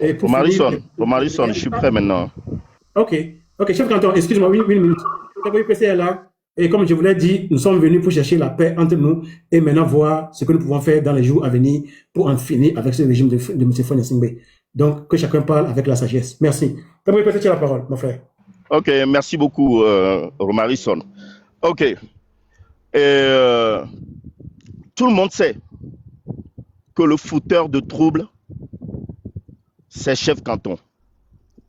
Et pour finir, Romarison, je suis prêt maintenant. ok, ok, chef canton, excuse-moi, une minute. Taboui PC est là. Et comme je vous l'ai dit, nous sommes venus pour chercher la paix entre nous et maintenant voir ce que nous pouvons faire dans les jours à venir pour en finir avec ce régime de M. Fonia Singbe. Donc, que chacun parle avec la sagesse. Merci. Taboui PC, tu as la parole, mon frère. Ok, merci beaucoup, Romarison. Ok. Tout le monde sait que le fouteur de troubles, c'est chef canton.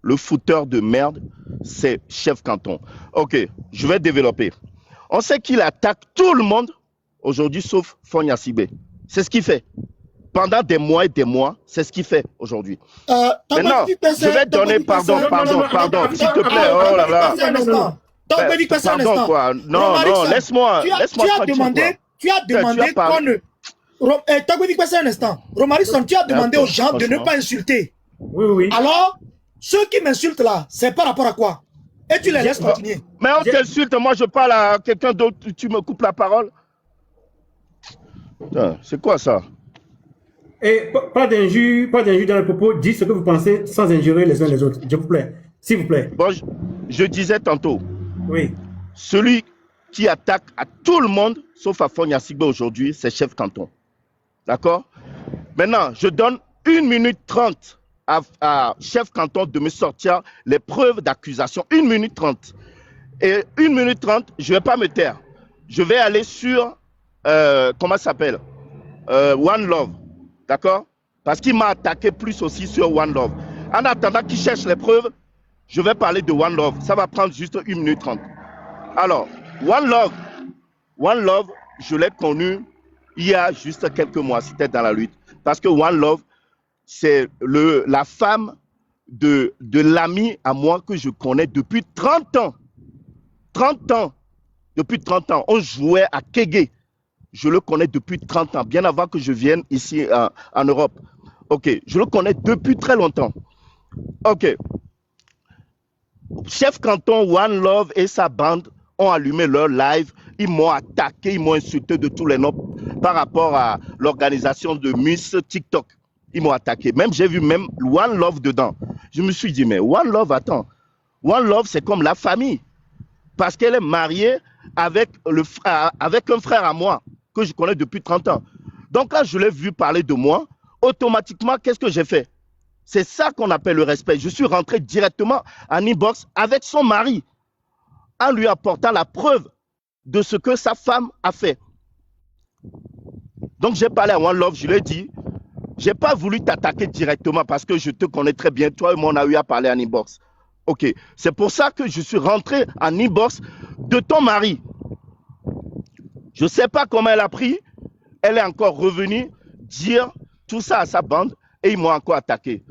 Le fouteur de merde, c'est chef canton. Ok, je vais développer. On sait qu'il attaque tout le monde aujourd'hui, sauf Fonia Sibé. C'est ce qu'il fait. Pendant des mois et des mois, c'est ce qu'il fait aujourd'hui. Maintenant, je vais donner, pardon, s'il te plaît, oh là là. Pardon, quoi. Non, laisse-moi. Tu as demandé qu'on ne... un instant. Romarison, tu as demandé aux gens de ne pas insulter. Oui. Alors, ceux qui m'insultent là, c'est par rapport à quoi? Et tu les laisses continuer. Mais on t'insulte, moi je parle à quelqu'un d'autre, tu me coupes la parole. C'est quoi ça? Et pas d'injure dans le propos, dites ce que vous pensez sans injurer les uns les autres, s'il vous plaît. S'il vous plaît. Bon, je disais tantôt, oui. Celui qui attaque à tout le monde, sauf à Fonia Sibé aujourd'hui, c'est chef canton. D'accord? Maintenant, je donne 1 minute 30 à chef canton de me sortir les preuves d'accusation. 1 minute 30. Et 1 minute 30, je ne vais pas me taire. Je vais aller sur, comment ça s'appelle? One Love. D'accord? Parce qu'il m'a attaqué plus aussi sur One Love. En attendant qu'il cherche les preuves, je vais parler de One Love. Ça va prendre juste 1 minute 30. Alors, One Love, je l'ai connu il y a juste quelques mois. C'était dans la lutte. Parce que One Love, c'est la femme de l'ami à moi que je connais depuis 30 ans. 30 ans. Depuis 30 ans. On jouait à Kégué. Je le connais depuis 30 ans, bien avant que je vienne ici en Europe. Ok, je le connais depuis très longtemps. Ok. Chef canton One Love et sa bande ont allumé leur live. Ils m'ont attaqué, ils m'ont insulté de tous les noms par rapport à l'organisation de Miss TikTok. Ils m'ont attaqué. Même j'ai vu même One Love dedans. Je me suis dit, mais One Love, attends. One Love, c'est comme la famille. Parce qu'elle est mariée avec un frère à moi que je connais depuis 30 ans. Donc là, je l'ai vu parler de moi. Automatiquement, qu'est-ce que j'ai fait? C'est ça qu'on appelle le respect. Je suis rentré directement en inbox avec son mari en lui apportant la preuve de ce que sa femme a fait. Donc j'ai parlé à One Love, je lui ai dit, j'ai pas voulu t'attaquer directement parce que je te connais très bien. Toi et moi, on a eu à parler en inbox. Ok, c'est pour ça que je suis rentré en inbox de ton mari. Je ne sais pas comment elle a pris. Elle est encore revenue dire tout ça à sa bande et ils m'ont encore attaqué.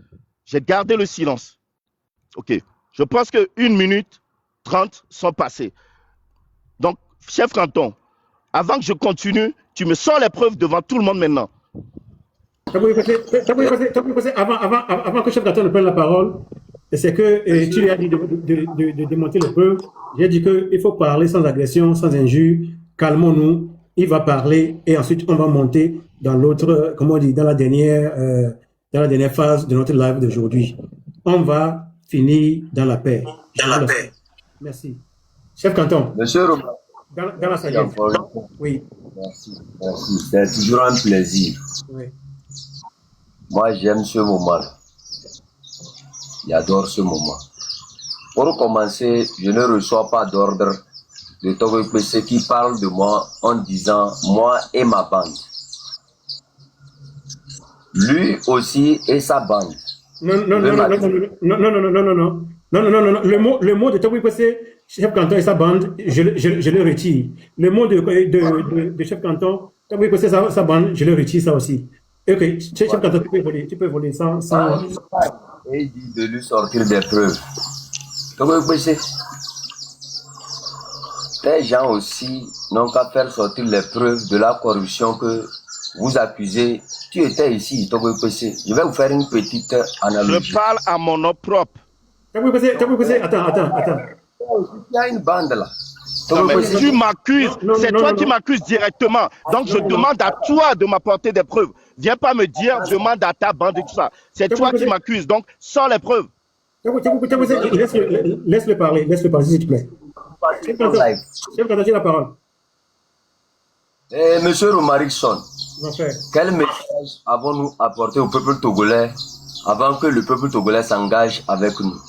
J'ai gardé le silence. Ok, je pense que 1 minute 30 sont passées. Donc, chef canton, avant que je continue, tu me sors les preuves devant tout le monde maintenant. Avant que le chef canton ne prenne la parole, c'est que tu lui as dit de démonter les preuves. J'ai dit qu'il faut parler sans agression, sans injure. Calmons-nous. Il va parler et ensuite on va monter dans l'autre, comment on dit, dans la dernière phase de notre live d'aujourd'hui. On va finir dans la paix. Merci. Chef canton. Monsieur Romain. Dans la sagesse. Oui. Merci. C'est toujours un plaisir. Oui. Moi, j'aime ce moment. J'adore ce moment. Pour commencer, je ne reçois pas d'ordre de Togo PC qui parle de moi en disant moi et ma bande. Lui aussi et sa bande. Non. Le mot de Togo PC, chef canton et sa bande, je le retire. Le mot de chef canton, Togo PC et sa bande, je le retire ça aussi. Ok, chef canton, tu peux voler sans... Et il dit de lui sortir des preuves. Togo PC. Les gens aussi n'ont qu'à faire sortir les preuves de la corruption que vous accusez. Tu étais ici, Togo PC. Je vais vous faire une petite analogie. Je parle à mon nom propre. Togo PC, attends. Il y a une bande là. Non, mais tu m'accuses, c'est toi qui m'accuses directement. Donc je demande à toi de m'apporter des preuves. Viens pas me dire, demande à ta bande et tout ça. C'est toi qui m'accuses, donc sors les preuves. Laisse-le parler, s'il te plaît. Chef Kanton, tu as la parole. Monsieur Romarickson, quel message avons-nous apporté au peuple togolais avant que le peuple togolais s'engage avec nous?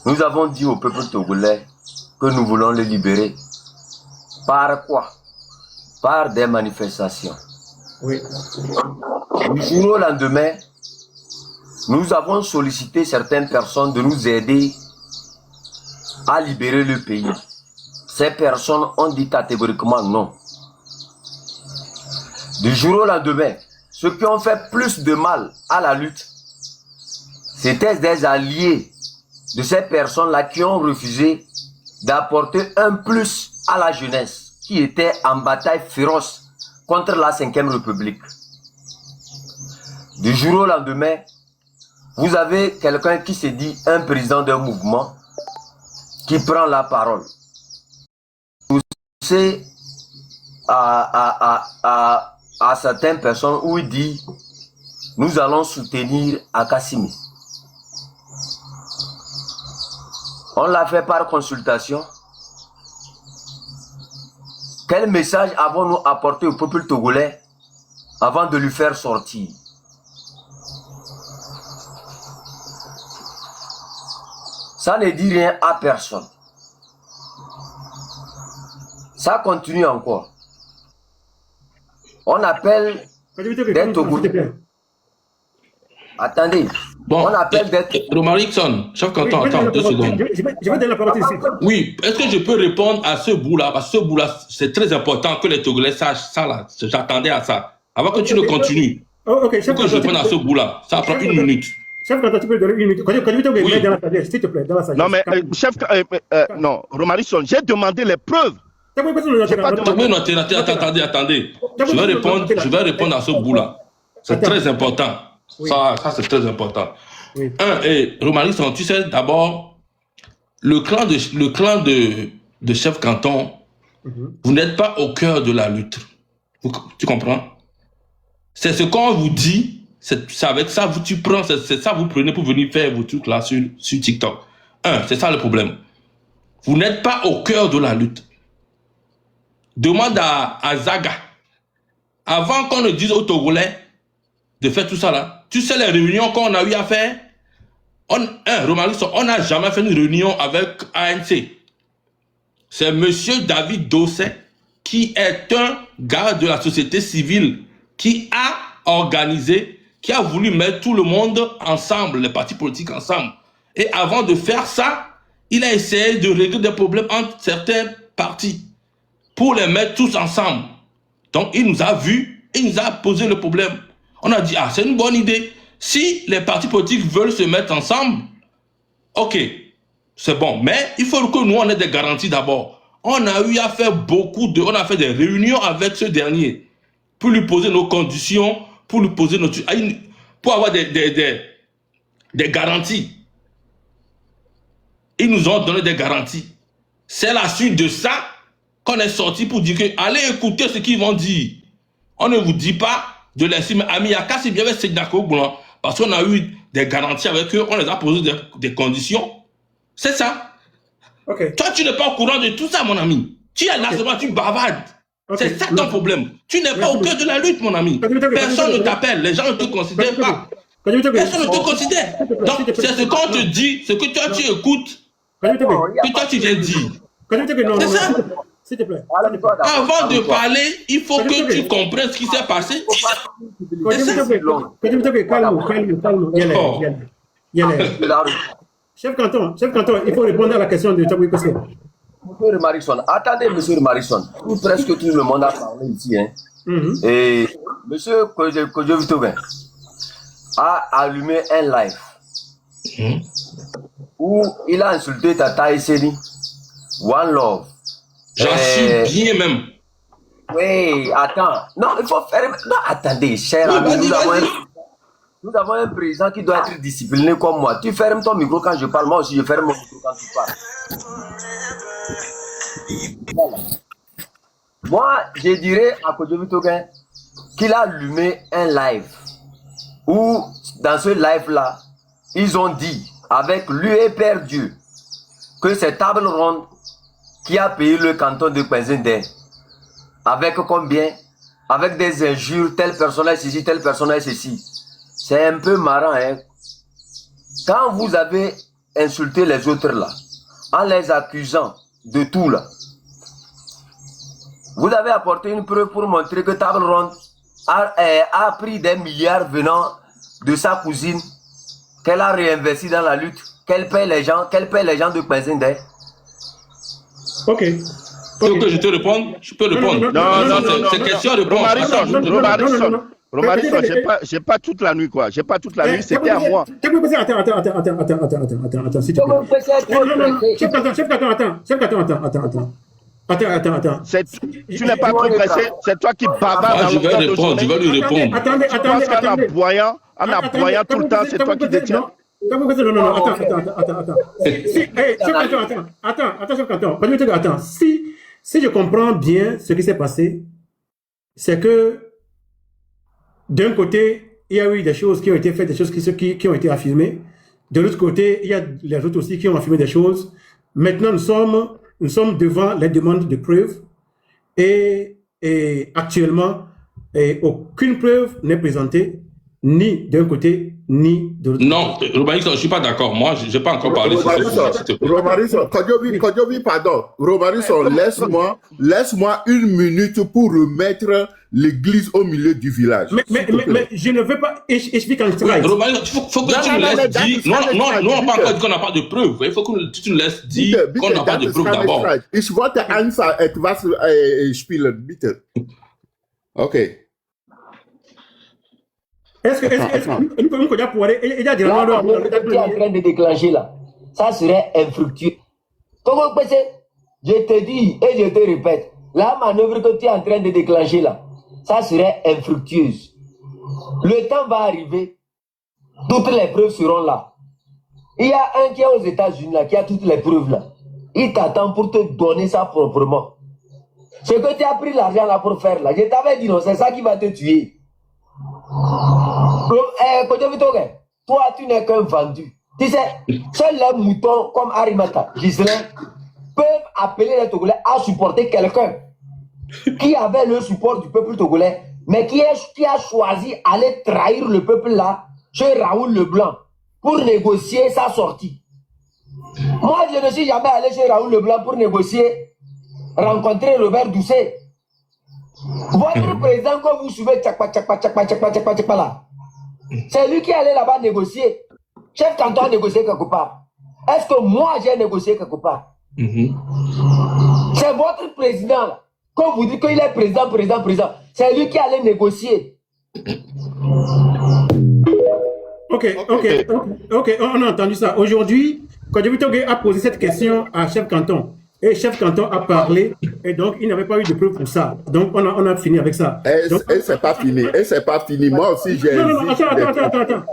Nous avons dit au peuple togolais que nous voulons le libérer. Par quoi? Par des manifestations. Oui. Du jour au lendemain, nous avons sollicité certaines personnes de nous aider à libérer le pays. Ces personnes ont dit catégoriquement non. Du jour au lendemain, ceux qui ont fait plus de mal à la lutte, c'était des alliés de ces personnes-là qui ont refusé d'apporter un plus à la jeunesse qui était en bataille féroce contre la 5e République. Du jour au lendemain, vous avez quelqu'un qui se dit un président d'un mouvement qui prend la parole. C'est à certaines personnes où il dit nous allons soutenir Akassimi. On l'a fait par consultation. Quel message avons-nous apporté au peuple togolais avant de lui faire sortir? Ça ne dit rien à personne. Ça continue encore. On appelle des Togolais. Attendez. Bon, on appelle des... Romarickson, chef Kanton, attends 2 secondes. Je vais donner la parole ici. Oui, est-ce que je peux répondre à ce bout-là? Parce que ce bout-là, c'est très important que les Togolais sachent ça là. J'attendais à ça. Avant que tu ne continues. Ok, chef Kanton. Que je réponde à ce bout-là. Ça prend 1 minute. Chef Kanton, tu peux donner 1 minute. Quand tu mets dans la sagesse, s'il te plaît, dans la sagesse. Non, mais chef, non, Romarickson, j'ai demandé les preuves. Attendez. Je vais répondre à ce bout-là. C'est très important. Ça c'est très important. Oui. Et Romarickson, tu sais, d'abord, le clan de chef Kanton, vous n'êtes pas au cœur de la lutte. Tu comprends? C'est ce qu'on vous dit, c'est avec ça c'est ça vous prenez pour venir faire vos trucs là sur TikTok. C'est ça le problème. Vous n'êtes pas au cœur de la lutte. Demande à Zaga. Avant qu'on ne dise aux Togolais de faire tout ça là, tu sais les réunions qu'on a eu à faire? Romarickson, on n'a jamais fait une réunion avec ANC. C'est monsieur David Dosset qui est un gars de la société civile qui a organisé, qui a voulu mettre tout le monde ensemble, les partis politiques ensemble. Et avant de faire ça, il a essayé de régler des problèmes entre certains partis pour les mettre tous ensemble. Donc il nous a vus et il nous a posé le problème. On a dit, c'est une bonne idée. Si les partis politiques veulent se mettre ensemble, ok, c'est bon. Mais il faut que nous, on ait des garanties d'abord. On a eu à faire on a fait des réunions avec ce dernier pour lui poser nos conditions, pour lui poser pour avoir des garanties. Ils nous ont donné des garanties. C'est la suite de ça qu'on est sorti pour dire que allez écouter ce qu'ils vont dire. On ne vous dit pas de laisser, mais Amiaka, c'est bien avec Sédako Boulan, parce qu'on a eu des garanties avec eux, on les a posé des conditions. C'est ça. Okay. Toi, tu n'es pas au courant de tout ça, mon ami. Tu es là seulement, tu bavardes. C'est ça ton problème. Tu n'es pas au cœur de la lutte, mon ami. Personne ne t'appelle, les gens ne te considèrent pas. Personne ne te considère. Donc, c'est ce qu'on te dit, ce que toi tu écoutes, que toi tu viens dire. C'est ça. S'il te plaît. Avant de parler, il faut que tu comprennes ce qui s'est passé. Chef Kanton, il faut répondre à la question de Tchaboué Kosé. Monsieur Romarickson, attendez, monsieur Romarickson. Presque tout le monde a parlé ici. Et monsieur Kojo Vitoben a allumé un live où il a insulté Tata Esseni, One Love. J'en suis bien même. Oui, attends. Non, il faut faire... Non, attendez, cher ami, nous avons un président qui doit être discipliné comme moi. Tu fermes ton micro quand je parle, moi aussi je ferme mon micro quand tu parles. Voilà. Moi, je dirais à Kodjovi Toguin qu'il a allumé un live où, dans ce live-là, ils ont dit, avec lui et Père Dieu, que c'est table ronde qui a payé le canton de Kwenzende. Avec combien? Avec des injures, tel personnage ici, tel personnage ici. C'est un peu marrant, hein. Quand vous avez insulté les autres là, en les accusant de tout là, vous avez apporté une preuve pour montrer que Table Ronde a pris des milliards venant de sa cousine, qu'elle a réinvesti dans la lutte, qu'elle paye les gens de Kwenzende. Ok. Tu veux que je te réponde? Je peux répondre. Non. C'est question de Romarisson, j'ai pas toute la nuit, quoi. J'ai pas toute la nuit, c'était à moi. Attends, s'il te plaît. Attends. Tu n'es pas progressé, c'est toi qui bavardes. Je vais lui répondre. Attendez. En aboyant tout le temps, c'est toi qui détiens. Non, attends. Si je comprends bien ce qui s'est passé, c'est que d'un côté, il y a eu des choses qui ont été faites, des choses qui ont été affirmées. De l'autre côté, il y a les autres aussi qui ont affirmé des choses. Maintenant, nous sommes devant les demandes de preuves et actuellement, aucune preuve n'est présentée, ni d'un côté, ni de l'autre. Non, Romarisson, je ne suis pas d'accord. Moi, je n'ai pas encore parlé. Romarisson, Kodjovi, pardon. Romarisson, laisse-moi une minute pour remettre l'église au milieu du village. Mais je ne veux pas expliquer en strike. Romarisson, il faut que tu nous laisses dire. Non, on n'a pas encore dit qu'on n'a pas de preuves. Il faut que tu nous laisses dire qu'on n'a pas de preuves d'abord. Ich wollte etwas spielen, bitte. Ok. Est-ce que nous pouvons pouvoir aider à dire là, qui est en train de déclencher là, ça serait infructueux. Je te dis et je te répète, la manœuvre que tu es en train de déclencher là, ça serait infructueuse. Le temps va arriver, toutes les preuves seront là. Il y a un qui est aux États-Unis là, qui a toutes les preuves là. Il t'attend pour te donner ça proprement. Ce que tu as pris l'argent là pour faire là, je t'avais dit non, c'est ça qui va te tuer. Toi, tu n'es qu'un vendu. Tu sais, seuls les moutons comme Arimata, Gislain, peuvent appeler les Togolais à supporter quelqu'un qui avait le support du peuple togolais, mais qui a choisi d'aller trahir le peuple là chez Raoul Leblanc pour négocier sa sortie. Moi, je ne suis jamais allé chez Raoul Leblanc pour négocier, rencontrer Robert Doucet. Votre président, quand vous suivez tchakpa là, c'est lui qui est allé là-bas négocier. Chef canton a négocié quelque part. Est-ce que moi j'ai négocié quelque part? C'est votre président là. Quand vous dites qu'il est président, c'est lui qui est allé négocier. Ok, on a entendu ça. Aujourd'hui, Kodjovi Toguin a posé cette question à chef canton. Et chef canton a parlé, et donc il n'avait pas eu de preuve pour ça. Donc on a fini avec ça. Et c'est pas fini. Moi aussi, j'ai... Non, attends.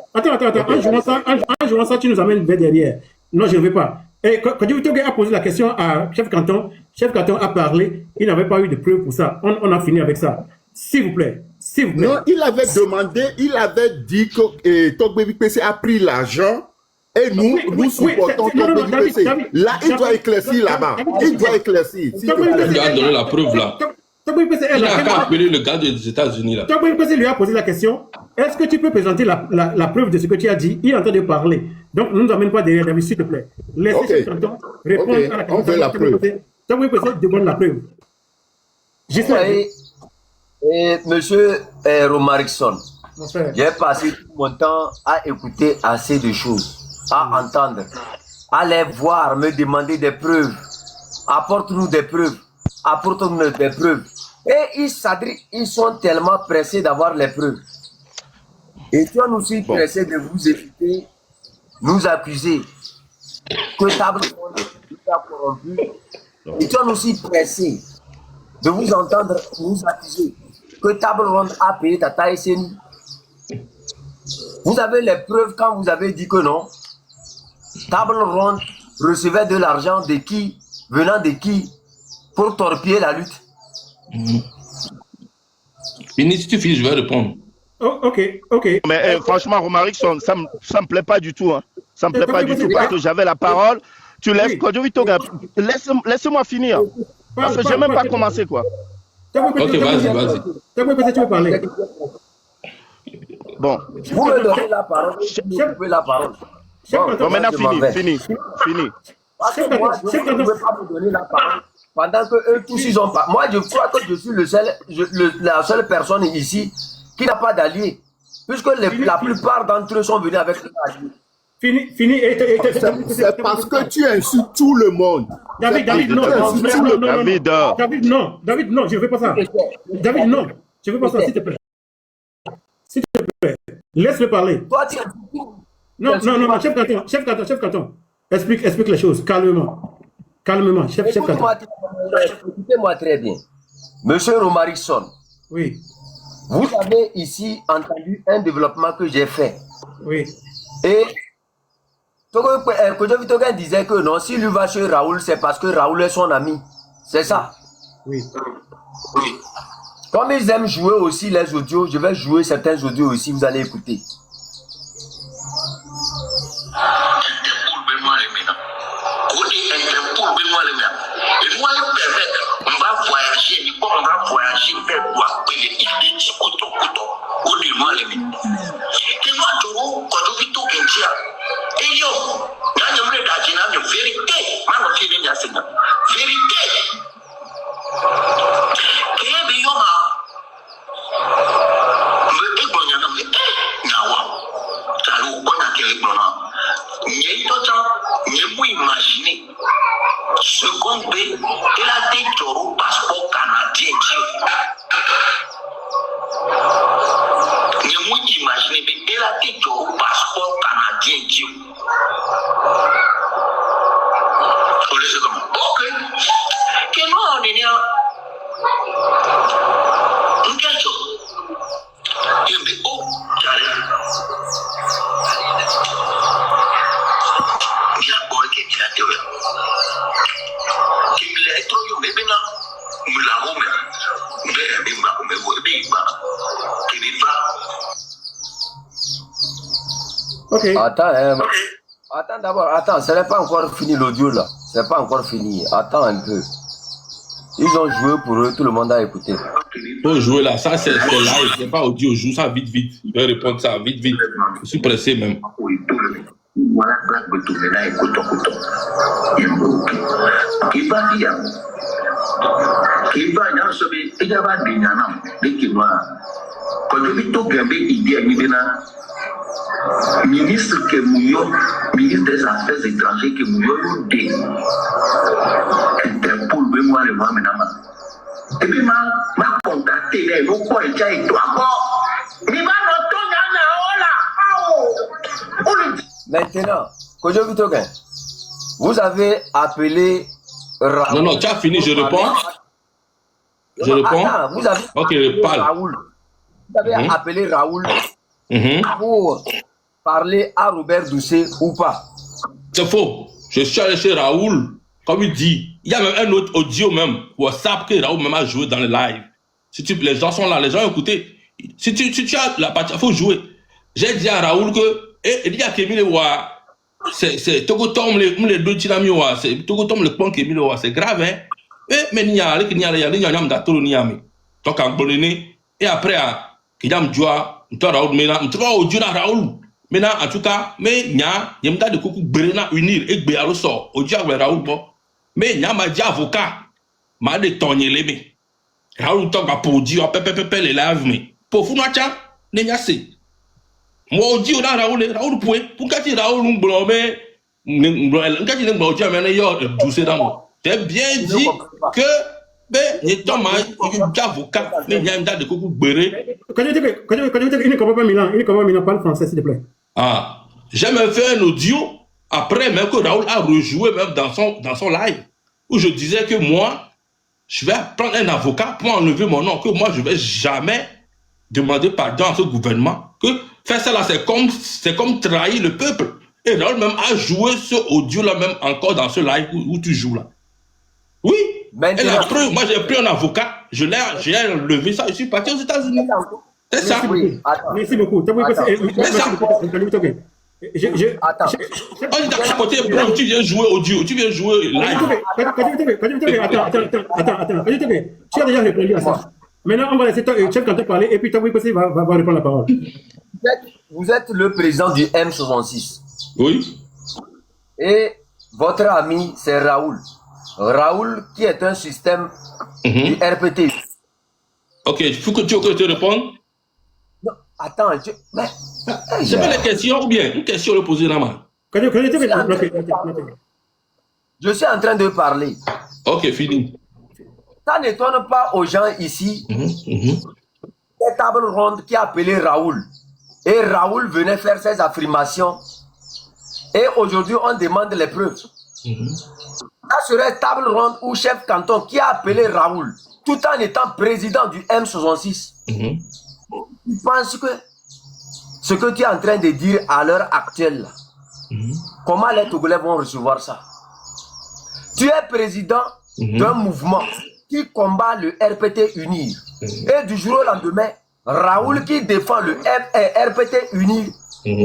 En jouant ça, tu nous amènes vers derrière. Non, je ne veux pas. Et Kodjovi Toguin a posé la question à chef canton a parlé, il n'avait pas eu de preuve pour ça. On a fini avec ça. S'il vous plaît. Non, il avait dit que Togbe PC a pris l'argent. Et nous supportons Togbe PC. Là, il doit éclaircir là-bas. Il doit éclaircir. Il a donné la preuve là. Il n'a qu'à appeler le gars des États-Unis là. Togbe PC lui a posé la question. Est-ce que tu peux présenter la preuve de ce que tu as dit? Il est en train de parler. Donc, ne nous amène pas derrière, David, s'il te plaît. Laissez ce canton répondre à la question. On veut la preuve. Togbe PC demande la preuve. Monsieur Romarisson, j'ai passé tout mon temps à écouter assez de choses, à entendre, à les voir, me demander des preuves. Apporte-nous des preuves. Apporte-nous des preuves. Et ils sont tellement pressés d'avoir les preuves. Et tu es aussi pressé de vous éviter, nous accuser que Table Ronde nous a corrompu. Et tu es aussi pressé de vous entendre nous accuser que Table Ronde a payé Tata Esseni. Vous avez les preuves quand vous avez dit que non. Table Ronde recevait de l'argent de qui, venant de qui? pour torpiller la lutte. Fini, si tu finis, je vais répondre. Oh, ok. Mais franchement, Romaric, ça me plaît pas du tout. Hein. Ça me plaît pas du tout parce que j'avais la parole. Tu laisses laisse-moi finir. Parce que j'ai même pas commencé, quoi. Ok, vas-y. Tu veux parler? Bon. Vous me donnez la parole. Vous pouvez la parole. Bon, maintenant, fini. Parce que moi, je ne veux pas me donner la parole. Pendant que eux tous, ils ont pas. Moi, je crois que je suis la seule personne ici qui n'a pas d'allié. Puisque la plupart d'entre eux sont venus avec un allié. Fini. C'est parce que tu insultes tout le monde. David, non, je ne fais pas ça. David, non, je ne fais pas ça, s'il te plaît. S'il te plaît, laisse-le parler. Toi, tu Non, chef canton. Explique les choses, calmement, chef canton. Écoutez-moi très bien. Monsieur Romarikson, oui. Vous avez ici entendu un développement que j'ai fait. Oui. Et Kojo Vitogen disait que non, s'il lui va chez Raoul, c'est parce que Raoul est son ami. C'est ça? Oui. Comme ils aiment jouer aussi les audios, je vais jouer certains audios aussi, vous allez écouter. Seconde B, il a des taureaux passeport canadien. Ne moi imaginer, il a des taureaux passeport canadien. Ok. Que nous on est là. Il me dit, oh, j'arrive. Ok. Attends d'abord, ce n'est pas encore fini l'audio là. C'est pas encore fini. Attends un peu. Ils ont joué pour eux, tout le monde a écouté. Faut jouer là, ça c'est live, c'est pas audio, joue ça vite. Je vais répondre ça vite. Je suis pressé même. Voilà, Black Betumena et Kotokoto. Kiba dia. Kiba nya sobi ejaba binyana bikinwa. Kojo bito gambe idea midena. Ministre que Mouyo, ministre des Affaires étrangères que Mouyo de Interpol be moi le moi maintenant. Et puis m'a contacté les nous quoi et toi encore. Mi va no tonya na ola. Maintenant, Kojo Vitogen, vous avez appelé Raoul. Non, tu as fini, je réponds. Attends, vous avez appelé Raoul. Vous avez appelé Raoul pour parler à Robert Doucet ou pas? C'est faux. Je suis allé chez Raoul, comme il dit. Il y a même un autre audio même, WhatsApp, que Raoul même a joué dans le live. Si les gens sont là, les gens ont écouté. Si tu as la partie, il faut jouer. J'ai dit à Raoul que il y a Kémile Wa, c'est Togotom les deux Tinamioa, c'est Togotom le point Kémile Wa, c'est grave, hein. Mais il y a donc en Bologné, et après, il y a Mjoa, Raoul, maintenant, tu vas au Dieu Raoul. Maintenant, en tout cas, mais il y a de coucou Brena unir et Béaro sort, au Dieu Raoul, bon. Mais il y a ma dit avocat, m'a de tonner les mains. Raoul tombe à pour dire, pépé, les lave, mais pour Funacha, n'est-ce pas? Moi, on dit, Raoul, pour qu'à Raoul, nous blâmer, c'est bien dit que, il est avocat, mais il y a un de coucou béré. Quand il ne comprend pas Milan, parle français, s'il te plaît. Ah, j'ai même fait un audio, après, même que Raoul a rejoué même dans son live, où je disais que moi, je vais prendre un avocat pour enlever mon nom, que moi, je ne vais jamais demander pardon à ce gouvernement, que faire ça là, c'est comme trahir le peuple. Et Raoul même a joué ce audio là même encore dans ce live où tu joues là. Oui, Et la preuve, moi j'ai pris un avocat, j'ai levé ça, je suis parti aux États-Unis. C'est ça. Merci beaucoup. Attends. On dit à côté, bro, tu viens jouer audio, tu viens jouer live. Attends. Tu as déjà répondu à ça. Maintenant, on va laisser Chef Kanton parler et puis Tabouy Passé va reprendre la parole. Vous êtes le président du M66. Oui. Et votre ami, c'est Raoul. Raoul, qui est un système du RPT. Ok, il faut que tu te répondes. Non, attends, C'est pas les questions ou bien une question le poser là main. Je suis en train de parler. Ok, fini. Ça n'étonne pas aux gens ici. Cette table ronde qui a appelé Raoul. Et Raoul venait faire ses affirmations. Et aujourd'hui, on demande les preuves. Ça serait table ronde ou chef canton qui a appelé Raoul, tout en étant président du M66. Tu penses que ce que tu es en train de dire à l'heure actuelle, comment les Togolais vont recevoir ça? Tu es président d'un mouvement qui combat le RPT Unir. Et du jour au lendemain, Raoul qui défend le RPT Unir,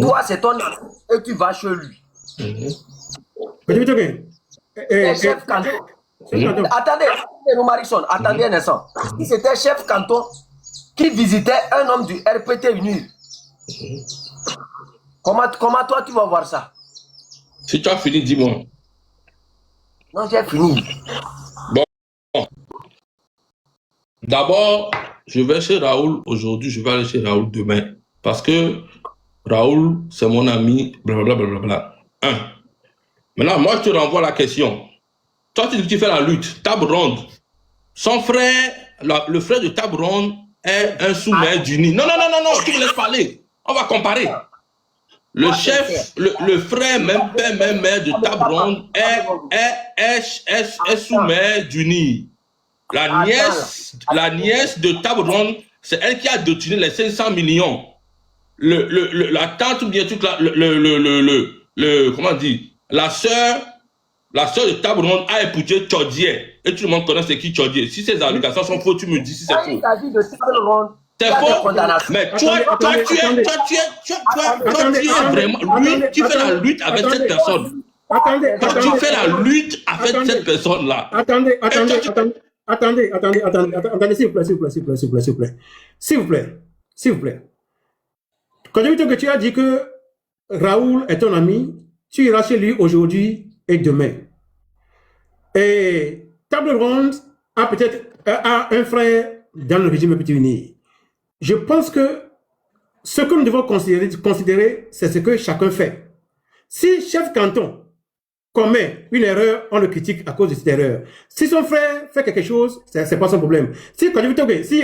toi c'est ton ami et tu vas chez lui. Chef canton. Attendez, Romarikson, attendez un instant. Si c'était chef canton qui visitait un homme du RPT Unir, comment toi tu vas voir ça? Si tu as fini, dis-moi. Non, j'ai fini. Bon. D'abord, je vais chez Raoul aujourd'hui, je vais aller chez Raoul demain. Parce que Raoul, c'est mon ami, blablabla. Maintenant, moi, je te renvoie la question. Toi, tu fais la lutte, table ronde. Son frère, le frère de table ronde est un sous-maire du Nil. Non, tu me laisses parler. On va comparer. Le chef, le frère, même père, même mère de table ronde est sous-maire du Nil. La nièce de table ronde, c'est elle qui a détenu les 500 millions. La tante ou bien tout là, comment on dit, la sœur de table ronde a épousé Tchodier. Et tout le monde connaît c'est qui Tchodier. Si ces allégations sont fausses, tu me dis si c'est faux. C'est faux. Mais toi, tu es vraiment, lui, tu fais la lutte avec cette personne. Quand tu fais la lutte avec cette personne-là. Attendez, s'il vous plaît. Quand que tu as dit que Raoul est ton ami, tu iras chez lui aujourd'hui et demain. Et table ronde a peut-être un frère dans le régime Petit Uni. Je pense que ce que nous devons considérer, c'est ce que chacun fait. Si chef canton commet une erreur, on le critique à cause de cette erreur. Si son frère fait quelque chose, c'est pas son problème. Si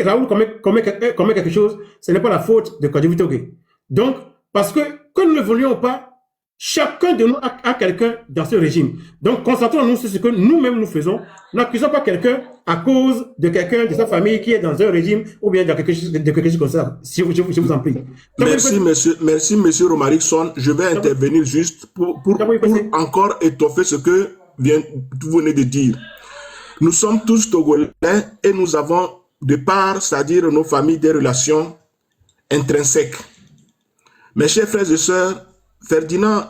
Raoul commet quelque chose, ce n'est pas la faute de Kodjovi Togué. Donc, parce que nous ne voulions pas, chacun de nous a quelqu'un dans ce régime. Donc, concentrons-nous sur ce que nous-mêmes nous faisons. N'accusons pas quelqu'un à cause de quelqu'un de sa famille qui est dans un régime ou bien dans quelque chose comme ça. Je vous en prie. Merci, monsieur Romarikson. Je vais intervenir juste pour encore étoffer ce que vous venez de dire. Nous sommes tous Togolais et nous avons de part, c'est-à-dire nos familles, des relations intrinsèques. Mes chers frères et sœurs, Ferdinand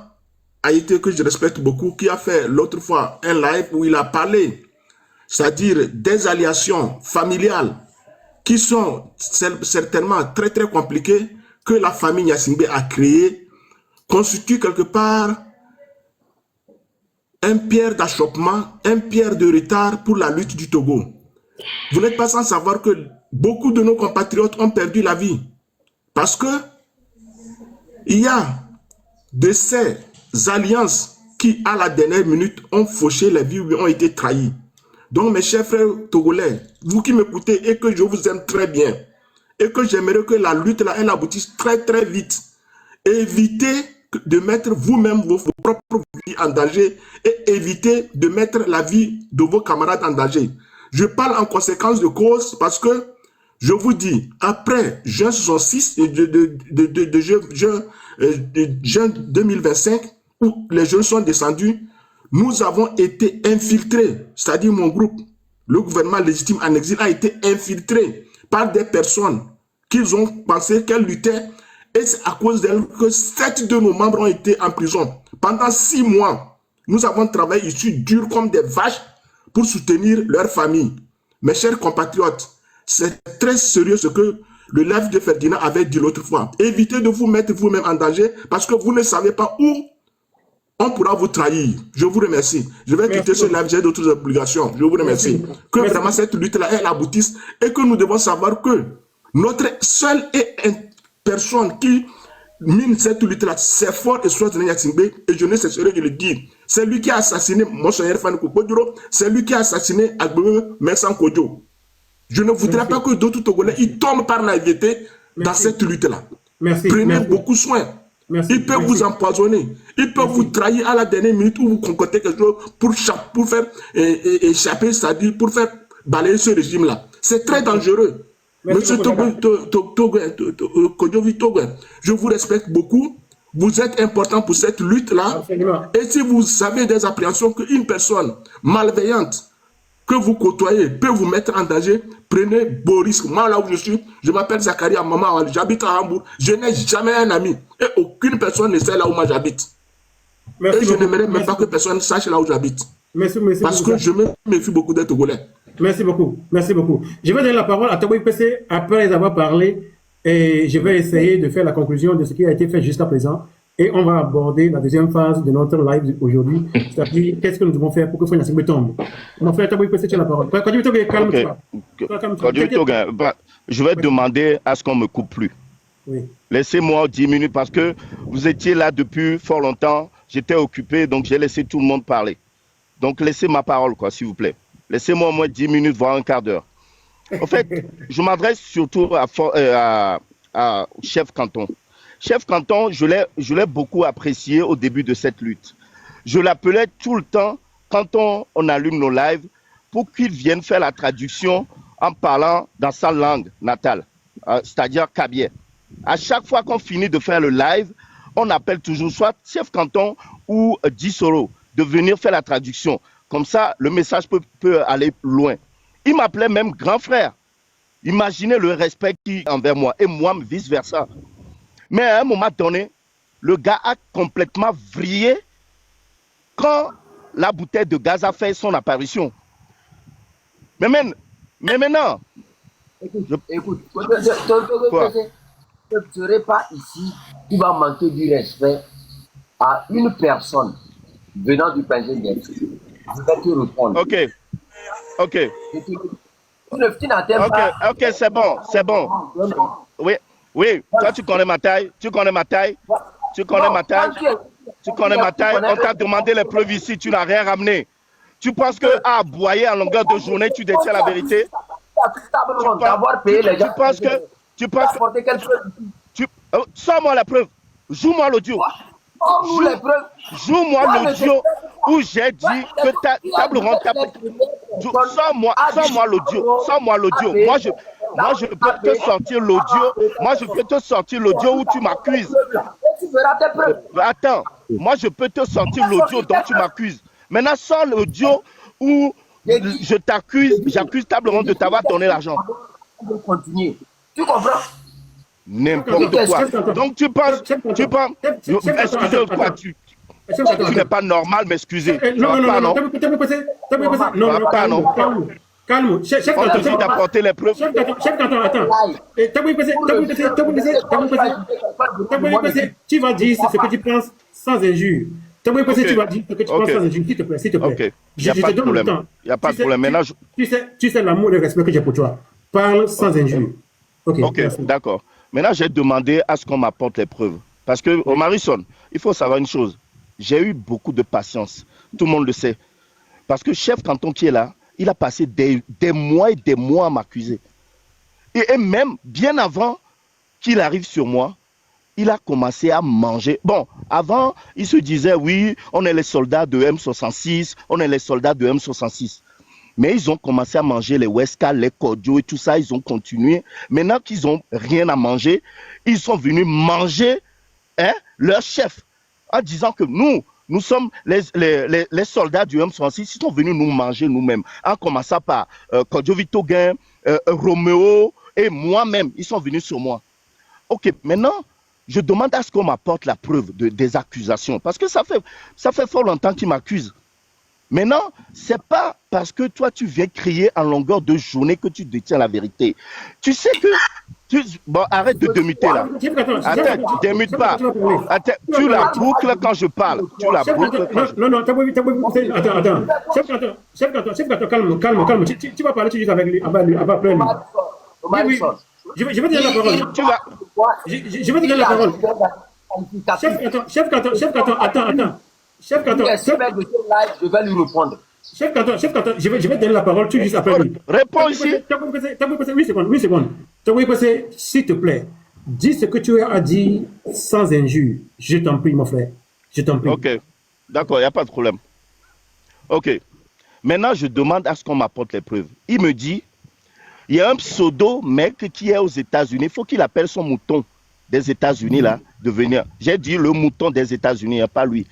Haïté, que je respecte beaucoup, qui a fait l'autre fois un live où il a parlé, c'est-à-dire des alliations familiales qui sont certainement très très compliquées, que la famille Gnassingbé a créées, constituent quelque part un pierre d'achoppement, un pierre de retard pour la lutte du Togo. Vous n'êtes pas sans savoir que beaucoup de nos compatriotes ont perdu la vie parce que il y a de ces alliances qui, à la dernière minute, ont fauché les vies ou ont été trahies. Donc, mes chers frères togolais, vous qui m'écoutez et que je vous aime très bien, et que j'aimerais que la lutte, là, elle aboutisse très, très vite. Évitez de mettre vous-même vos propres vies en danger et évitez de mettre la vie de vos camarades en danger. Je parle en conséquence de cause parce que je vous dis, après juin 66, juin 2025, où les jeunes sont descendus, nous avons été infiltrés, c'est-à-dire mon groupe, le gouvernement légitime en exil a été infiltré par des personnes qui ont pensé qu'elles luttaient. Et c'est à cause d'elles que 7 de nos membres ont été en prison. Pendant 6 mois, nous avons travaillé ici dur comme des vaches pour soutenir leurs familles. Mes chers compatriotes, c'est très sérieux ce que le live de Ferdinand avait dit l'autre fois. Évitez de vous mettre vous-même en danger parce que vous ne savez pas où on pourra vous trahir. Je vous remercie. Je vais quitter ce live, j'ai d'autres obligations. Je vous remercie. Que vraiment cette lutte-là, elle aboutisse et que nous devons savoir que notre seule personne qui mine cette lutte-là, c'est fort et soit Yatsingbe, et je ne cesserai de le dire. C'est lui qui a assassiné Monseigneur Faniko Kodjoro, c'est lui qui a assassiné Agbeme Mersan Kodjo. Je ne voudrais pas que d'autres Togolais ils tombent par naïveté dans cette lutte-là. Prenez beaucoup soin. Il peut vous empoisonner. Il peut vous trahir à la dernière minute ou vous concocter quelque chose pour faire échapper, c'est-à-dire pour faire balayer ce régime-là. C'est très dangereux. Monsieur Kodjovi Togo, je vous respecte beaucoup. Vous êtes important pour cette lutte-là. Et si vous avez des appréhensions qu'une personne malveillante que vous côtoyez peut vous mettre en danger, prenez beau risque. Moi, là où je suis, je m'appelle Zakaria Maman, j'habite à Hambourg. Je n'ai jamais un ami. Et aucune personne ne sait là où moi j'habite. Et je n'aimerais même pas que personne sache là où j'habite. Parce que je me méfie beaucoup des Togolais. Merci beaucoup, merci beaucoup. Je vais donner la parole à Togo PC après avoir parlé et je vais essayer de faire la conclusion de ce qui a été fait jusqu'à présent et on va aborder la deuxième phase de notre live aujourd'hui, c'est-à-dire qu'est-ce que nous devons faire pour que Fonia Sigbe tombe. Mon frère Togo PC, tu as la parole. Calme-toi. Je vais demander à ce qu'on me coupe plus. Oui. Laissez-moi 10 minutes parce que vous étiez là depuis fort longtemps, j'étais occupé donc j'ai laissé tout le monde parler. Donc laissez ma parole quoi s'il vous plaît. Laissez-moi au moins 10 minutes, voire un quart d'heure. En fait, je m'adresse surtout à Chef Canton. Chef Canton, je l'ai beaucoup apprécié au début de cette lutte. Je l'appelais tout le temps, quand on allume nos lives, pour qu'il vienne faire la traduction en parlant dans sa langue natale, c'est-à-dire Kabye. À chaque fois qu'on finit de faire le live, on appelle toujours soit Chef Canton ou Dissoro de venir faire la traduction. Comme ça, le message peut aller loin. Il m'appelait même grand frère. Imaginez le respect qu'il a envers moi et moi vice-versa. Mais à un moment donné, le gars a complètement vrillé quand la bouteille de gaz a fait son apparition. Mais maintenant... Écoute, je ne serai pas ici qui va manquer du respect à une personne venant du Pinzé d'Est. Je vais te répondre. Ok. Ok, c'est bon. Oui, toi tu connais ma taille. On t'a demandé les preuves ici, tu n'as rien ramené. Tu penses que à aboyer en longueur de journée, tu détiens la vérité? Sors-moi la preuve. Joue-moi l'audio. Joue-moi l'audio où j'ai dit que ta table ronde t'a... Sors-moi l'audio. Moi, je peux te sortir l'audio où tu m'accuses. Attends, moi, je peux te sortir l'audio dont tu m'accuses. Maintenant, sors l'audio où j'accuse table ronde de t'avoir donné l'argent. Tu comprends? N'importe quoi. Donc tu penses, excusez quoi, tu n'es pas normal, mais excusez. Non. Calme. Chef Canton, d'apporter les preuves. Chef Canton, attends. Tu vas dire ce que tu penses sans injure. Tu vas dire ce que tu penses sans injure, s'il te plaît. Il n'y a pas de problème. Il n'y a pas de problème. Maintenant, tu sais l'amour et le respect que j'ai pour toi. Parle sans injure. Ok, d'accord. Maintenant, j'ai demandé à ce qu'on m'apporte les preuves. Parce que, Omarison, il faut savoir une chose. J'ai eu beaucoup de patience. Tout le monde le sait. Parce que Chef Canton qui est là, il a passé des mois et des mois à m'accuser. Et même, bien avant qu'il arrive sur moi, il a commencé à manger. Bon, avant, il se disait, oui, on est les soldats de M66, Mais ils ont commencé à manger les Weska, les Kodjo et tout ça, ils ont continué. Maintenant qu'ils n'ont rien à manger, ils sont venus manger leur chef en disant que nous, Nous sommes les soldats du M66 qui sont venus nous manger nous-mêmes. En commençant par Kodjovi Toguin, Roméo et moi-même. Ils sont venus sur moi. Ok, maintenant, je demande à ce qu'on m'apporte la preuve des accusations. Parce que ça fait fort longtemps qu'ils m'accusent. Maintenant, ce n'est pas parce que toi, tu viens crier en longueur de journée que tu détiens la vérité. Tu sais que... Bon, arrête de démuter là. Attends, tu démutes pas. Attends, tu la boucles quand je parle. Tu la boucles quand je... Non, attends. Chef Canton, calme. Tu vas parler juste avec lui, après lui. Oui. Je vais te donner la parole. Je vais te donner la parole. Chef Canton, attends. Chef Canton, je vais lui répondre. Chef Canton, je vais te donner la parole tout juste après lui. Réponds ici. 8 secondes. S'il te plaît, dis ce que tu as à dire sans injure. Je t'en prie, mon frère. Je t'en prie. Ok, d'accord, il n'y a pas de problème. Ok. Maintenant, je demande à ce qu'on m'apporte les preuves. Il me dit, il y a un pseudo mec qui est aux États-Unis. Il faut qu'il appelle son mouton des États-Unis là, de venir. J'ai dit le mouton des États-Unis, pas lui.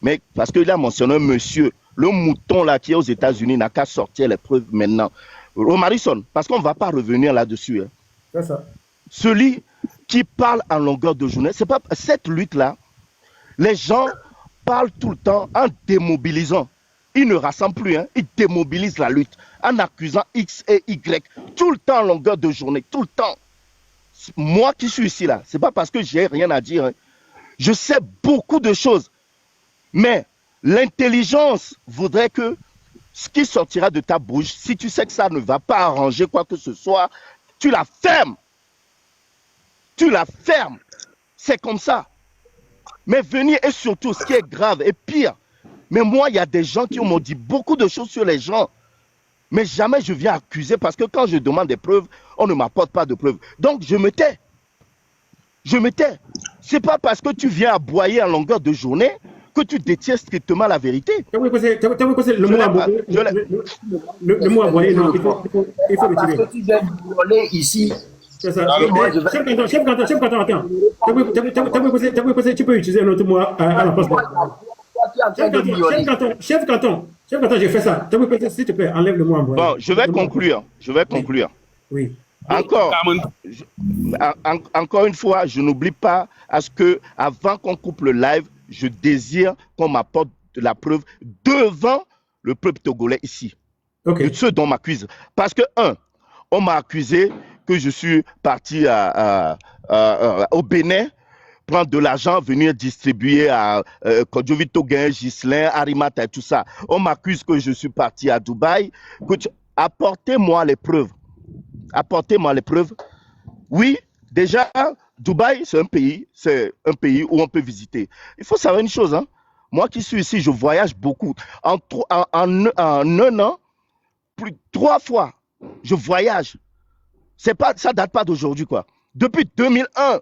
Mais parce qu'il a mentionné un monsieur, le mouton là qui est aux États-Unis n'a qu'à sortir les preuves maintenant. Romarison, parce qu'on ne va pas revenir là-dessus. Hein. C'est ça. Celui qui parle en longueur de journée, c'est pas cette lutte-là. Les gens parlent tout le temps en démobilisant. Ils ne rassemblent plus, hein. Ils démobilisent la lutte en accusant X et Y tout le temps en longueur de journée, tout le temps. Moi qui suis ici là, c'est pas parce que j'ai rien à dire. Hein. Je sais beaucoup de choses. Mais l'intelligence voudrait que ce qui sortira de ta bouche, si tu sais que ça ne va pas arranger quoi que ce soit, tu la fermes. Tu la fermes. C'est comme ça. Mais venir, et surtout, ce qui est grave et pire, mais moi, il y a des gens qui m'ont dit beaucoup de choses sur les gens. Mais jamais je viens accuser parce que quand je demande des preuves, on ne m'apporte pas de preuves. Donc, je me tais. Je me tais. Ce n'est pas parce que tu viens aboyer en longueur de journée que tu détiens strictement la vérité. Le mot aboyer, non, il faut le tirer. Parce que tu viens voler ici. C'est ça. Chef Canton, attends. Tu peux utiliser un autre mot à la place. Chef Canton, j'ai fait ça. S'il te plaît, enlève le mot aboyer. Bon, je vais conclure. Oui. Encore une fois, je n'oublie pas à ce que, avant qu'on coupe le live, je désire qu'on m'apporte de la preuve devant le peuple togolais ici. Okay. De ceux dont on m'accuse. Parce que, on m'a accusé que je suis parti au Bénin, prendre de l'argent, venir distribuer à Kodjovi Toguin, Ghislain, Arimata et tout ça. On m'accuse que je suis parti à Dubaï. Apportez-moi les preuves. Apportez-moi les preuves. Oui, déjà, Dubaï, c'est un pays où on peut visiter. Il faut savoir une chose, hein. Moi qui suis ici, je voyage beaucoup. En un an, 3 fois, je voyage. Ça ne date pas d'aujourd'hui, quoi. Depuis 2001,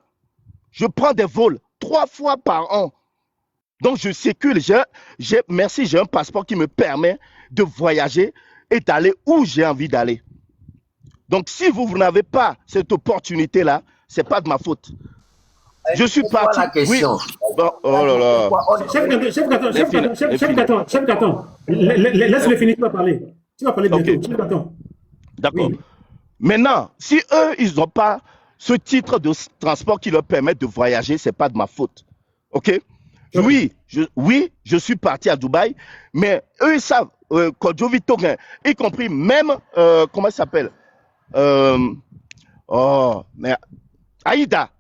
je prends des vols 3 fois par an. Donc, je circule. J'ai un passeport qui me permet de voyager et d'aller où j'ai envie d'aller. Donc, si vous n'avez pas cette opportunité-là, ce n'est pas de ma faute. Je suis parti. La question. Oui. Bon, oh là là. Chef Canton, laisse-le finir, tu vas parler. Tu vas parler bientôt. Okay. Chef Canton. D'accord. Oui. Maintenant, si eux, ils n'ont pas ce titre de transport qui leur permet de voyager, ce n'est pas de ma faute. OK? Oui, je suis parti à Dubaï, mais eux, ils savent, Kodjovi Toguin, y compris même, comment il s'appelle? Mais Aïda,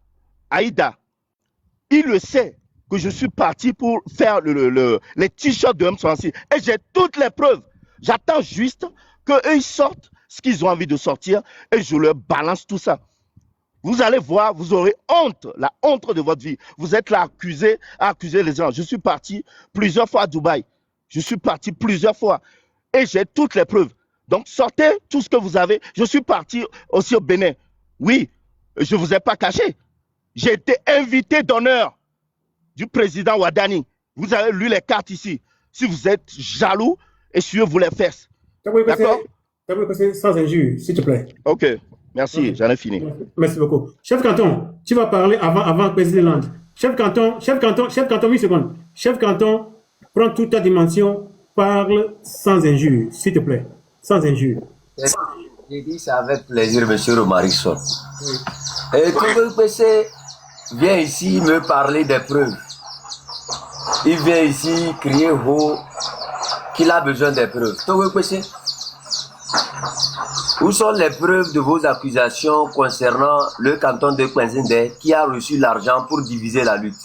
il le sait que je suis parti pour faire les t-shirts de M66 et j'ai toutes les preuves. J'attends juste qu'eux ils sortent ce qu'ils ont envie de sortir et je leur balance tout ça. Vous allez voir, vous aurez honte, la honte de votre vie. Vous êtes là à accuser les gens. Je suis parti plusieurs fois à Dubaï. Je suis parti plusieurs fois et j'ai toutes les preuves. Donc, sortez tout ce que vous avez. Je suis parti aussi au Bénin. Oui, je ne vous ai pas caché. J'ai été invité d'honneur du président Ouadani. Vous avez lu les cartes ici. Si vous êtes jaloux, essuyez-vous les fesses. D'accord? Tu peux passer sans injure, s'il te plaît. Ok, merci, j'en ai fini. Merci beaucoup. Chef Canton, tu vas parler avant le président Land. Chef Canton, 8 secondes. Chef Canton, prends toute ta dimension, parle sans injure, s'il te plaît. Sans injure. J'ai dit ça avec plaisir, monsieur Romarison. Et Togo PC vient ici me parler des preuves. Il vient ici crier haut qu'il a besoin des preuves. Togo PC, où sont les preuves de vos accusations concernant le canton de Kwenzende qui a reçu l'argent pour diviser la lutte?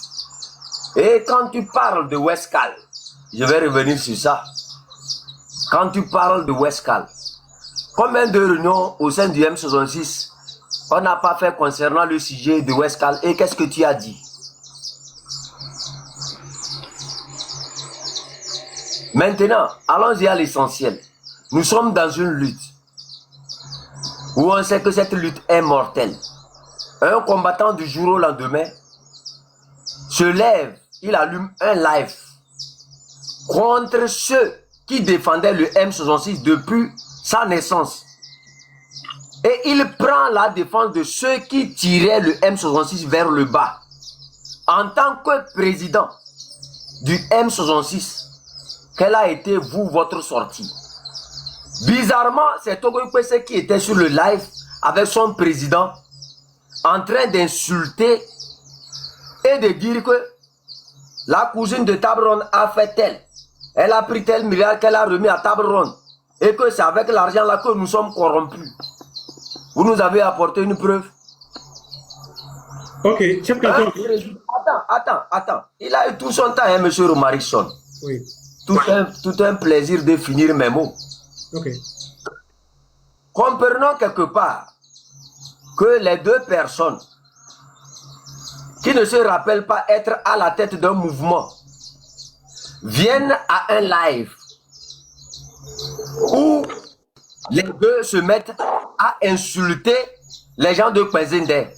Et quand tu parles de Westcal, je vais revenir sur ça. Quand tu parles de Westcal, combien de réunions au sein du M66 on n'a pas fait concernant le sujet de Westcal et qu'est-ce que tu as dit? Maintenant, allons-y à l'essentiel. Nous sommes dans une lutte où on sait que cette lutte est mortelle. Un combattant du jour au lendemain se lève, il allume un live contre ceux qui défendaient le M66 depuis sa naissance. Et il prend la défense de ceux qui tiraient le M66 vers le bas. En tant que président du M66, quelle a été, vous, votre sortie? Bizarrement, c'est Togo PC qui était sur le live avec son président en train d'insulter et de dire que la cousine de Tabron a fait tel. Elle a pris tel milliard qu'elle a remis à Tabron. Et que c'est avec l'argent là que nous sommes corrompus. Vous nous avez apporté une preuve. Ok, chef canton. Attends. Il a eu tout son temps, hein, monsieur Romarison. Oui. Tout un plaisir de finir mes mots. Ok. Comprenons quelque part que les deux personnes qui ne se rappellent pas être à la tête d'un mouvement viennent à un live où les deux se mettent à insulter les gens de Kwenzende.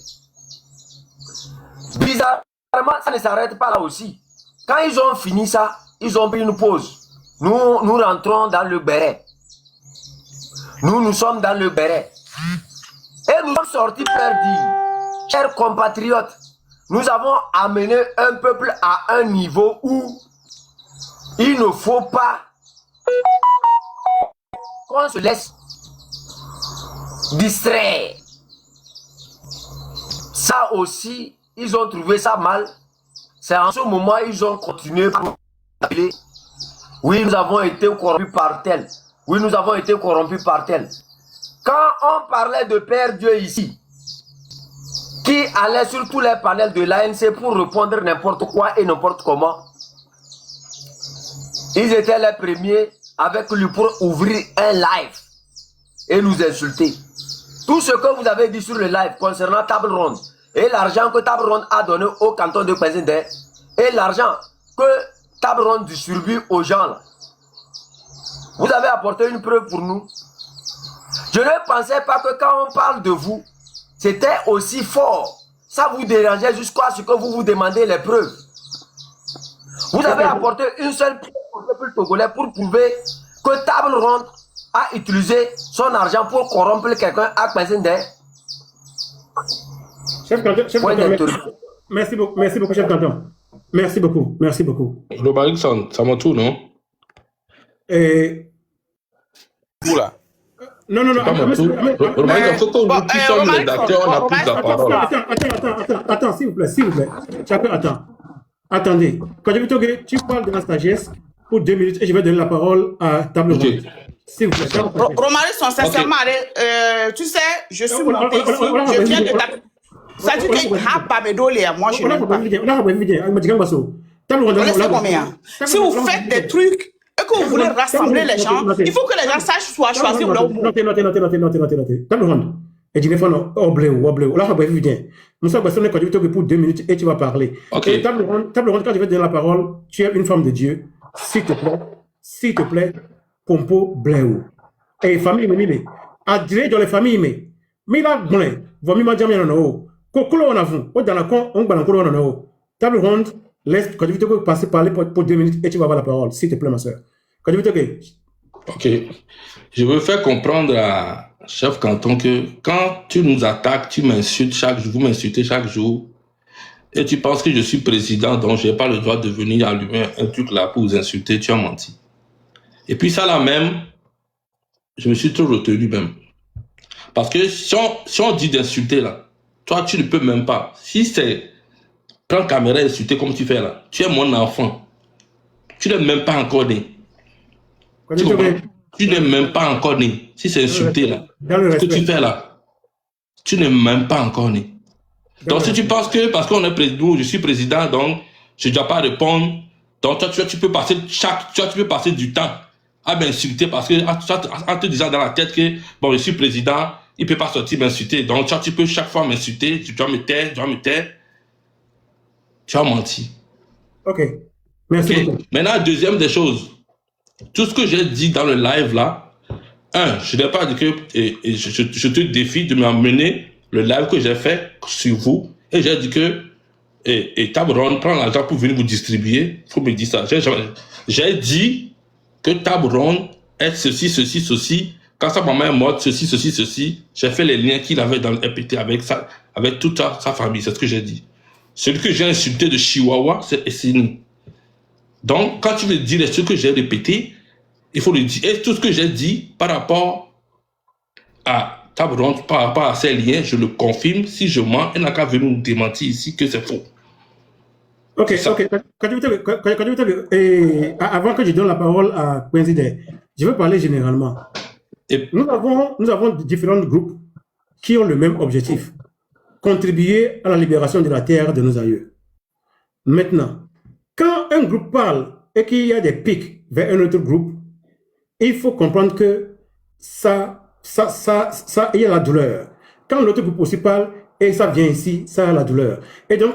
Bizarrement, ça ne s'arrête pas là aussi. Quand ils ont fini ça, ils ont pris une pause. Nous rentrons dans le béret. Nous sommes dans le béret. Et nous sommes sortis perdus. Chers compatriotes, nous avons amené un peuple à un niveau où il ne faut pas qu'on se laisse distraire. Ça aussi, ils ont trouvé ça mal. C'est en ce moment ils ont continué pour appeler. Oui, nous avons été corrompus par tel. Oui, nous avons été corrompus par tel. Quand on parlait de Père Dieu ici, qui allait sur tous les panels de l'ANC pour répondre n'importe quoi et n'importe comment, ils étaient les premiers avec lui pour ouvrir un live et nous insulter. Tout ce que vous avez dit sur le live concernant Table Ronde et l'argent que Table Ronde a donné au canton de Kwenzende et l'argent que Table Ronde distribue aux gens là. Vous avez apporté une preuve pour nous. Je ne pensais pas que quand on parle de vous, c'était aussi fort. Ça vous dérangeait jusqu'à ce que vous vous demandez les preuves. Vous avez apporté une seule preuve au peuple togolais pour prouver que Table Ronde a utilisé son argent pour corrompre quelqu'un à Kwenzende. Chef canton, merci beaucoup, chef canton. Merci beaucoup. Romarison, ça m'en tourne, non? Oula. Non. Romarison, il faut qu'on qui sommes rédacteurs, on a plus la parole. Attends, s'il vous plaît. Chacun, attendez. Quand je veux que tu parles de la sagesse pour 2 minutes et je vais donner la parole à Table Ronde. S'il vous plaît. Romarison, sincèrement, tu sais, je suis monté ici, je viens de taper. Ça dit que moi je n'aime pas. Si vous faites des trucs et que vous voulez rassembler les gens, il faut que les gens sachent choisir leur mot. Nous sommes pour 2 minutes et tu vas parler. Et Table Ronde, quand je vais donner la parole, tu es une femme de Dieu. S'il te plaît, Pompo Bléou. Et famille, mais à dire dans les familles, mais là, bon, vomi ma jamie en haut. Kokolo on a vu, dans la con, on balance en haut. Table Ronde, laisse, quand je vais te passer parler pour 2 minutes et tu vas avoir la parole, s'il te plaît, ma soeur. Quand je vais te Ok. Je veux faire comprendre à chef canton que quand tu nous attaques, tu m'insultes chaque jour, vous m'insultez chaque jour. et tu penses que je suis président, donc je n'ai pas le droit de venir allumer un truc là pour vous insulter, tu as menti. Et puis ça là même, je me suis trop retenu même. Parce que si on dit d'insulter là, toi tu ne peux même pas. Si c'est prendre caméra et insulter comme tu fais là, tu es mon enfant. Tu n'es même pas encore né. Tu n'es même pas encore né. Si c'est insulter là, ce que tu fais là, tu n'es même pas encore né. Donc si tu penses que parce qu'on est président, je suis président, donc je ne dois pas répondre, donc toi tu peux passer tu peux passer du temps à m'insulter parce que en te disant dans la tête que bon je suis président, il ne peut pas sortir m'insulter. Donc toi tu peux chaque fois m'insulter, tu dois me taire, Tu as menti. Ok. Merci beaucoup. Maintenant, deuxième des choses. Tout ce que j'ai dit dans le live là, je n'ai pas dit que je te défie de m'amener le live que j'ai fait sur vous et j'ai dit que Tabron prend l'argent pour venir vous distribuer. Il faut me dire ça. J'ai dit que Tabron est ceci. Quand sa maman est morte, ceci. J'ai fait les liens qu'il avait dans le RPT avec toute sa famille. C'est ce que j'ai dit. Celui que j'ai insulté de Chihuahua, c'est Essini. Donc, quand tu veux dire ce que j'ai répété, il faut le dire. Et tout ce que j'ai dit par rapport à Tabron, par rapport à ces liens, je le confirme. Si je mens, il n'a qu'à venir nous démentir ici que c'est faux. Ok. Avant que je donne la parole à Quincy Day, je veux parler généralement. Nous avons différents groupes qui ont le même objectif. Contribuer à la libération de la terre de nos aïeux. Maintenant, quand un groupe parle et qu'il y a des pics vers un autre groupe, il faut comprendre que il y a la douleur. Quand l'autre groupe aussi parle et ça vient ici, ça a la douleur. Et donc,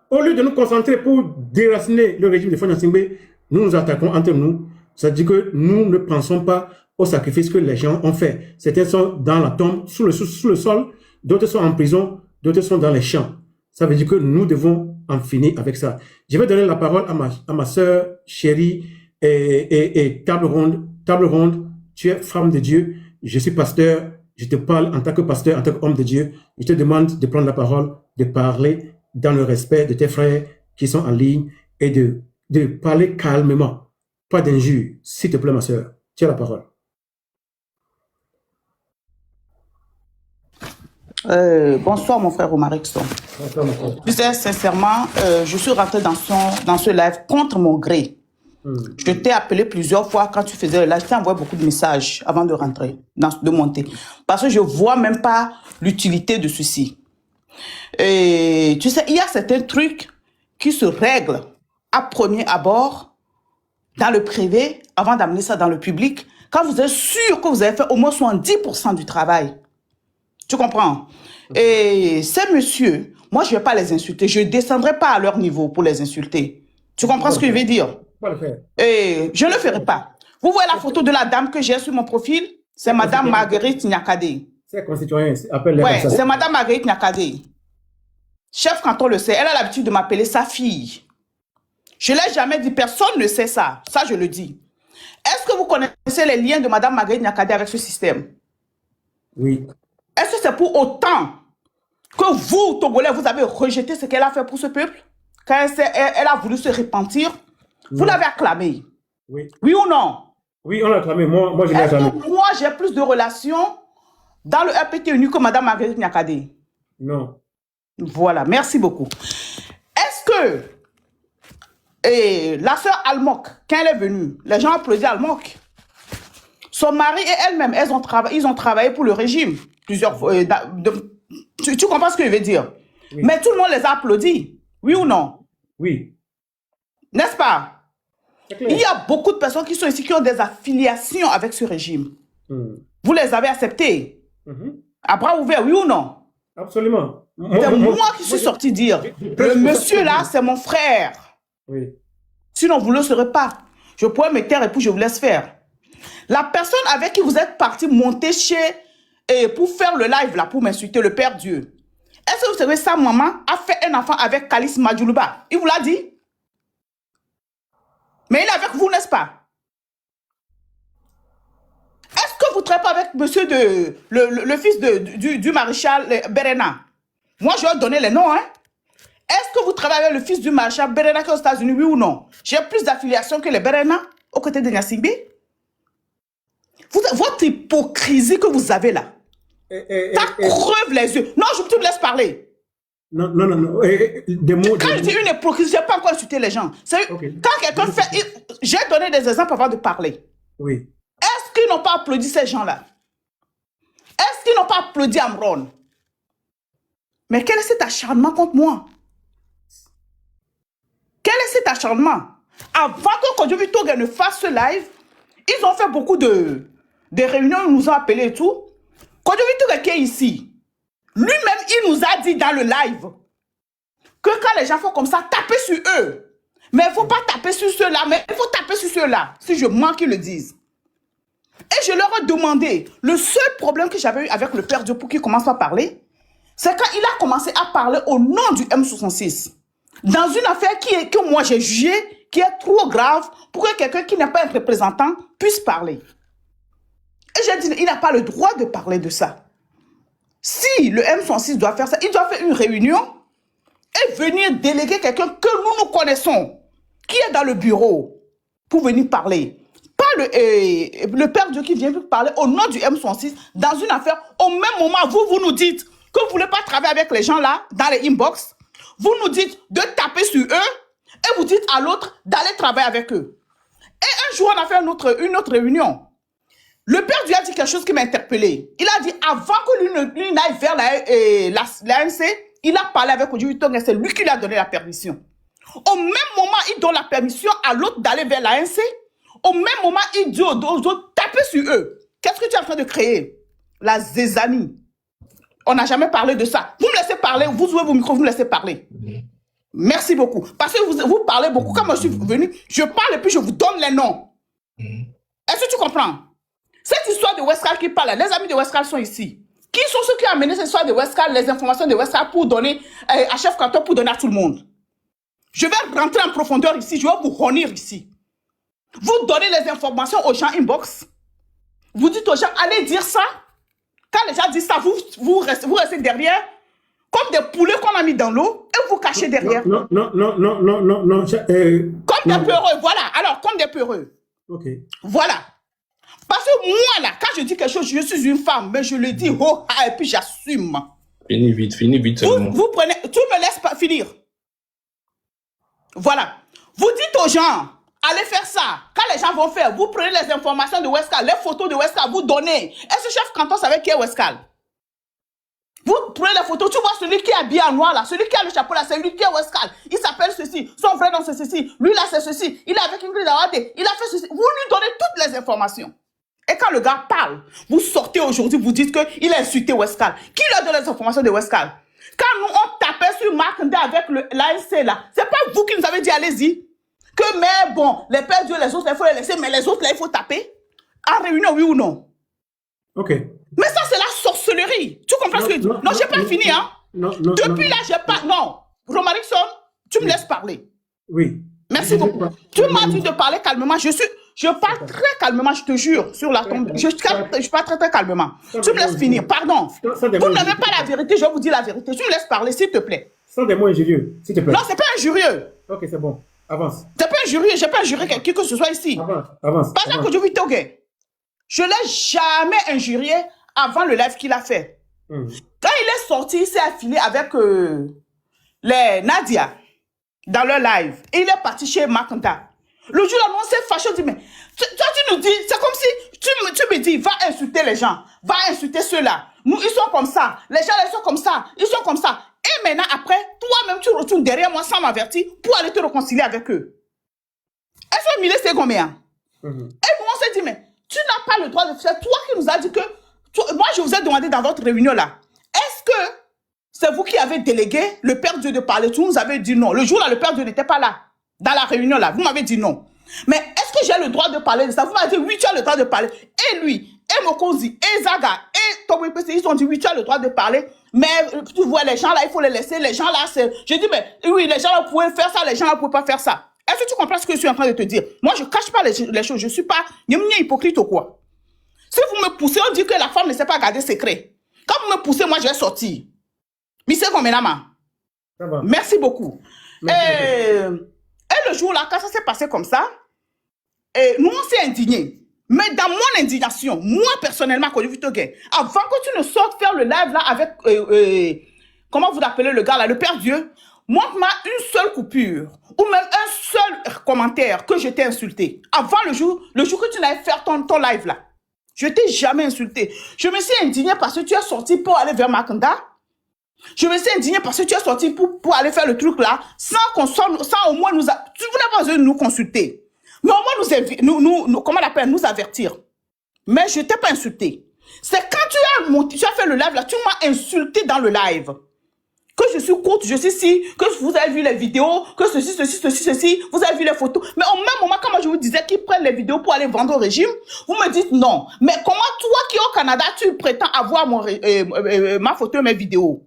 au lieu de nous concentrer pour déraciner le régime de Fagne Gnassingbé, nous nous attaquons entre nous. Ça dit que nous ne pensons pas au sacrifice que les gens ont fait. Certains sont dans la tombe, sous le sol, d'autres sont en prison, d'autres sont dans les champs. Ça veut dire que nous devons en finir avec ça. Je vais donner la parole à ma sœur chérie et table ronde. Tu es femme de Dieu. Je suis pasteur. Je te parle en tant que pasteur, en tant qu'homme de Dieu. Je te demande de prendre la parole, de parler dans le respect de tes frères qui sont en ligne et de parler calmement. Pas d'injures. S'il te plaît, ma sœur. Tu as la parole. Bonsoir mon frère Romarixon. Tu sais, sincèrement, je suis rentré dans ce live contre mon gré. Je t'ai appelé plusieurs fois quand tu faisais le live. Je t'ai envoyé beaucoup de messages avant de rentrer, de monter. Parce que je ne vois même pas l'utilité de ceci. Et tu sais, il y a certains trucs qui se règlent à premier abord, dans le privé, avant d'amener ça dans le public, quand vous êtes sûr que vous avez fait au moins 70% du travail. Tu comprends? Et ces messieurs, moi, je ne vais pas les insulter. Je ne descendrai pas à leur niveau pour les insulter. Tu comprends ce que je veux dire? Et je ne le ferai pas. Vous voyez la photo de la dame que j'ai sur mon profil? C'est Madame Marguerite Nyakade. C'est constituant, appelle-les. Ouais, c'est Madame Marguerite Nyakade. Chef canton le sait. Elle a l'habitude de m'appeler sa fille. Je ne l'ai jamais dit. Personne ne sait ça. Ça, je le dis. Est-ce que vous connaissez les liens de Madame Marguerite Nyakade avec ce système? Oui. Est-ce que c'est pour autant que vous, Togolais, vous avez rejeté ce qu'elle a fait pour ce peuple? Quand elle a voulu se repentir, vous l'avez acclamé. Oui. Oui ou non? Oui, on l'a acclamé. Moi, je l'ai acclamé. Moi, j'ai plus de relations dans le RPT-UNU que Mme Marguerite Nyakade? Non. Voilà, merci beaucoup. Est-ce que la sœur Almok, quand elle est venue, les gens applaudissent Almok. Son mari et elle-même, ils ont travaillé pour le régime. Plusieurs fois. Tu comprends ce que je veux dire? Oui. Mais tout le monde les a applaudis. Oui ou non? Oui. N'est-ce pas? Il y a beaucoup de personnes qui sont ici qui ont des affiliations avec ce régime. Vous les avez acceptés? À bras ouverts, oui ou non? Absolument. C'est moi qui suis sorti dire, le monsieur là, c'est mon frère. Oui. Sinon, vous ne le saurez pas. Je pourrais me taire et puis je vous laisse faire. La personne avec qui vous êtes parti monter pour faire le live là, pour m'insulter, le Père Dieu. Est-ce que vous savez, sa maman a fait un enfant avec Kalis Madjoulouba? Il vous l'a dit? Mais il est avec vous, n'est-ce pas? Est-ce que vous ne travaillez pas avec monsieur le fils du maréchal Berena? Moi, je vais donner les noms. Hein? Est-ce Est-ce que vous travaillez avec le fils du marchand Berena qui est aux États-Unis, oui ou non? J'ai plus d'affiliation que les Berena aux côtés de Nyasingbe. Votre hypocrisie que vous avez là, ça crève les yeux. Non, tu me laisses parler. Non. Des mots. Quand je dis une hypocrisie, je n'ai pas encore insulté les gens. Okay. Quand quelqu'un fait... J'ai donné des exemples avant de parler. Oui. Est-ce qu'ils n'ont pas applaudi ces gens-là? Est-ce qu'ils n'ont pas applaudi Amron? Mais quel est cet acharnement contre moi? Quel est cet acharnement? Avant que Kodjovi Toge ne fasse ce live, ils ont fait beaucoup de réunions, ils nous ont appelés et tout. Kodjovi Toge qui est ici, lui-même, il nous a dit dans le live que quand les gens font comme ça, tapez sur eux. Mais il ne faut pas taper sur ceux-là, mais il faut taper sur ceux-là. Si je mens qu'ils le disent. Et je leur ai demandé, le seul problème que j'avais eu avec le père Dieu pour qu'il commence à parler, c'est quand il a commencé à parler au nom du M66. Dans une affaire que moi j'ai jugée, qui est trop grave pour que quelqu'un qui n'est pas un représentant puisse parler. Et j'ai dit, il n'a pas le droit de parler de ça. Si le M66 doit faire ça, il doit faire une réunion et venir déléguer quelqu'un que nous connaissons, qui est dans le bureau, pour venir parler. Pas le père Dieu qui vient parler au nom du M66 dans une affaire. Au même moment, vous nous dites que vous ne voulez pas travailler avec les gens là, dans les inbox. Vous nous dites de taper sur eux et vous dites à l'autre d'aller travailler avec eux. Et un jour, on a fait une autre réunion. Le père Dieu a dit quelque chose qui m'a interpellé. Il a dit, avant que lui n'aille vers l'ANC, il a parlé avec Kodjovi Toge et c'est lui qui lui a donné la permission. Au même moment, il donne la permission à l'autre d'aller vers l'ANC. Au même moment, il dit aux autres, tapez sur eux. Qu'est-ce que tu es en train de créer? La zézanie. On n'a jamais parlé de ça. Vous me laissez parler, vous ouvrez vos micros, vous me laissez parler. Merci beaucoup. Parce que vous parlez beaucoup. Quand moi je suis venu, je parle et puis je vous donne les noms. Est-ce que tu comprends? Cette histoire de Westcal qui parle, les amis de Westcal sont ici. Qui sont ceux qui ont amené cette histoire de Westcal, les informations de Westcal pour donner à chef canton, pour donner à tout le monde? Je vais rentrer en profondeur ici, je vais vous honir ici. Vous donnez les informations aux gens inbox. Vous dites aux gens, allez dire ça. Quand les gens disent ça, vous restez derrière, comme des poulets qu'on a mis dans l'eau, et vous cachez derrière. Non. Comme des peureux, voilà. Alors, comme des peureux. Ok. Voilà. Parce que moi, là, quand je dis quelque chose, je suis une femme, mais je le dis, oh, et puis j'assume. Finis vite. Vous prenez, tu me laisses pas finir. Voilà. Vous dites aux gens, allez faire ça. Quand les gens vont faire, vous prenez les informations de Westcal, les photos de Westcal, vous donnez. Est-ce que chef canton savait qui est Westcal? Vous prenez les photos, tu vois celui qui est habillé en noir là, celui qui a le chapeau là, c'est lui qui est Westcal. Il s'appelle ceci, son vrai nom c'est ceci, lui là c'est ceci, il est avec Ingrid Awade, il a fait ceci. Vous lui donnez toutes les informations. Et quand le gars parle, vous sortez aujourd'hui, vous dites qu'il a insulté Westcal. Qui lui a donné les informations de Westcal? Quand nous on tapait sur Marc Ndé avec l'ANC là, c'est pas vous qui nous avez dit allez-y. Que mais bon, les pères Dieu, les autres, il faut les laisser, mais les autres là, il faut taper. En réunion, oui ou non? Ok. Mais ça, c'est la sorcellerie. Tu comprends ce que je dis? Non, j'ai pas fini, hein? Depuis là, j'ai pas... Non. Romarickson, tu me laisses parler. Oui. Merci beaucoup. Tu m'as dit de parler calmement. Je parle très calmement, je te jure, sur la tombe. Je parle très calmement. Tu me laisses finir, pardon. Vous n'avez pas la vérité, je vous dis la vérité. Tu me laisses parler, s'il te plaît. Sans des mots injurieux, s'il te plaît. Non, c'est pas injurieux. Ok, c'est bon. Avance. C'est pas injurieux, j'ai pas injurié quelqu'un que ce soit ici. Avance. Par exemple, Kodjovi Toge, je l'ai jamais injurié avant le live qu'il a fait. Quand il est sorti, il s'est affilié avec les Nadia dans leur live. Et il est parti chez Makanta. Le jour-là, on s'est fâché, on dit, mais toi, tu nous dis, c'est comme si tu me dis, va insulter les gens, va insulter ceux-là. Nous, ils sont comme ça. Les gens, ils sont comme ça. Ils sont comme ça. Et maintenant, après, toi-même, tu retournes derrière moi sans m'avertir pour aller te réconcilier avec eux. Est-ce que Milé, c'est combien? Et nous, on s'est dit, mais tu n'as pas le droit de faire. Toi qui nous as dit que... moi, je vous ai demandé dans votre réunion-là, est-ce que c'est vous qui avez délégué le Père Dieu de parler? Tout nous avez dit non. Le jour-là, le Père Dieu n'était pas là. Dans la réunion-là, vous m'avez dit non. Mais est-ce que j'ai le droit de parler de ça? Vous m'avez dit oui, tu as le droit de parler. Et lui, et Mokonzi, et Zaga, et Togo PC, ils ont dit oui, tu as le droit de parler. Mais tu vois, les gens là, il faut les laisser. Les gens là, c'est... Je dis, mais oui, les gens là pouvaient faire ça, les gens là ne pouvaient pas faire ça. Est-ce que tu comprends ce que je suis en train de te dire? Moi, je ne cache pas les choses. Je ne suis pas hypocrite ou quoi. Si vous me poussez, on dit que la femme ne sait pas garder secret. Quand vous me poussez, moi, je vais sortir. Mais c'est comme là, Merci beaucoup. Et le jour-là, quand ça s'est passé comme ça, nous, on s'est indignés. Mais dans mon indignation, moi, personnellement, avant que tu ne sortes faire le live là avec, comment vous appelez le gars là, le Père Dieu, montre-moi une seule coupure ou même un seul commentaire que je t'ai insulté. Avant le jour que tu n'avais fait ton live là. Je t'ai jamais insulté. Je me suis indigné parce que tu es sorti pour aller vers Makanda. Je me suis indigné parce que tu es sorti pour aller faire le truc là, sans au moins nous... Tu voulais pas besoin de nous consulter. Mais au moins comment on appelle, nous avertir. Mais je t'ai pas insulté. C'est quand tu as fait le live là, tu m'as insulté dans le live. Que je suis courte, je suis si, que vous avez vu les vidéos, que ceci, vous avez vu les photos. Mais au même moment, quand moi je vous disais qu'ils prennent les vidéos pour aller vendre au régime, vous me dites non. Mais comment toi qui es au Canada, tu prétends avoir ma photo et mes vidéos?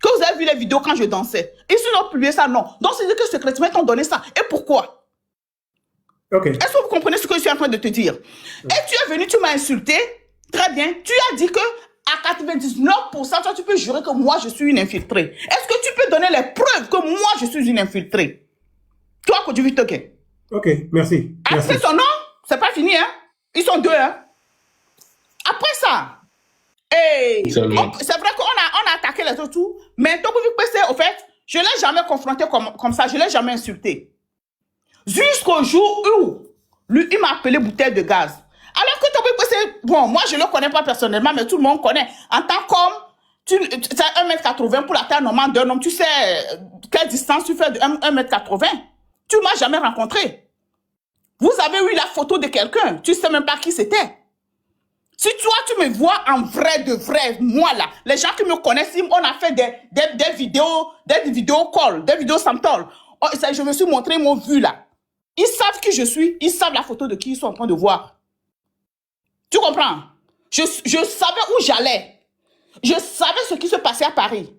Que vous avez vu les vidéos quand je dansais. Ils ont publié ça, non. Donc c'est que secrètement t'ont donné ça. Et pourquoi? Est-ce que vous comprenez ce que je suis en train de te dire? Et tu es venu, tu m'as insulté. Très bien. Tu as dit que à 99%, toi, tu peux jurer que moi, je suis une infiltrée. Est-ce que tu peux donner les preuves que moi, je suis une infiltrée? Toi, que tu vis, ok. Ok, merci. Après son nom, c'est pas fini, hein? Ils sont deux, hein? Après ça, c'est vrai qu'on a attaqué les autres, mais Togo PC, au fait, je ne l'ai jamais confronté comme ça, je ne l'ai jamais insulté. Jusqu'au jour où, lui, il m'a appelé bouteille de gaz. Alors que Togo PC, bon, moi, je ne le connais pas personnellement, mais tout le monde connaît. En tant qu'homme, tu as 1m80 pour la taille normale d'un homme, tu sais quelle distance tu fais de 1m80. Tu ne m'as jamais rencontré. Vous avez eu la photo de quelqu'un, tu ne sais même pas qui c'était. Si toi, tu me vois en vrai de vrai, moi là, les gens qui me connaissent, on a fait des vidéos call, des vidéos samtol. Je me suis montré, ils m'ont vu là. Ils savent qui je suis, ils savent la photo de qui ils sont en train de voir. Tu comprends? Je savais où j'allais. Je savais ce qui se passait à Paris.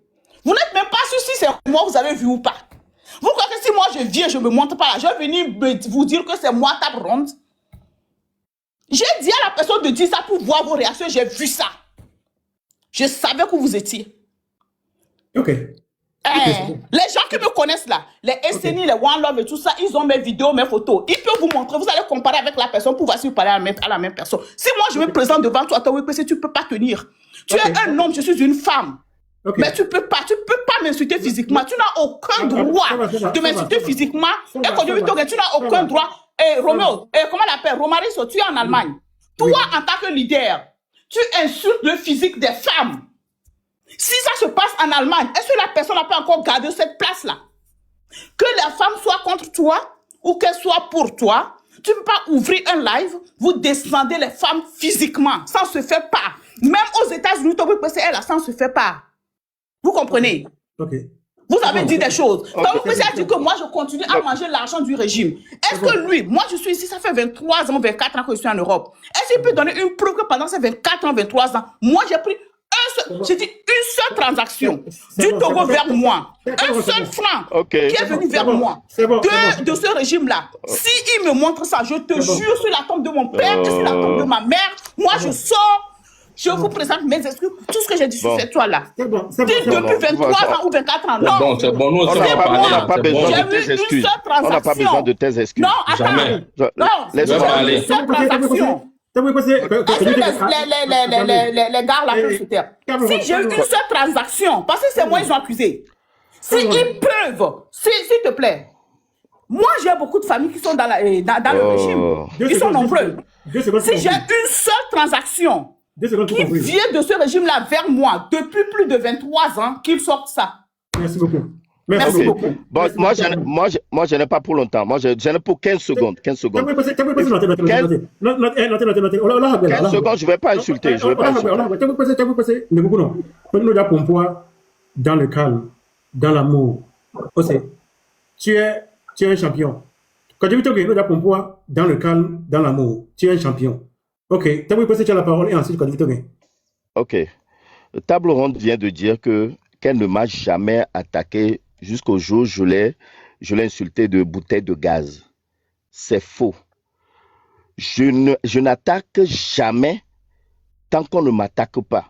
Vous n'êtes même pas sûr si c'est moi vous avez vu ou pas. Vous croyez que si moi je viens, je ne me montre pas là, je vais venir vous dire que c'est moi table ronde. J'ai dit à la personne de dire ça pour voir vos réactions, j'ai vu ça. Je savais que vous étiez. Ok. Les gens qui me connaissent là, les SNI, les One Love et tout ça, ils ont mes vidéos, mes photos. Ils peuvent vous montrer, vous allez comparer avec la personne pour voir si vous parlez à la même personne. Si moi je me présente devant toi, tu ne peux pas tenir. Tu es un homme, je suis une femme. Mais tu peux pas m'insulter physiquement. Tu n'as aucun droit de m'insulter physiquement. Et quand je dis tu n'as aucun droit. Roméo, comment on l'appelle? Romaric, tu es en Allemagne. Toi, en tant que leader, tu insultes le physique des femmes. Si ça se passe en Allemagne, est-ce que la personne n'a pas encore gardé cette place-là? Que la femme soit contre toi ou qu'elle soit pour toi, tu ne peux pas ouvrir un live, vous descendez les femmes physiquement. Ça ne se fait pas. Même aux États-Unis, ça ne se fait pas. Vous comprenez? Ok. Vous avez dit des choses. Donc, vous pouvez dire que moi, je continue à manger l'argent du régime. Est-ce que lui, moi, je suis ici, ça fait 23 ans, 24 ans que je suis en Europe. Est-ce qu'il peut donner une preuve que pendant ces 24 ans, 23 ans, moi, j'ai pris une seule transaction du Togo vers moi. Un seul franc qui est venu vers moi de ce régime-là. S'il me montre ça, je te jure sur la tombe de mon père et sur la tombe de ma mère, moi, je sors. Je vous présente mes excuses. Tout ce que j'ai dit sur cette toile-là. Depuis 23 ans ou 24 ans. Non, c'est bon. Nous, on n'a pas besoin de tes excuses. On n'a pas besoin de tes excuses. Non, attends. Non, laisse-moi aller. Une seule transaction. Les gars là peuvent se taire. Si j'ai eu une seule transaction, parce que c'est moi ils ont accusé. S'ils peuvent, s'il te plaît. Moi, j'ai beaucoup de familles qui sont dans le régime. Ils sont nombreux. Si j'ai une seule transaction qui vient de ce régime-là vers moi depuis plus de 23 ans, qu'ils sortent ça. Merci beaucoup. Merci beaucoup. Bon, moi, je n'ai pas pour longtemps. Moi, je n'ai pour 15 secondes. 15 secondes. 15 secondes, je ne vais pas insulter. Je ne vais pas insulter. Dans le calme, dans l'amour. Tu es un champion. Quand je dis que dans le calme, dans l'amour, tu es un champion. Ok, tu as la parole et ensuite, quand tu dis ok. Table ronde vient de dire qu'elle ne m'a jamais attaqué jusqu'au jour où je l'ai insulté de bouteille de gaz. C'est faux. Je n'attaque jamais tant qu'on ne m'attaque pas.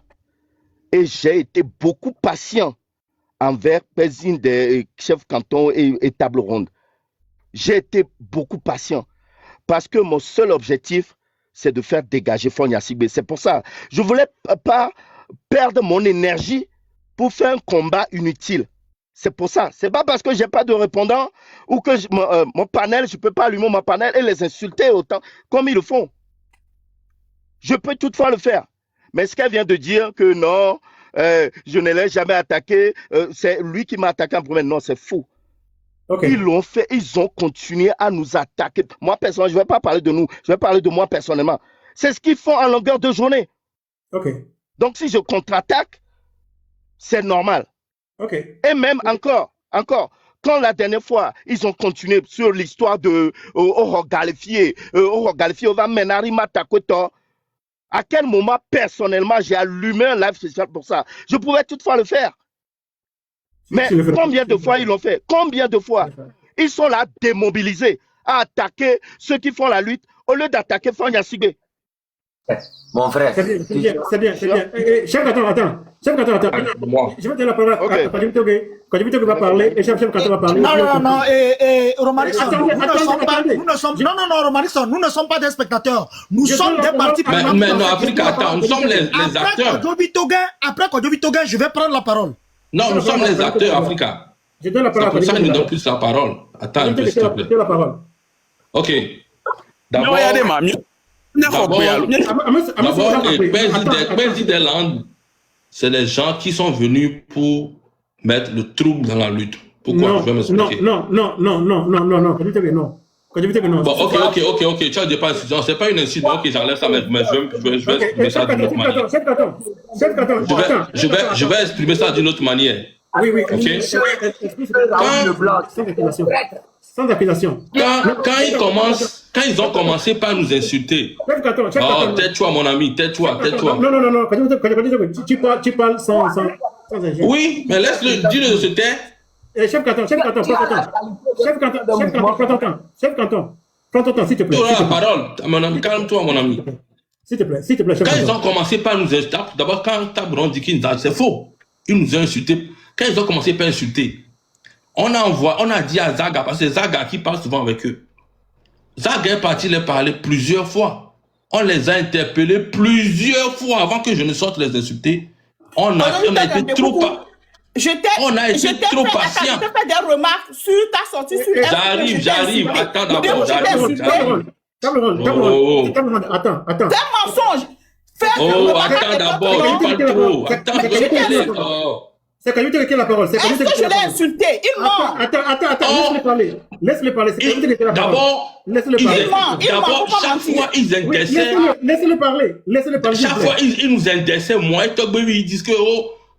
Et j'ai été beaucoup patient envers président des chefs canton et table ronde. J'ai été beaucoup patient parce que mon seul objectif, c'est de faire dégager Fonia Sigbe. C'est pour ça. Je ne voulais pas perdre mon énergie pour faire un combat inutile. C'est pour ça. Ce n'est pas parce que je n'ai pas de répondant ou que mon panel, je ne peux pas allumer mon panel et les insulter autant comme ils le font. Je peux toutefois le faire. Mais ce qu'elle vient de dire que non, je ne l'ai jamais attaqué, c'est lui qui m'a attaqué en premier. Non, c'est fou. Okay. Ils l'ont fait, ils ont continué à nous attaquer. Moi, personnellement, je ne vais pas parler de nous, je vais parler de moi personnellement. C'est ce qu'ils font en longueur de journée. Okay. Donc, si je contre-attaque, c'est normal. Okay. Et même encore, quand la dernière fois, ils ont continué sur l'histoire de Orogalifié, on va menari matakoto. À quel moment, personnellement, j'ai allumé un live spécial pour ça? Je pouvais toutefois le faire. Mais combien de fois ils l'ont fait? Combien de fois? Ils sont là démobilisés à attaquer ceux qui font la lutte au lieu d'attaquer Fonia Sigbe. Mon frère. C'est bien. Chef, attends. Je vais te la parole à quand Toge va parler et Chef Canton va parler. Non, Romarisson, Romarisson, nous ne sommes pas des spectateurs. Nous sommes des partis prenants. Mais non, Africa, attends, nous sommes les acteurs. Après Kojovi Toge, je vais prendre la parole. Non, nous sommes les acteurs, Africa. Je donne la parole. C'est pour ça qu'il nous donne plus la parole. Attends un peu, s'il te plaît. Ok. D'abord, des landes, c'est les gens qui sont venus pour mettre le trouble dans la lutte. Pourquoi? Je vais m'expliquer. Non. Bon, ok. Tu as dit pas, c'est pas une insulte. Ok, j'enlève ça, mais je vais exprimer ça d'une autre manière. Je vais exprimer ça d'une autre manière. Oui. Ok. Sans accusation. Quand ils ont commencé par nous insulter. Oh, tais-toi, mon ami, tais-toi. Non. Tu parles sans injure. Oui, mais laisse-le dire de se taire. Chef Canton, prends ton temps, s'il te plaît. Tu auras la parole, mon ami, calme-toi, mon ami. S'il te plaît, chef Quand Canton. ils ont commencé par nous insulter, d'abord, quand Tabron dit qu'ils nous insultent, c'est faux. Ils nous ont insultés. Quand ils ont commencé par insulter, on a dit à Zaga, parce que c'est Zaga qui parle souvent avec eux. Zaga est parti les parler plusieurs fois. On les a interpellés plusieurs fois avant que je ne sorte les insulter. On a été trop patient. On a été trop patient. Je te fais des remarques sur ta sortie sur J'arrive. Attends d'abord, j'arrive. Attends. C'est un mensonge. Attends d'abord, tu parles trop. Attends, c'est quand qui a la parole. Est-ce que je l'ai insulté? Il ment. Attends, laisse-le parler. D'abord, chaque fois, ils indécessaient. Laisse-le parler. Chaque fois, ils nous indécessaient. Moi et Togbevi, ils disent que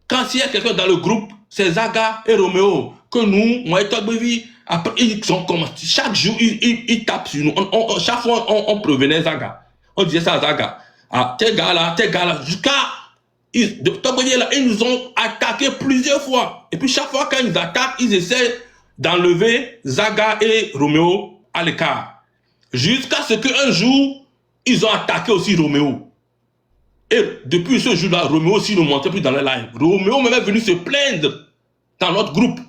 quand il y a quelqu'un dans le groupe, c'est Zaga et Roméo. Que nous, moi et Togbevi, après, ils ont commencé. Chaque jour, ils tapent sur nous. Chaque fois, on prévenait Zaga. On disait ça à Zaga. Ah, tes gars là. Jusqu'à. Ils nous ont attaqué plusieurs fois. Et puis chaque fois quand ils attaquent, ils essaient d'enlever Zaga et Roméo à l'écart. Jusqu'à ce qu'un jour, ils ont attaqué aussi Roméo. Et depuis ce jour-là, Roméo aussi ne montait plus dans les lives. Roméo même est venu se plaindre dans notre groupe.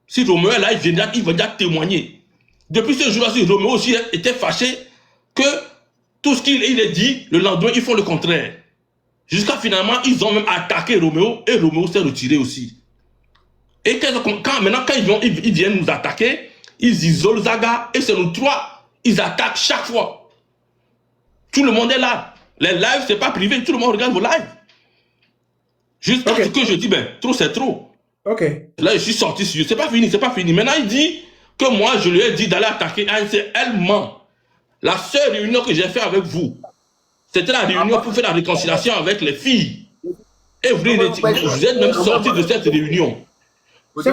Si Roméo est là, il va déjà témoigner. Depuis ce jour-là, si Roméo aussi était fâché que tout ce qu'il a dit, le lendemain, ils font le contraire. Jusqu'à finalement, ils ont même attaqué Roméo et Roméo s'est retiré aussi. Et maintenant, quand ils viennent nous attaquer, ils isolent Zaga et c'est nous trois. Ils attaquent chaque fois. Tout le monde est là. Les lives, c'est pas privé. Tout le monde regarde vos lives. Jusqu'à ce que je dis, trop c'est trop. Là, je suis sorti. C'est pas fini. Maintenant, il dit que moi, je lui ai dit d'aller attaquer ANC. Elle ment. La seule réunion que j'ai fait avec vous, c'était la réunion pour faire la réconciliation avec les filles. Et vous êtes même sorti de cette réunion. Je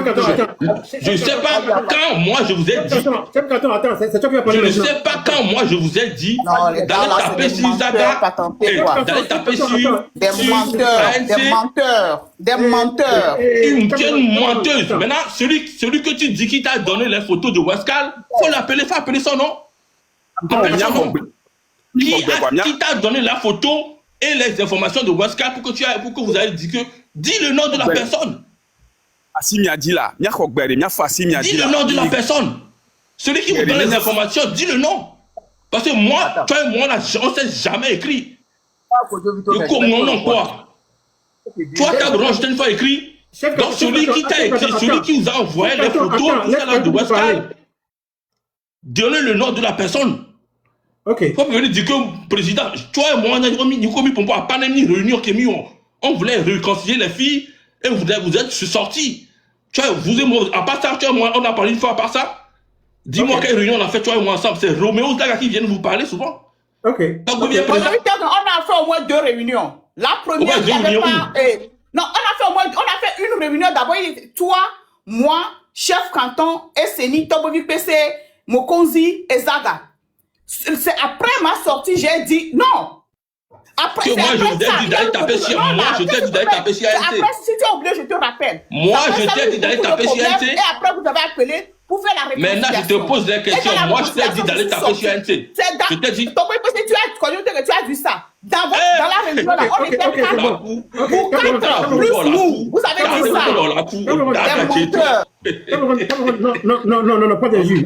ne sais pas quand moi je vous ai dit. Je ne sais pas quand moi je vous ai dit d'aller taper sur Zaga, d'aller taper sur des menteurs. Une menteuse. Maintenant, celui que tu dis qui t'a donné les photos de Westcal, faut appeler son nom. Appelle son nom. Qui t'a donné la photo et les informations de Westcal pour que vous ayez dit que dis le nom de la personne. Dis le nom de la personne. Celui qui vous donne les informations, dis le nom. Parce que moi, toi et moi, on ne s'est jamais écrit. Mon nom quoi? Toi, Tabron, je t'ai une fois écrit. Donc celui qui t'a écrit, celui qui vous a envoyé les photos, de Westcal, donnez le nom de la personne. Ok. Il faut venir dire que le président, toi et moi, on a pas une réunion qui on voulait réconcilier les filles et vous êtes sortis. Tu vois, vous et moi, à part ça, toi et moi, on a parlé une fois à part ça. Dis-moi quelle réunion on a fait toi et moi ensemble. C'est Roméo Daga qui vient vous parler souvent. Ok. Donc, on a fait au moins 2 réunions. La première, il n'y avait pas. Non, on a fait une réunion. D'abord, toi, moi, chef canton, SNI, Tobovi PC, Mokonzi et Zaga. C'est après ma sortie, j'ai dit non. Après, moi, je t'ai dit d'aller taper sur moi. Je t'ai dit d'aller taper sur NT. Après, si tu es oublié, je te rappelle. Moi, je t'ai dit d'aller taper sur NT. Et après, vous avez appelé pour faire la réponse. Maintenant, je te pose des questions. Moi, je t'ai dit d'aller taper sur NT. Je t'ai dit. Tu as vu ça. Dans la réunion, là, on était 4. Vous 4 plus nous. Vous avez dit ça. Non, pas d'injure.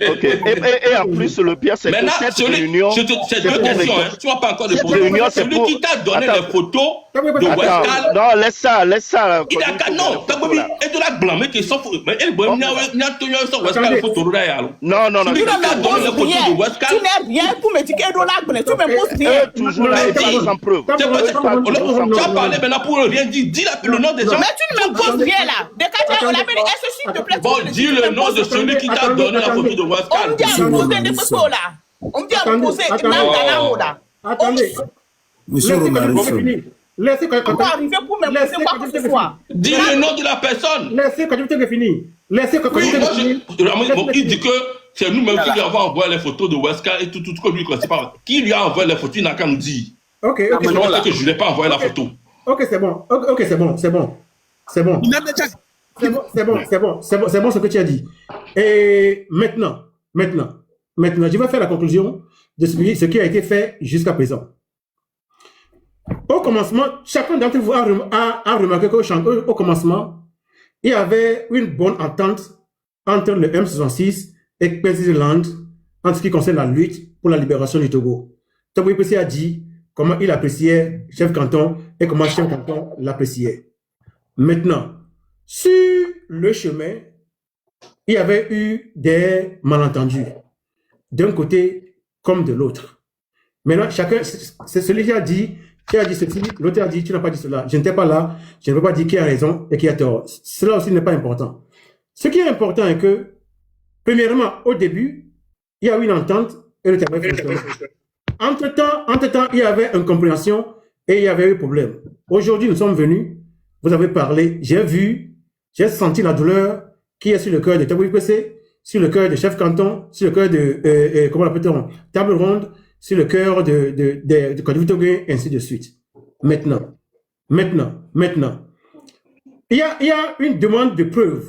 Ok. Et en plus, le pire, c'est que cette réunion. C'est 2 questions. Tu n'as pas encore de réunion. Celui qui t'a donné les photos de Westcal. Non, laisse ça. Il a non, t'as pas mis et de la blâmer qui sont mais elle bon Westcal photo là. Non. Tu n'es rien pour me dire que tu me poses rien. Toujours là, sans preuve. Tu as parlé maintenant pour rien dire. Dis le nom des gens. Mais tu ne me poses rien là. On l'a mis, est-ce s'il te plaît? Bon, dis le nom de celui qui t'a donné la photo de Westcal. On me dit à me poser des photos là. On me dit à me poser là. Attendez. Monsieur Romarisson. Laissez quand on va arriver pour me poser quoi que ce soit. Dis le nom de la personne. Laissez quand je fini. Laissez quand je fini. Il dit que c'est nous-mêmes qui lui avons envoyé les photos de Westcal et tout comme lui, c'est pas. Qui lui a envoyé les photos, il n'a qu'à nous dire. Ok. C'est que je ne l'ai pas envoyé la photo. Ok, c'est bon. C'est bon ce que tu as dit. Et maintenant, je vais faire la conclusion de ce qui a été fait jusqu'à présent. Au commencement, chacun d'entre vous a remarqué qu'au commencement, il y avait une bonne entente entre le M66 et Queensland en ce qui concerne la lutte pour la libération du Togo. Togo IPC a dit comment il appréciait chef canton et comment chef canton l'appréciait. Maintenant, sur le chemin, il y avait eu des malentendus, d'un côté comme de l'autre. Maintenant, chacun, c'est celui qui a dit ceci, l'autre a dit, tu n'as pas dit cela. Je n'étais pas là, je ne peux pas dire qui a raison et qui a tort. Cela aussi n'est pas important. Ce qui est important est que, premièrement, au début, il y a eu une entente et le travail fonctionnait. Entre-temps, il y avait une incompréhension et il y avait eu problème. Aujourd'hui, nous sommes venus, vous avez parlé, j'ai senti la douleur qui est sur le cœur de Togo IPC, sur le cœur de chef canton, sur le cœur de, comment l'appelle-t-on, table ronde, sur le cœur de Côte Togo, ainsi de suite. Maintenant. Il y a une demande de preuve,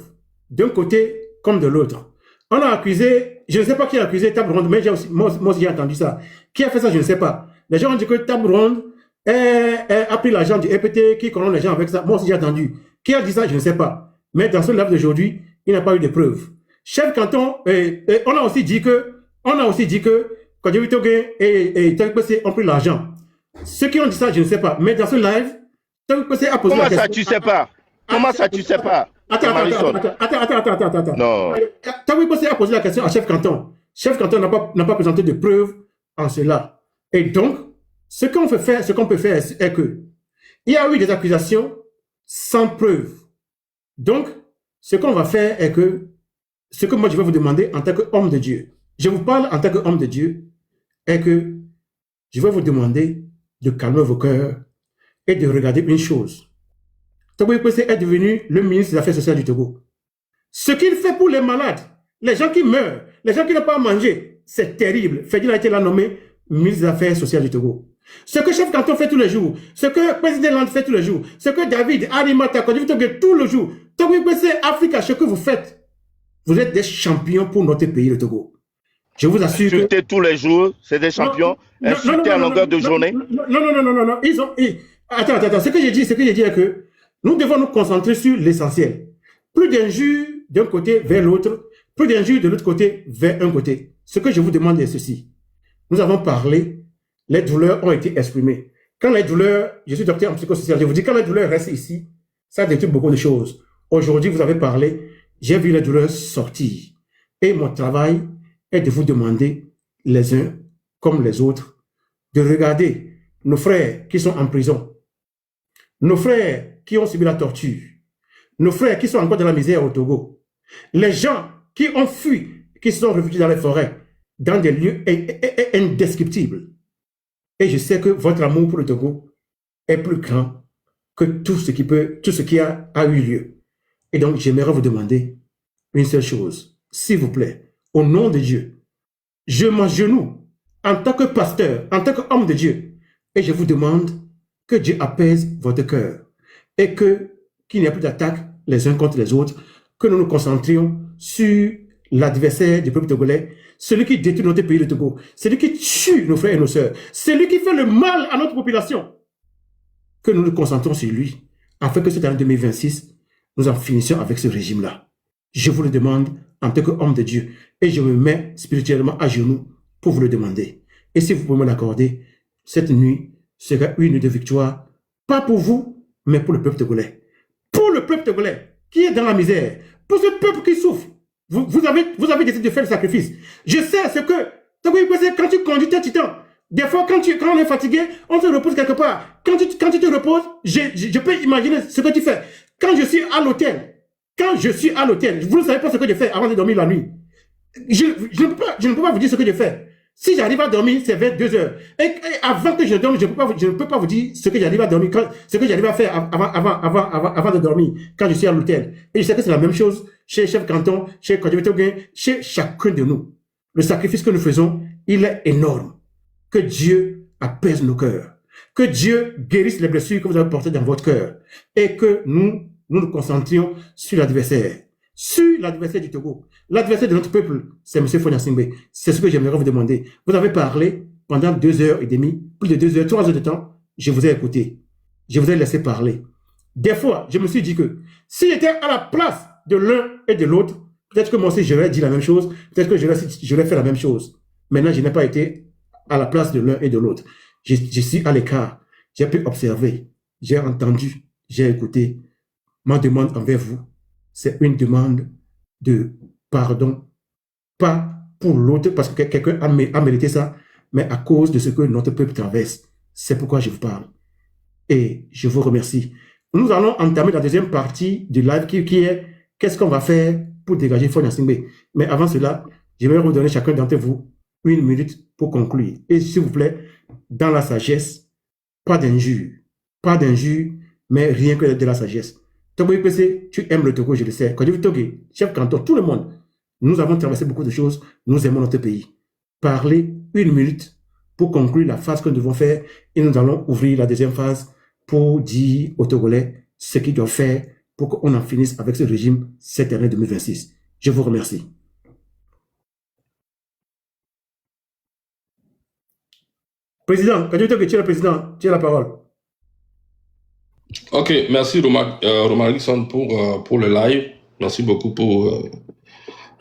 d'un côté comme de l'autre. On a accusé, je ne sais pas qui a accusé table ronde, mais moi aussi j'ai entendu ça. Qui a fait ça, je ne sais pas. Les gens ont dit que table ronde a pris l'argent du EPT, qui connaît les gens avec ça. Moi aussi j'ai entendu. Qui a dit ça, je ne sais pas. Mais dans ce live d'aujourd'hui, il n'y a pas eu de preuves. Chef canton, on a aussi dit que quand j'ai vu Togo et TPC ont pris l'argent. Ceux qui ont dit ça, je ne sais pas. Mais dans ce live, TPC a posé la question. Comment ça, tu sais pas? Comment ça, tu sais pas? Attends. Non. TPC a posé la question à chef canton. Chef canton n'a pas présenté de preuves en cela. Et donc, ce qu'on peut faire, est que il y a eu des accusations sans preuve. Donc, ce qu'on va faire est que, ce que moi je vais vous demander en tant qu'homme de Dieu, je vous parle en tant qu'homme de Dieu, est que je vais vous demander de calmer vos cœurs et de regarder une chose. Togo IPC est devenu le ministre des Affaires sociales du Togo. Ce qu'il fait pour les malades, les gens qui meurent, les gens qui n'ont pas à manger, c'est terrible. Fedil a été là nommé ministre des Affaires sociales du Togo. Ce que chef canton fait tous les jours, ce que le président Land fait tous les jours, ce que David, Arimata, Togo tous les jours, Togo IPC, Africa, ce que vous faites, vous êtes des champions pour notre pays, le Togo. Je vous assure. Insulter tous les jours, c'est des champions. Insulter à longueur de journée. Non. Attends. Ce que j'ai dit est que nous devons nous concentrer sur l'essentiel. plus d'injures d'un côté vers l'autre, plus d'injures de l'autre côté vers un côté. Ce que je vous demande est ceci. Nous avons parlé, les douleurs ont été exprimées. Quand les douleurs, je suis docteur en psychosocial, je vous dis, quand les douleurs restent ici, ça détruit beaucoup de choses. Aujourd'hui, vous avez parlé, j'ai vu les douleurs sortir. Et mon travail est de vous demander, les uns comme les autres, de regarder nos frères qui sont en prison, nos frères qui ont subi la torture, nos frères qui sont encore dans la misère au Togo, les gens qui ont fui, qui se sont réfugiés dans les forêts, dans des lieux indescriptibles. Et je sais que votre amour pour le Togo est plus grand que tout ce qui a eu lieu. Et donc, j'aimerais vous demander une seule chose. S'il vous plaît, au nom de Dieu, je m'agenouille en tant que pasteur, en tant qu'homme de Dieu, et je vous demande que Dieu apaise votre cœur et qu'il n'y ait plus d'attaque les uns contre les autres, que nous nous concentrions sur l'adversaire du peuple togolais, celui qui détruit notre pays, le Togo, celui qui tue nos frères et nos sœurs, celui qui fait le mal à notre population, que nous nous concentrons sur lui, afin que cette année 2026, nous en finissions avec ce régime-là. Je vous le demande en tant qu'homme de Dieu, et je me mets spirituellement à genoux pour vous le demander. Et si vous pouvez me l'accorder, cette nuit sera une nuit de victoire, pas pour vous, mais pour le peuple togolais. Pour le peuple togolais, qui est dans la misère, pour ce peuple qui souffre. Vous avez décidé de faire le sacrifice. Je sais ce que, quand tu conduis tes titans, des fois quand on est fatigué, on se repose quelque part. Quand tu te reposes, je peux imaginer ce que tu fais. Quand je suis à l'hôtel, vous ne savez pas ce que je fais avant de dormir la nuit. Je ne peux pas vous dire ce que je fais. Si j'arrive à dormir, c'est vers 2 heures. Et avant que je dorme, je ne peux pas vous dire ce que j'arrive à dormir, ce que j'arrive à faire avant de dormir, quand je suis à l'hôtel. Et je sais que c'est la même chose chez Chef Canton, chez Kodjibetoguin, chez chacun de nous. Le sacrifice que nous faisons, il est énorme. Que Dieu apaise nos cœurs. Que Dieu guérisse les blessures que vous avez portées dans votre cœur. Et que nous nous concentrions sur l'adversaire. Sur l'adversaire du Togo. L'adversaire de notre peuple, c'est M. Fonia Singbe. C'est ce que j'aimerais vous demander. Vous avez parlé pendant 2h30, plus de 2 heures, 3 heures de temps. Je vous ai écouté. Je vous ai laissé parler. Des fois, je me suis dit que s'il était à la place de l'un et de l'autre, peut-être que moi aussi j'aurais dit la même chose. Peut-être que j'aurais fait la même chose. Maintenant, je n'ai pas été à la place de l'un et de l'autre. Je suis à l'écart. J'ai pu observer. J'ai entendu. J'ai écouté. Ma demande envers vous, c'est une demande de pardon, pas pour l'autre, parce que quelqu'un a mérité ça, mais à cause de ce que notre peuple traverse. C'est pourquoi je vous parle. Et je vous remercie. Nous allons entamer la deuxième partie du live qui est qu'est-ce qu'on va faire pour dégager Fonia Singbe. Mais avant cela, je vais vous donner chacun d'entre vous 1 minute pour conclure. Et s'il vous plaît, dans la sagesse, pas d'injure, mais rien que de la sagesse. Togo IPC, tu aimes le Togo, je le sais. Quand je dis Togo, Chef Canton, tout le monde, nous avons traversé beaucoup de choses, nous aimons notre pays. Parlez 1 minute pour conclure la phase que nous devons faire et nous allons ouvrir la deuxième phase pour dire aux Togolais ce qu'ils doivent faire pour qu'on en finisse avec ce régime cette année 2026. Je vous remercie. Président, quand je dis que tu es le président, tu as la parole. Ok, merci Romarickson pour le live. Merci beaucoup pour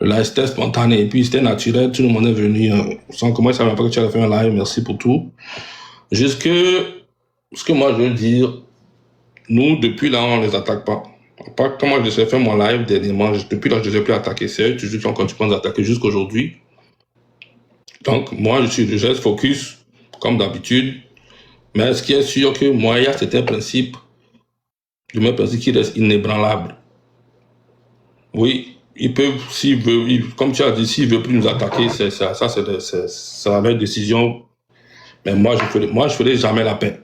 le live. C'était spontané et puis c'était naturel. Tout le monde est venu sans comment ça ne savait pas que tu allais faire un live. Merci pour tout. Juste que ce que moi je veux dire, nous depuis là on ne les attaque pas. Quand moi je sais faire mon live dernièrement, depuis là je ne les ai plus attaquer. C'est eux toujours qui ont continué à attaquer jusqu'aujourd'hui. Donc moi je reste focus comme d'habitude. Mais ce qui est sûr que moi il y a certains principes. Je me pense qu'il reste inébranlable. Oui, ils peuvent, s'ils veulent, comme tu as dit, s'ils ne veulent plus nous attaquer, c'est leur décision. Mais moi, je ne ferai jamais la paix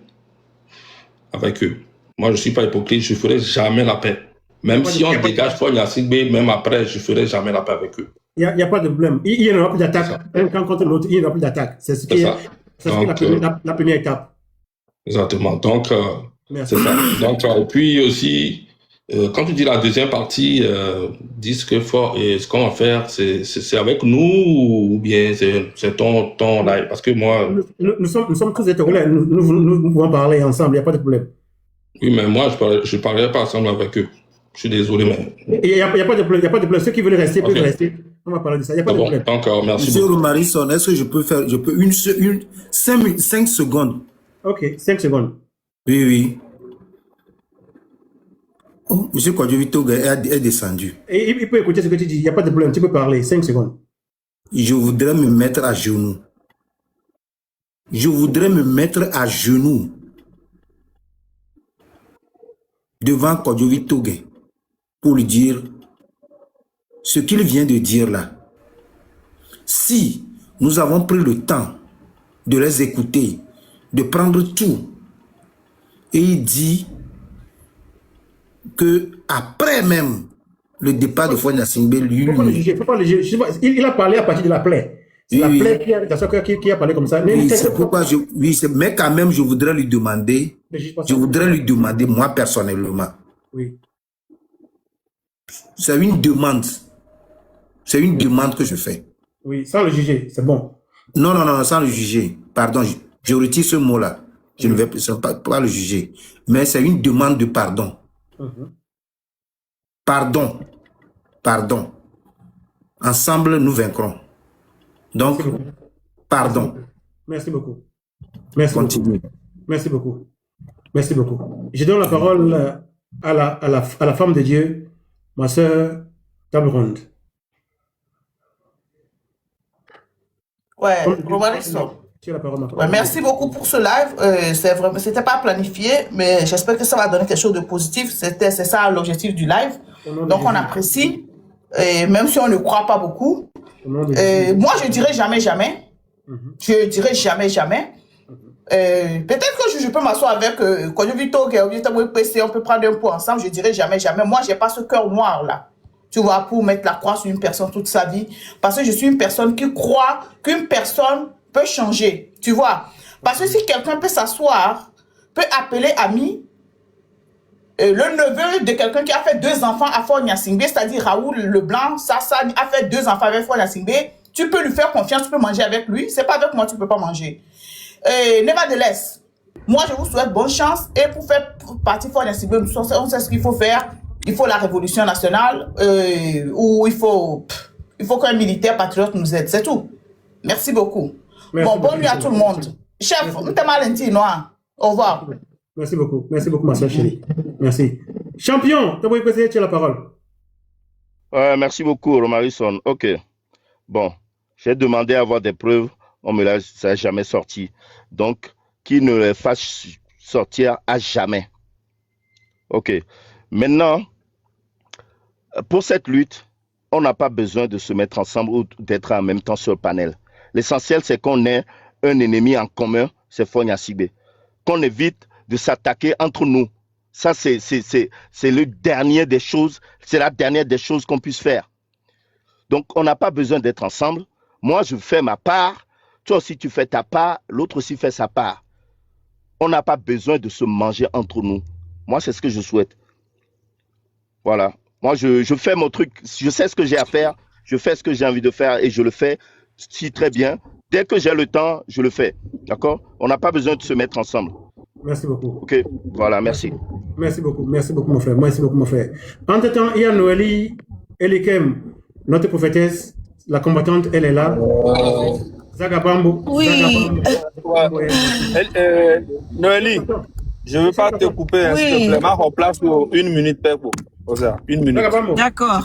avec eux. Moi, je ne suis pas hypocrite, je ne ferai jamais la paix. Même si on dégage Fonia Singbe, même après, je ne ferai jamais la paix avec eux. Il n'y a pas de problème. Il n'y aura plus d'attaque. Un camp contre l'autre, il n'y aura plus d'attaque. C'est ce qui est la première étape. Exactement. Donc, c'est ça. Donc, et puis aussi, quand tu dis la deuxième partie, dis ce qu'on va faire, c'est avec nous ou bien c'est ton live? Parce que moi... Nous sommes tous Togolais, nous pouvons parler ensemble, il n'y a pas de problème. Oui, mais moi, je ne parlerai pas ensemble avec eux. Je suis désolé, mais... Il n'y a pas de problème. Ceux qui veulent rester peuvent rester. On va parler de ça. Il n'y a pas de problème. Encore, merci Monsieur beaucoup. Romarisson, est-ce que je peux faire 5 secondes? Ok, 5 secondes. Oui, oui. Oh, Monsieur Kwadjovito est descendu. Et il peut écouter ce que tu dis. Il n'y a pas de problème. Tu peux parler. 5 secondes. Je voudrais me mettre à genoux. Je voudrais me mettre à genoux devant Kwadjovito pour lui dire ce qu'il vient de dire là. Si nous avons pris le temps de les écouter, de prendre tout, et il dit que après même le départ de Fonya Singbe, lui, faut pas le juger, faut pas le juger. Il a parlé à partir de la plaie. C'est la plaie qui a parlé comme ça. Mais oui, c'est pourquoi mais quand même, je voudrais lui demander, moi personnellement. Oui. C'est une demande. C'est une demande que je fais. Oui, sans le juger, c'est bon. Non, sans le juger. Pardon, je retire ce mot-là. Je ne vais pas le juger. Mais c'est une demande de pardon. Pardon. Ensemble, nous vaincrons. Donc, pardon. Merci beaucoup. Merci beaucoup. Je donne la parole à la femme de Dieu, ma sœur Tameronde. Ouais, Romarisson. Ouais, merci beaucoup pour ce live. C'est vraiment, c'était pas planifié, mais j'espère que ça va donner quelque chose de positif. C'est ça l'objectif du live. Donc on apprécie, et même si on ne croit pas beaucoup. Moi, je dirais jamais. Je dirais jamais. Peut-être que je peux m'asseoir avec Kwadjovito, on peut prendre un pot ensemble. Je dirais jamais. Moi, j'ai pas ce cœur noir là. Tu vois, pour mettre la croix sur une personne toute sa vie. Parce que je suis une personne qui croit qu'une personne peut changer. Tu vois. Parce que si quelqu'un peut s'asseoir, peut appeler ami, le neveu de quelqu'un qui a fait 2 enfants à Fonya Singbe, c'est-à-dire Raoul Leblanc, ça a fait 2 enfants avec Fonya Singbe, tu peux lui faire confiance, tu peux manger avec lui. C'est pas avec moi, tu peux pas manger. Nevertheless, moi je vous souhaite bonne chance. Et pour faire partie Fonya Singbe, on sait ce qu'il faut faire. Il faut la révolution nationale, ou il faut qu'un militaire patriote nous aide, c'est tout. Merci beaucoup. Bonne nuit à tout le monde. Chef, on t'a mal dit, noir. Au revoir. Merci beaucoup, ma soeur chérie. Merci. Champion, tu as la parole. Merci beaucoup, Romarisson. Ok. Bon, j'ai demandé à avoir des preuves, on me l'a jamais sorti. Donc, qu'il ne les fasse sortir à jamais. Ok. Maintenant, pour cette lutte, on n'a pas besoin de se mettre ensemble ou d'être en même temps sur le panel. L'essentiel, c'est qu'on ait un ennemi en commun, c'est Fonya Singbe. Qu'on évite de s'attaquer entre nous. Ça, c'est le dernier des choses, c'est la dernière des choses qu'on puisse faire. Donc, on n'a pas besoin d'être ensemble. Moi, je fais ma part. Toi aussi, tu fais ta part. L'autre aussi fait sa part. On n'a pas besoin de se manger entre nous. Moi, c'est ce que je souhaite. Voilà. Moi, je fais mon truc. Je sais ce que j'ai à faire. Je fais ce que j'ai envie de faire et je le fais si très bien. Dès que j'ai le temps, je le fais. D'accord? On n'a pas besoin de se mettre ensemble. Merci beaucoup. Ok, voilà, merci. Merci beaucoup, mon frère. Entre-temps, il y a Noélie Elikem, notre prophétesse, la combattante, elle est là. Zagabambo. Oui. Noélie, je ne veux pas te couper, hein, s'il te plaît. Ma place pour 1 minute, Pepo. 1 minute. D'accord.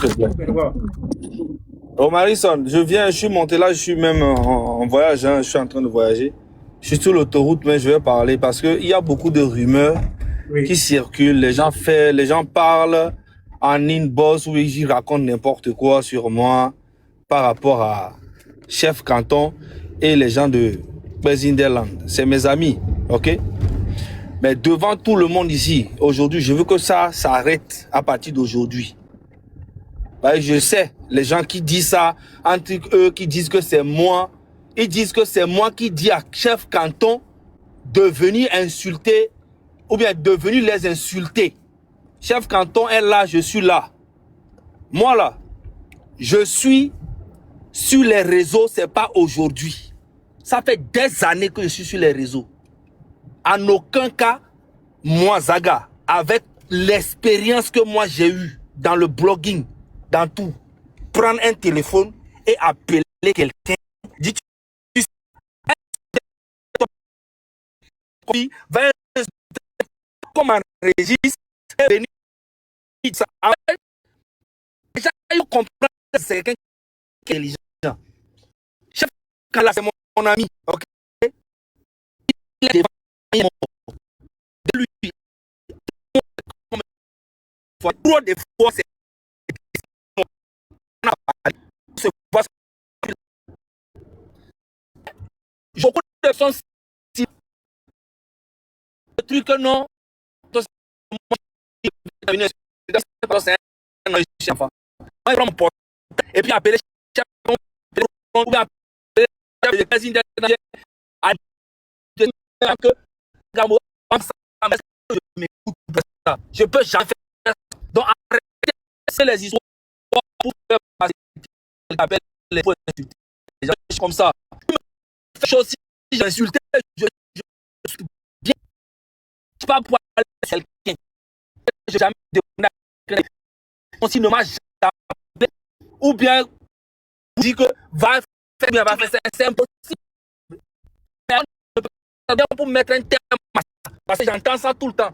Romarisson, je suis monté là, je suis même en voyage, hein, je suis en train de voyager. Je suis sur l'autoroute, mais je vais parler parce qu'il y a beaucoup de rumeurs qui circulent. Les gens parlent en inbox où ils racontent n'importe quoi sur moi par rapport à Chef Canton et les gens de Bezinderland. C'est mes amis, ok? Mais devant tout le monde ici, aujourd'hui, je veux que ça s'arrête à partir d'aujourd'hui. Je sais, les gens qui disent ça, entre eux, qui disent que c'est moi, ils disent que c'est moi qui dis à Chef Canton de venir insulter, ou bien de venir les insulter. Chef Canton est là, je suis là. Moi là, je suis sur les réseaux, c'est pas aujourd'hui. Ça fait des années que je suis sur les réseaux. En aucun cas, moi, Zaga, avec l'expérience que moi j'ai eue, dans le blogging, dans tout, prendre un téléphone et appeler quelqu'un, dit va comme un registre, venir, ça. Déjà, il comprend que c'est quelqu'un qui est intelligent. Chef, quand là, c'est mon ami, ok? Il est de lui. Trop de fois, c'est je connais de son style. Le truc non. Et puis appeler je peux jamais faire. Donc arrêtez les histoires pour faire passer les gens comme ça. Chose, si j'insultais, je suis bien. Je ne sais pas pour aller quelqu'un. Je n'ai jamais demandé à quelqu'un. Si ne m'a jamais. Ou bien, vous dites que va faire bien, va faire ça, c'est impossible. Pour mettre un terme à ça. Parce que j'entends ça tout le temps.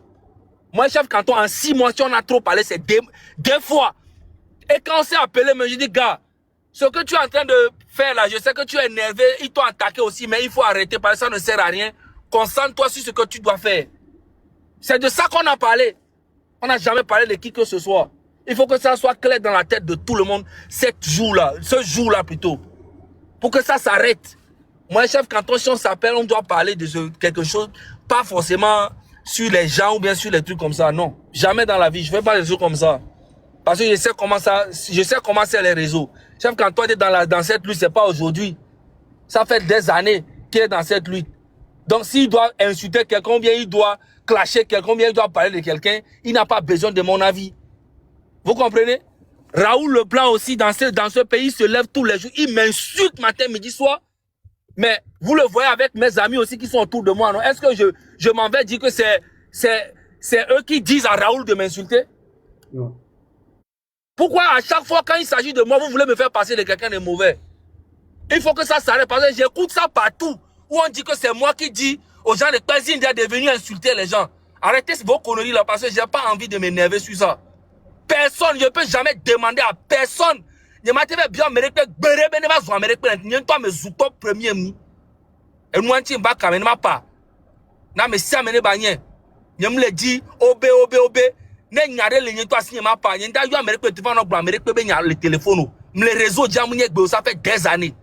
Moi, chef canton, en 6 mois, si on a trop parlé, c'est deux fois. Et quand on s'est appelé, je dis, gars, ce que tu es en train de faire là, je sais que tu es énervé, ils t'ont attaqué aussi, mais il faut arrêter parce que ça ne sert à rien. Concentre-toi sur ce que tu dois faire. C'est de ça qu'on a parlé. On n'a jamais parlé de qui que ce soit. Il faut que ça soit clair dans la tête de tout le monde, ce jour-là plutôt. Pour que ça s'arrête. Moi, chef, quand on s'appelle, on doit parler de quelque chose, pas forcément sur les gens ou bien sur les trucs comme ça. Non, jamais dans la vie. Je ne fais pas des trucs comme ça. Parce que je sais comment c'est les réseaux. Chef, quand toi tu es dans cette lutte, c'est pas aujourd'hui. Ça fait des années qu'il est dans cette lutte. Donc s'il doit insulter quelqu'un, bien il doit clasher quelqu'un, bien il doit parler de quelqu'un, il n'a pas besoin de mon avis. Vous comprenez? Raoul Leblanc aussi, dans ce pays, se lève tous les jours. Il m'insulte matin, midi, soir. Mais vous le voyez avec mes amis aussi qui sont autour de moi, non? Est-ce que je m'en vais dire que c'est eux qui disent à Raoul de m'insulter? Non. Pourquoi à chaque fois quand il s'agit de moi, vous voulez me faire passer de quelqu'un de mauvais? Il faut que ça s'arrête parce que j'écoute ça partout. Où on dit que c'est moi qui dis aux gens de Kwazindi de venir insulter les gens. Arrêtez vos conneries là parce que j'ai pas envie de m'énerver sur ça. Personne, je ne peux jamais demander à personne. Je m'attends bien à me répéter, toi me zouto premier. Et nous on tient pas quand même pas. Na me si amene banyen. Je me le dis, obé. Ne nyare le nyen to asinye ma pa nyen da yo Amérique tu vas no gba Amérique be nya le téléphone me le réseau dia mu nyegbe ça fait des années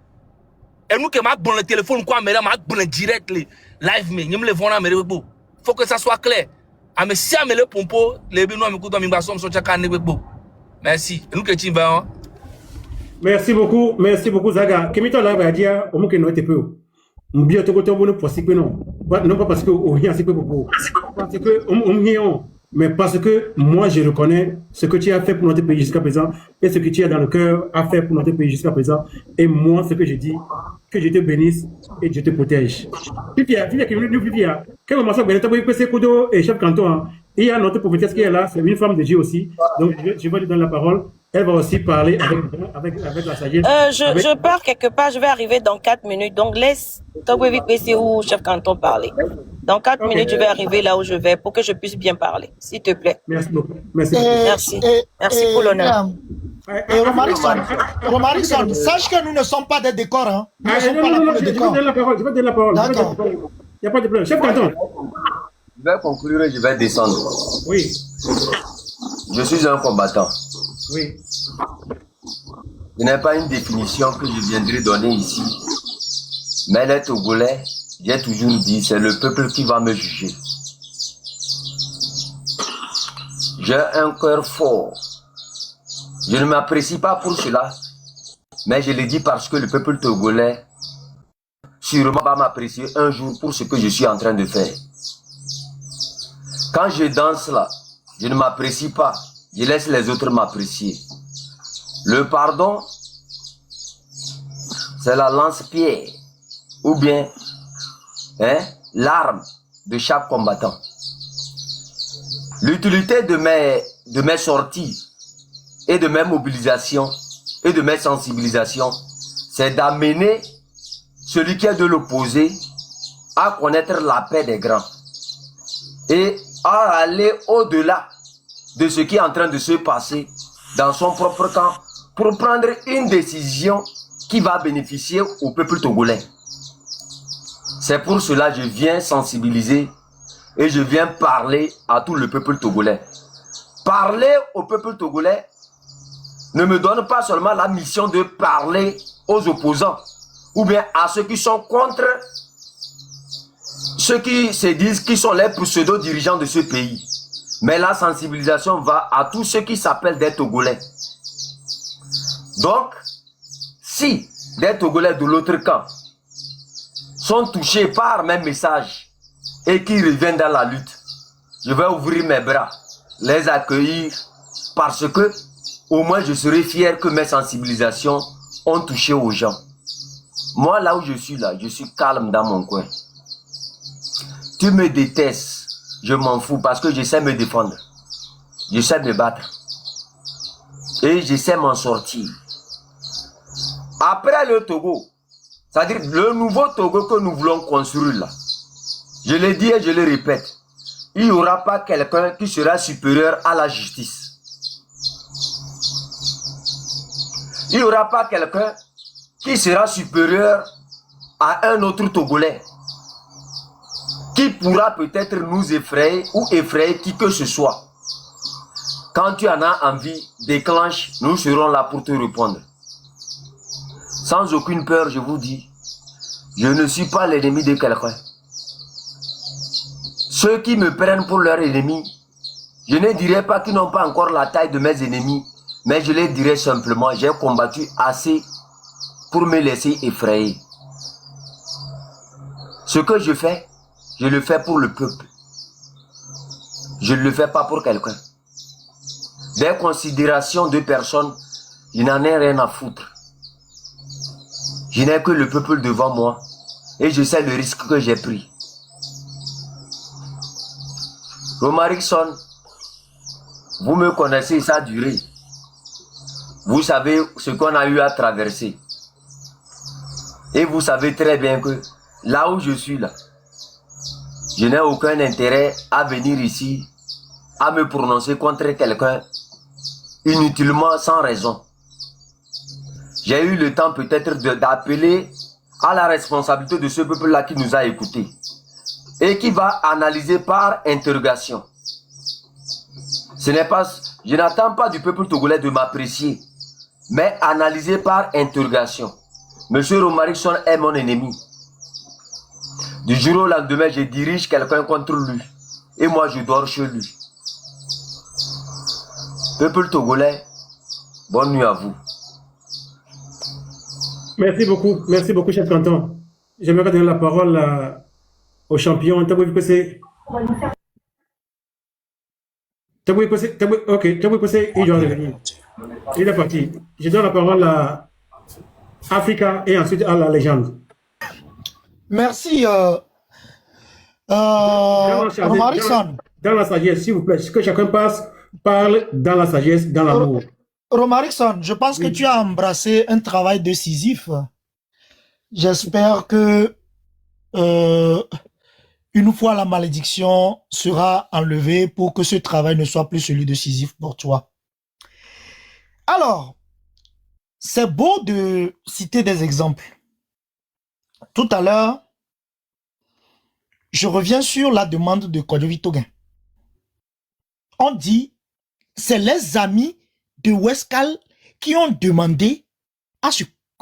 et nous que ma bon le téléphone quoi Amérique ma bon direct le live me nyem le vona Amérique bo faut que ça soit clair ame si ame le pompo le bi no me ku do mi gba so chaka ne bo merci nous que tu vas merci beaucoup Zaga kimito la ba dia o mu ke no te peu mbio to ko to bono posi pe non pas parce que o rien c'est que parce que on mais parce que moi, je reconnais ce que tu as fait pour notre pays jusqu'à présent et ce que tu as dans le cœur à faire pour notre pays jusqu'à présent. Et moi, ce que je dis, que je te bénisse et je te protège. Quel moment ça, et chef canton, il y a notre prophétesse qui est là, c'est une femme de Dieu aussi. Donc, je vais lui donner la parole. Elle va aussi parler avec la sagesse. Je pars quelque part, je vais arriver dans 4 minutes. Donc, laisse Togwevi PC ou chef canton parler. Dans 4 minutes, je vais arriver là où je vais pour que je puisse bien parler, s'il te plaît. Merci beaucoup. Merci pour l'honneur. Romarickson, sache que nous ne sommes pas des décors. Hein. Nous ne sommes pas là pour le décor. Je vais donner la parole. D'accord. Il n'y a pas de problème. Chef canton. Je vais conclure et je vais descendre. Oui. Je suis un combattant. Oui. Ce n'est pas une définition que je viendrai donner ici. Mais les Togolais, j'ai toujours dit, c'est le peuple qui va me juger. J'ai un cœur fort. Je ne m'apprécie pas pour cela, mais je le dis parce que le peuple togolais sûrement va m'apprécier un jour pour ce que je suis en train de faire. Quand je danse là, je ne m'apprécie pas, je laisse les autres m'apprécier. Le pardon, c'est la lance-pierre ou bien l'arme de chaque combattant. L'utilité de mes sorties et de mes mobilisations et de mes sensibilisations, c'est d'amener celui qui est de l'opposé à connaître la paix des grands et à aller au-delà de ce qui est en train de se passer dans son propre camp pour prendre une décision qui va bénéficier au peuple togolais. C'est pour cela que je viens sensibiliser et je viens parler à tout le peuple togolais. Parler au peuple togolais ne me donne pas seulement la mission de parler aux opposants ou bien à ceux qui sont contre ceux qui se disent qui sont les pseudo-dirigeants de ce pays. Mais la sensibilisation va à tous ceux qui s'appellent des Togolais. Donc, si des Togolais de l'autre camp sont touchés par mes messages et qui reviennent dans la lutte, je vais ouvrir mes bras, les accueillir parce que au moins je serai fier que mes sensibilisations ont touché aux gens. Moi, là où je suis calme dans mon coin. Tu me détestes, je m'en fous parce que je sais me défendre. Je sais me battre. Et je sais m'en sortir. Après le Togo, c'est-à-dire le nouveau Togo que nous voulons construire là, je le dis et je le répète, il n'y aura pas quelqu'un qui sera supérieur à la justice. Il n'y aura pas quelqu'un qui sera supérieur à un autre Togolais qui pourra peut-être nous effrayer ou effrayer qui que ce soit. Quand tu en as envie, déclenche, nous serons là pour te répondre. Sans aucune peur, je vous dis, je ne suis pas l'ennemi de quelqu'un. Ceux qui me prennent pour leur ennemi, je ne dirais pas qu'ils n'ont pas encore la taille de mes ennemis, mais je les dirais simplement, j'ai combattu assez pour me laisser effrayer. Ce que je fais, je le fais pour le peuple. Je ne le fais pas pour quelqu'un. Des considérations de personnes, je n'en ai rien à foutre. Je n'ai que le peuple devant moi et je sais le risque que j'ai pris. Romarickson, vous me connaissez, ça a duré. Vous savez ce qu'on a eu à traverser. Et vous savez très bien que là où je suis là, je n'ai aucun intérêt à venir ici, à me prononcer contre quelqu'un inutilement, sans raison. J'ai eu le temps peut-être d'appeler à la responsabilité de ce peuple-là qui nous a écoutés et qui va analyser par interrogation. Ce n'est pas, je n'attends pas du peuple togolais de m'apprécier, mais analyser par interrogation. Monsieur Romarickson est mon ennemi. Du jour au lendemain, je dirige quelqu'un contre lui. Et moi, je dors chez lui. Peuple togolais, bonne nuit à vous. Merci beaucoup, chef canton. J'aimerais donner la parole au champion. Ok, il doit revenir. Il est parti. Je donne la parole à Africa et ensuite à la légende. Merci, Romarickson. Dans la sagesse, s'il vous plaît, que chacun parle dans la sagesse, dans l'amour. Romarickson, je pense que tu as embrassé un travail décisif. J'espère que une fois la malédiction sera enlevée pour que ce travail ne soit plus celui décisif pour toi. Alors, c'est beau de citer des exemples. Tout à l'heure, je reviens sur la demande de Kwadjovi Toguin. On dit, c'est les amis de Weskal qui ont demandé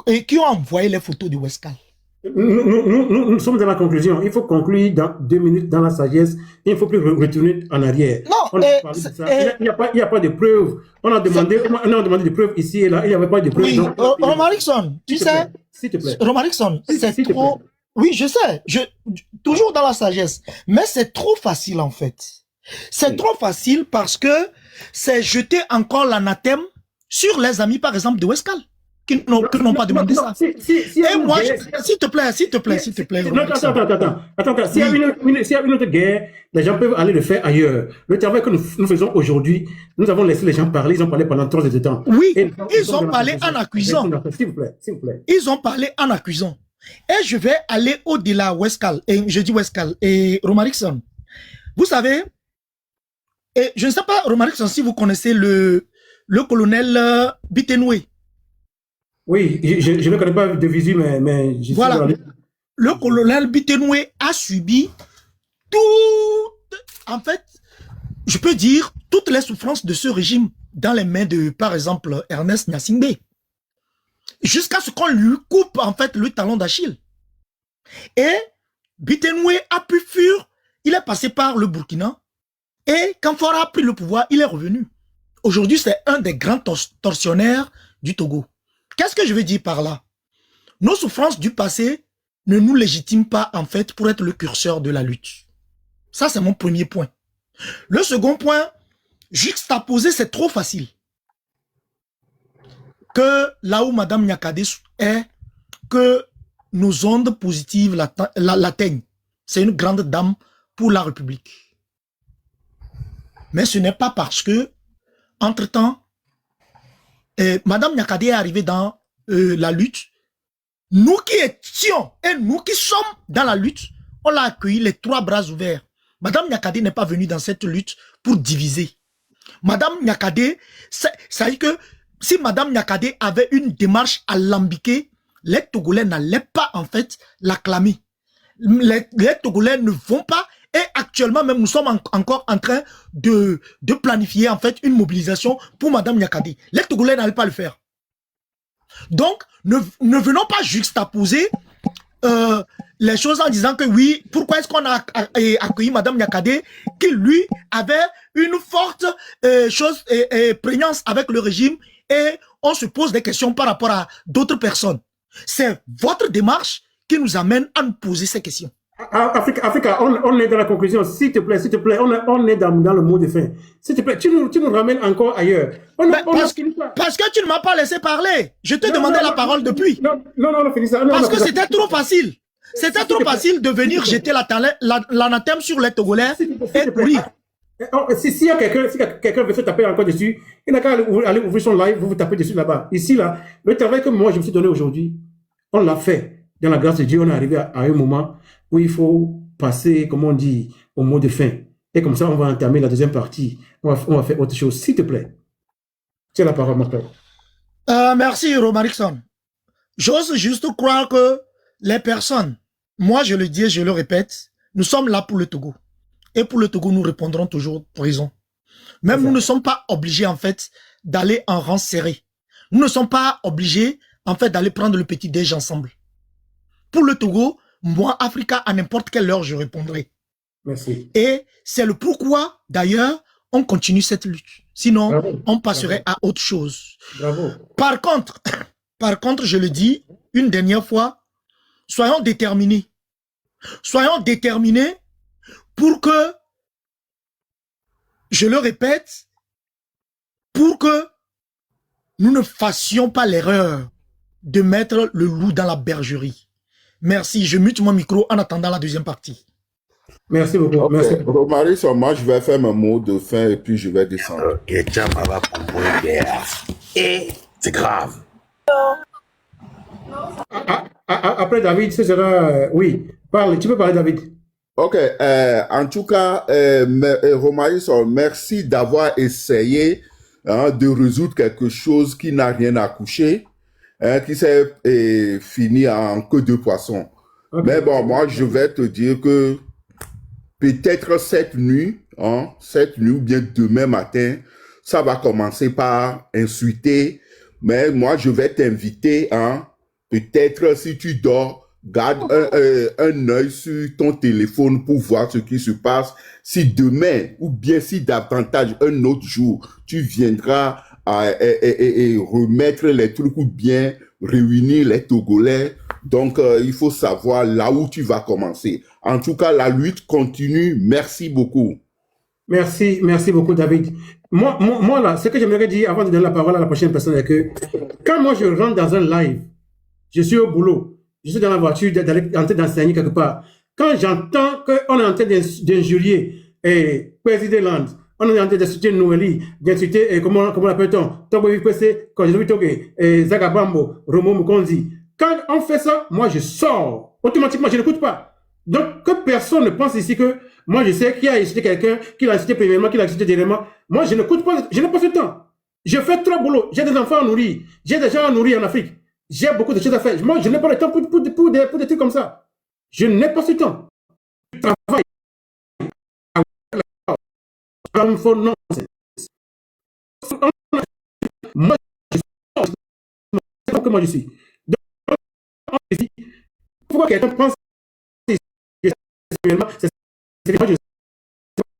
et qui ont envoyé les photos de Weskal. Nous sommes dans la conclusion. Il faut conclure dans 2 minutes dans la sagesse. Il ne faut plus retourner en arrière. Non, il n'y a pas de preuves. On a demandé des preuves ici et là. Il n'y avait pas de preuves. Oui, Romarickson, tu sais, s'il te plaît. Romarickson, c'est trop... Oui, je sais, toujours dans la sagesse. Mais c'est trop facile en fait. C'est trop facile parce que c'est jeter encore l'anathème sur les amis, par exemple, de Weskal. qui n'ont pas demandé ça. Et moi, s'il te plaît. Non, attends. S'il y a une autre guerre, les gens peuvent aller le faire ailleurs. Le travail que nous faisons aujourd'hui, nous avons laissé les gens parler, ils ont parlé pendant 3 heures de temps. Oui, ils ont parlé en accusant. S'il vous plaît. Ils ont parlé en accusant. Et je vais aller au-delà, Westcal, et je dis Westcal, et Romarikson. Vous savez, et je ne sais pas, Romarikson, si vous connaissez le colonel Bitenoué. Oui, je ne le connais pas de visu, mais voilà. Le colonel Bitenoué a subi en fait, je peux dire, toutes les souffrances de ce régime dans les mains de, par exemple, Ernest Gnassingbé. Jusqu'à ce qu'on lui coupe, en fait, le talon d'Achille. Et Bitenoué a pu fuir, il est passé par le Burkina, et quand Fora a pris le pouvoir, il est revenu. Aujourd'hui, c'est un des grands tortionnaires du Togo. Qu'est-ce que je veux dire par là? Nos souffrances du passé ne nous légitiment pas, en fait, pour être le curseur de la lutte. Ça, c'est mon premier point. Le second point, juxtaposer, c'est trop facile. Que là où Madame Nyakade est, que nos ondes positives l'atteignent. C'est une grande dame pour la République. Mais ce n'est pas parce que, entre-temps, Madame Nyakade est arrivée dans la lutte. Nous qui étions et nous qui sommes dans la lutte, on l'a accueilli les 3 bras ouverts. Madame Nyakade n'est pas venue dans cette lutte pour diviser. Madame Nyakade, ça veut dire que si Madame Nyakade avait une démarche alambiquée, les Togolais n'allaient pas en fait l'acclamer. Les Togolais ne vont pas, et actuellement même nous sommes encore en train de planifier en fait une mobilisation pour Madame Nyakade. Les Togolais n'allaient pas le faire. Donc, ne venons pas juxtaposer les choses en disant que oui, pourquoi est-ce qu'on a accueilli Madame Nyakade qui lui avait une forte prégnance avec le régime, et on se pose des questions par rapport à d'autres personnes. C'est votre démarche qui nous amène à nous poser ces questions. Africa, on est dans la conclusion. S'il te plaît, on est dans le mot de fin. S'il te plaît, tu nous ramènes encore ailleurs. Parce que tu ne m'as pas laissé parler. Je te demandais la parole depuis. Non, finis ça. Parce que c'était trop facile. C'était trop facile de venir jeter l'anathème sur les Togolais et courir. S'il y a quelqu'un veut se taper encore dessus, il n'a qu'à aller ouvrir son live, vous tapez dessus là-bas. Ici, là, le travail que moi je me suis donné aujourd'hui, on l'a fait. Dans la grâce de Dieu, on est arrivé à un moment où il faut passer, comme on dit, au mot de fin. Et comme ça, on va entamer la deuxième partie. On va faire autre chose. S'il te plaît. Tu as la parole, mon frère. Merci, Romarikson. J'ose juste croire que les personnes, moi je le dis et je le répète, nous sommes là pour le Togo. Et pour le Togo, nous répondrons toujours présent. Même nous ne sommes pas obligés, en fait, d'aller en rang serré. Nous ne sommes pas obligés, en fait, d'aller prendre le petit déj ensemble. Pour le Togo, moi, Africa, à n'importe quelle heure, je répondrai. Merci. Et c'est le pourquoi, d'ailleurs, on continue cette lutte. Sinon, bravo, on passerait à autre chose. Bravo. Par contre, je le dis une dernière fois, soyons déterminés. Soyons déterminés pour que, je le répète, pour que nous ne fassions pas l'erreur de mettre le loup dans la bergerie. Merci, je mute mon micro en attendant la deuxième partie. Merci beaucoup. Okay. Merci. Romaric, moi je vais faire mon mot de fin et puis je vais descendre. Et c'est grave. Après David, ce sera... oui, parle, tu peux parler David. Ok, en tout cas, Romaric, merci d'avoir essayé de résoudre quelque chose qui n'a rien accouché. Qui s'est fini en queue de poisson. Okay. Mais bon, moi, je vais te dire que peut-être cette nuit ou bien demain matin, ça va commencer par insulter. Mais moi, je vais t'inviter, peut-être si tu dors, garde un œil sur ton téléphone pour voir ce qui se passe. Si demain, ou bien si davantage un autre jour, tu viendras et remettre les trucs ou bien réunir les Togolais. Donc, il faut savoir là où tu vas commencer. En tout cas, la lutte continue. Merci beaucoup. Merci beaucoup, David. Moi, là, ce que j'aimerais dire avant de donner la parole à la prochaine personne est que quand moi je rentre dans un live, je suis au boulot, je suis dans la voiture, en train d'enseigner quelque part. Quand j'entends qu'on est en train d'injurier Président Land, on est en train d'insulter Noélie, d'insulter, comment l'appelle-t-on, Togo Vipese, Kojovi Toge, Zagabambo, Romo Mukonzi. Quand on fait ça, moi je sors. Automatiquement, je n'écoute pas. Donc, que personne ne pense ici que moi je sais qui a insulté quelqu'un, qui l'a insulté premièrement, qui l'a insulté dernièrement. Moi, je n'écoute pas, je n'ai pas ce temps. Je fais trop boulot. J'ai des enfants à nourrir. J'ai des gens à nourrir en Afrique. J'ai beaucoup de choses à faire. Moi, je n'ai pas le temps pour des trucs comme ça. Je n'ai pas ce temps. Je travaille. Moi, c'est comment je suis. Donc, pourquoi quelqu'un pense que c'est moi, je ne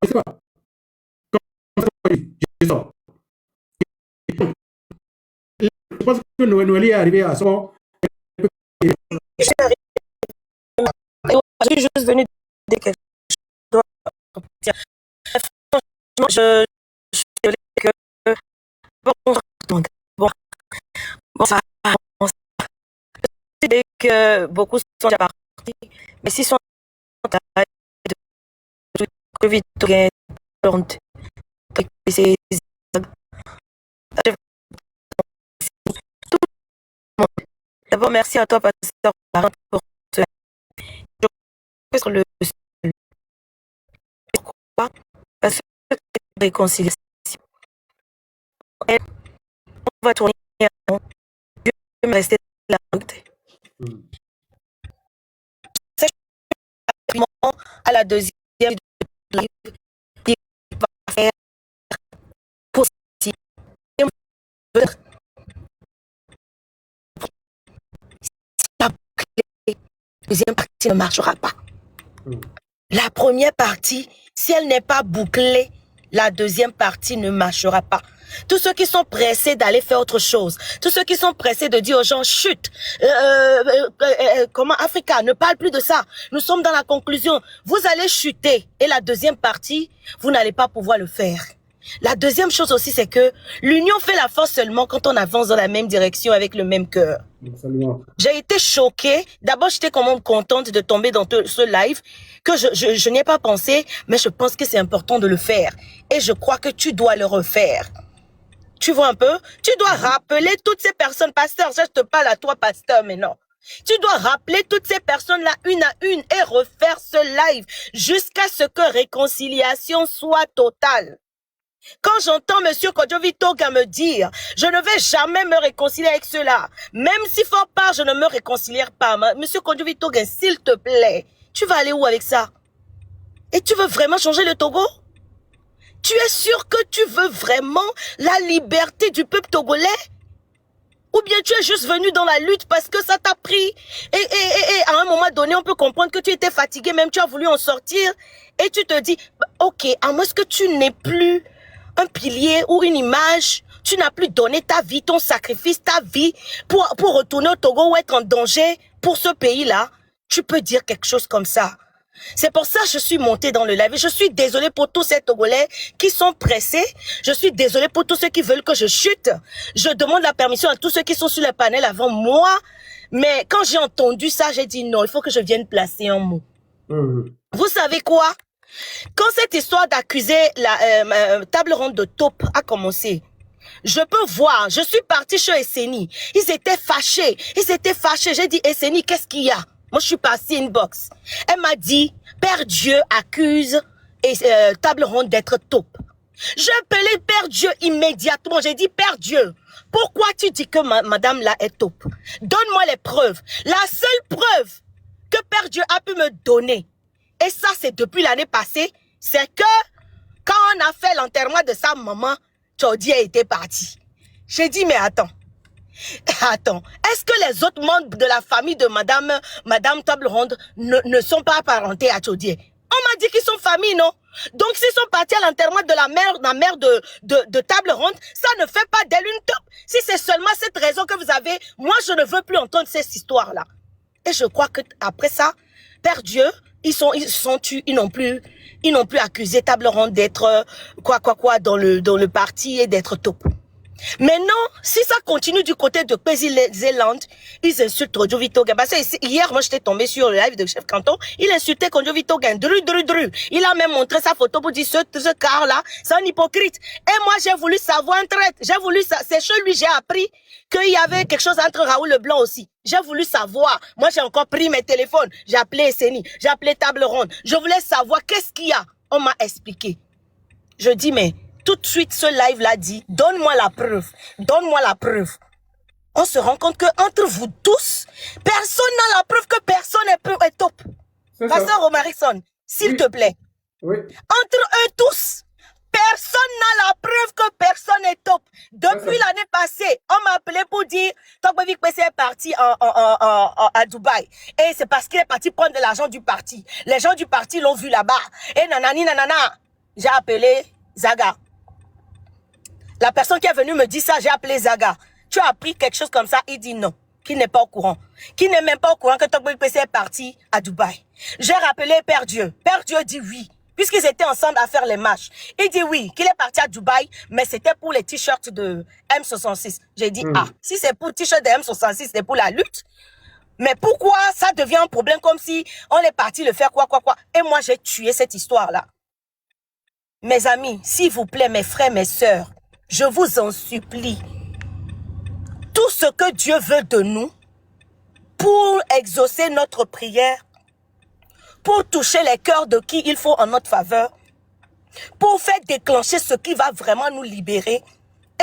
sais pas. Je sors. Je pense que Noël est arrivé à sort. Je suis juste venu dire quelque chose. Je suis désolée que ça dès que beaucoup sont déjà partis, mais s'ils sont d'abord, merci à toi, pasteur, pour cela. Je crois sur le pourquoi? Parce que c'est réconciliation. On va tourner Dieu me rester la route. C'est à la deuxième live qui va faire pour si la deuxième partie ne marchera pas. La première partie, si elle n'est pas bouclée, la deuxième partie ne marchera pas. Tous ceux qui sont pressés d'aller faire autre chose, tous ceux qui sont pressés de dire aux gens, chut, comment Africa, ne parle plus de ça. Nous sommes dans la conclusion. Vous allez chuter et la deuxième partie, vous n'allez pas pouvoir le faire. La deuxième chose aussi, c'est que l'union fait la force seulement quand on avance dans la même direction avec le même cœur. J'ai été choquée. D'abord, j'étais quand même contente de tomber dans ce live que je n'y ai pas pensé, mais je pense que c'est important de le faire. Et je crois que tu dois le refaire. Tu vois un peu? Tu dois rappeler toutes ces personnes, pasteur, ça je te parle à toi, pasteur, mais non. Tu dois rappeler toutes ces personnes-là une à une et refaire ce live jusqu'à ce que réconciliation soit totale. Quand j'entends Monsieur Kojovi Toga me dire, je ne vais jamais me réconcilier avec ceux-là, même si fort part, je ne me réconcilierai pas. Monsieur Kojovi Toga, s'il te plaît, tu vas aller où avec ça? Et tu veux vraiment changer le Togo? Tu es sûr que tu veux vraiment la liberté du peuple togolais? Ou bien tu es juste venu dans la lutte parce que ça t'a pris et à un moment donné, on peut comprendre que tu étais fatigué, même tu as voulu en sortir et tu te dis, ok, à moins que tu n'aies plus un pilier ou une image, tu n'as plus donné ta vie, ton sacrifice, ta vie pour retourner au Togo ou être en danger pour ce pays-là, tu peux dire quelque chose comme ça. C'est pour ça que je suis montée dans le live. Et je suis désolée pour tous ces Togolais qui sont pressés. Je suis désolée pour tous ceux qui veulent que je chute. Je demande la permission à tous ceux qui sont sur le panel avant moi. Mais quand j'ai entendu ça, j'ai dit non, il faut que je vienne placer un mot. Vous savez quoi? Quand cette histoire d'accuser la table ronde de taupe a commencé, je peux voir, je suis partie chez Esseni. Ils étaient fâchés. J'ai dit, Esseni, qu'est-ce qu'il y a? Moi, je suis passée inbox. Elle m'a dit, Père Dieu accuse table ronde d'être taupe. J'ai appelé Père Dieu immédiatement. J'ai dit, Père Dieu, pourquoi tu dis que madame là est taupe? Donne-moi les preuves. La seule preuve que Père Dieu a pu me donner, et ça c'est depuis l'année passée, c'est que quand on a fait l'enterrement de sa maman, Tchodi était parti. J'ai dit, mais attends, est-ce que les autres membres de la famille de Madame Table Ronde ne sont pas apparentés à Tchodi? On m'a dit qu'ils sont famille, non? Donc s'ils sont partis à l'enterrement de la mère de Table Ronde, ça ne fait pas d'elle une taupe. Si c'est seulement cette raison que vous avez, moi je ne veux plus entendre cette histoire-là. Et je crois que après ça, Père Dieu, ils sont tués, ils n'ont plus accusé Table Ronde d'être dans le parti et d'être top. Maintenant, si ça continue du côté de Pézi-Zélande, ils insultent Kondjovito Gain. Parce que hier, moi, j'étais tombé sur le live de Chef Canton, il insultait Kondjovito Gain. Dru. Il a même montré sa photo pour dire ce car-là, c'est un hypocrite. Et moi, j'ai voulu savoir un trait. C'est chez lui, j'ai appris qu'il y avait quelque chose entre Raoul Leblanc aussi. J'ai voulu savoir. Moi, j'ai encore pris mes téléphones. J'ai appelé Esseni, j'ai appelé Table Ronde. Je voulais savoir qu'est-ce qu'il y a. On m'a expliqué. Je dis, mais tout de suite, ce live-là dit, donne-moi la preuve. Donne-moi la preuve. On se rend compte que entre vous tous, personne n'a la preuve que personne est top. Pasteur Romarickson, s'il te plaît. Oui. Entre eux tous, personne n'a la preuve que personne est top. Depuis l'année passée, on m'a appelé pour dire Togbevik Pessé est parti à Dubaï. Et c'est parce qu'il est parti prendre de l'argent du parti. Les gens du parti l'ont vu là-bas. Et nanani nanana. J'ai appelé Zaga. La personne qui est venue me dire ça, j'ai appelé Zaga. Tu as appris quelque chose comme ça? Il dit non, qu'il n'est pas au courant. Qu'il n'est même pas au courant que Togbevik Pessé est parti à Dubaï. J'ai rappelé Père Dieu. Père Dieu dit oui. Puisqu'ils étaient ensemble à faire les matchs. Il dit oui, qu'il est parti à Dubaï, mais c'était pour les t-shirts de M66. J'ai dit, si c'est pour t-shirt de M66, c'est pour la lutte. Mais pourquoi ça devient un problème comme si on est parti le faire quoi. Et moi, j'ai tué cette histoire-là. Mes amis, s'il vous plaît, mes frères, mes sœurs, je vous en supplie. Tout ce que Dieu veut de nous, pour exaucer notre prière, pour toucher les cœurs de qui il faut en notre faveur, pour faire déclencher ce qui va vraiment nous libérer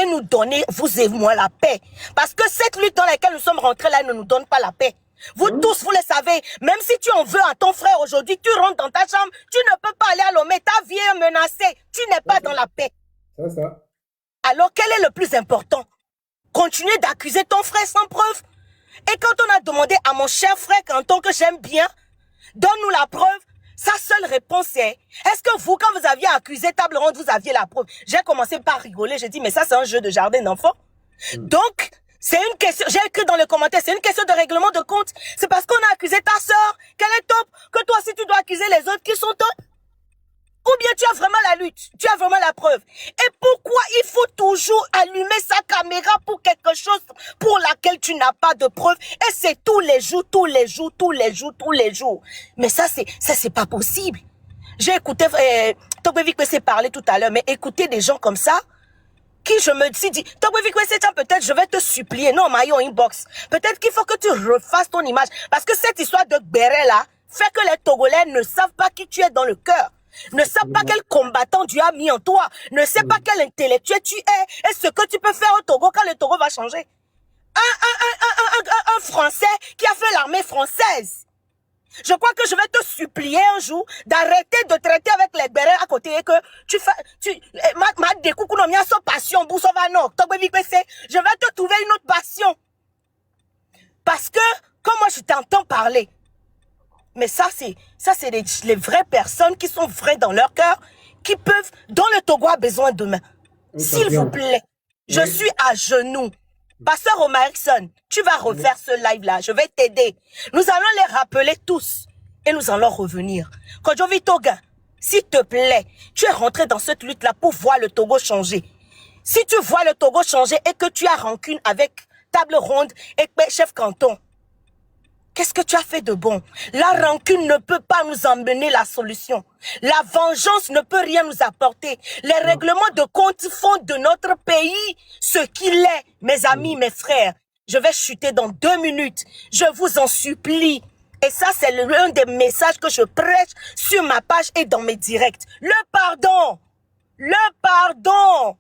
et nous donner, vous et moi, la paix. Parce que cette lutte dans laquelle nous sommes rentrés là, elle ne nous donne pas la paix. Vous tous, vous le savez, même si tu en veux à ton frère aujourd'hui, tu rentres dans ta chambre, tu ne peux pas aller à l'homme, ta vie est menacée, tu n'es pas dans la paix. C'est ça. Alors, quel est le plus important? Continuer d'accuser ton frère sans preuve? Et quand on a demandé à mon cher frère Canton que j'aime bien, donne-nous la preuve. Sa seule réponse est, est-ce que vous, quand vous aviez accusé Table Ronde, vous aviez la preuve? J'ai commencé par rigoler. J'ai dit, mais ça, c'est un jeu de jardin d'enfants. Donc, c'est une question, j'ai écrit dans le commentaire, c'est une question de règlement de compte. C'est parce qu'on a accusé ta sœur, qu'elle est top, que toi aussi tu dois accuser les autres qui sont top. Ou bien tu as vraiment la lutte, tu as vraiment la preuve. Et pourquoi il faut toujours allumer sa caméra pour quelque chose pour laquelle tu n'as pas de preuve? Et c'est tous les jours. Mais ça c'est pas possible. J'ai écouté Togbevik Pessé parler tout à l'heure, mais écouter des gens comme ça, qui je me suis dit, Togbevik Pessé, peut-être je vais te supplier, non, Maillot inbox. Peut-être qu'il faut que tu refasses ton image. Parce que cette histoire de Béret là, fait que les Togolais ne savent pas qui tu es dans le cœur. Ne savent pas quel combattant Dieu a mis en toi. Ne sait pas quel intellectuel tu es. Et ce que tu peux faire au Togo quand le Togo va changer. Un Français qui a fait l'armée française. Je crois que je vais te supplier un jour d'arrêter de traiter avec les bérets à côté et que tu fais, je vais te trouver une autre passion. Parce que, comme moi je t'entends parler, mais ça c'est les vraies personnes qui sont vraies dans leur cœur, qui peuvent, dont le Togo a besoin demain. S'il vous plaît, je suis à genoux. Pasteur Romarickson, tu vas refaire ce live-là, je vais t'aider. Nous allons les rappeler tous et nous allons revenir. Kondjovito Gain, s'il te plaît, tu es rentré dans cette lutte-là pour voir le Togo changer. Si tu vois le Togo changer et que tu as rancune avec Table Ronde et Chef Canton, qu'est-ce que tu as fait de bon? La rancune ne peut pas nous emmener la solution. La vengeance ne peut rien nous apporter. Les règlements de compte font de notre pays ce qu'il est. Mes amis, mes frères, je vais chuter dans 2 minutes. Je vous en supplie. Et ça, c'est l'un des messages que je prêche sur ma page et dans mes directs. Le pardon. Le pardon.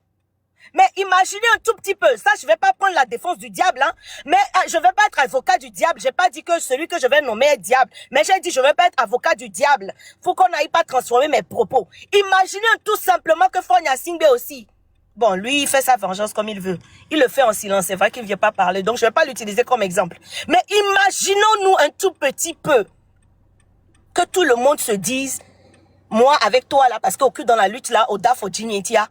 Mais imaginez un tout petit peu, ça je vais pas prendre la défense du diable, hein, mais je vais pas être avocat du diable, j'ai pas dit que celui que je vais nommer est diable, mais j'ai dit je vais pas être avocat du diable, faut qu'on n'aille pas transformer mes propos. Imaginez tout simplement que Fonya Singbe aussi, bon lui il fait sa vengeance comme il veut, il le fait en silence, c'est vrai qu'il ne vient pas parler, donc je vais pas l'utiliser comme exemple, mais imaginons-nous un tout petit peu, que tout le monde se dise, moi avec toi là, parce qu'au cul dans la lutte là, au DAF, au Djinyetia,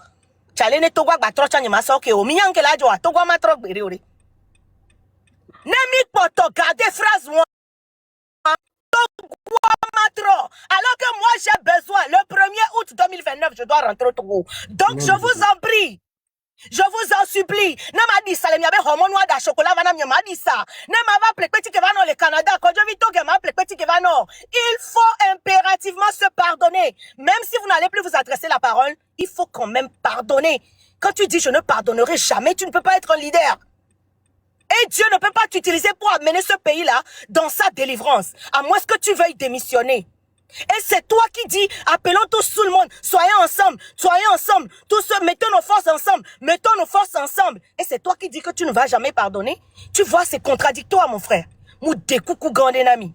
Chalene togwa batrocha ni masoke o miyanke la jo togwa matrok bere. Nemi poto garder phrase moi. Togwa trop. Alors que moi, j'ai besoin. Le 1er août 2029, je dois rentrer au Togo. Donc, je vous en prie. Je vous en supplie. Ne m'a dit ça, le miabe hormone da chocolat vana m'a dit ça. Ne m'a pas appelé petit que va le Canada. Quand je vis que m'a appelé petit que va non. Il faut impérativement se pardonner. Même si vous n'allez plus vous adresser la parole, il faut quand même pardonner. Quand tu dis je ne pardonnerai jamais, tu ne peux pas être un leader. Et Dieu ne peut pas t'utiliser pour amener ce pays-là dans sa délivrance. À moins que tu veuilles démissionner. Et c'est toi qui dis, appelons tous tout le monde, soyez ensemble, tous mettons nos forces ensemble, Et c'est toi qui dis que tu ne vas jamais pardonner. Tu vois, c'est contradictoire, mon frère. Moudé coucou grand ami.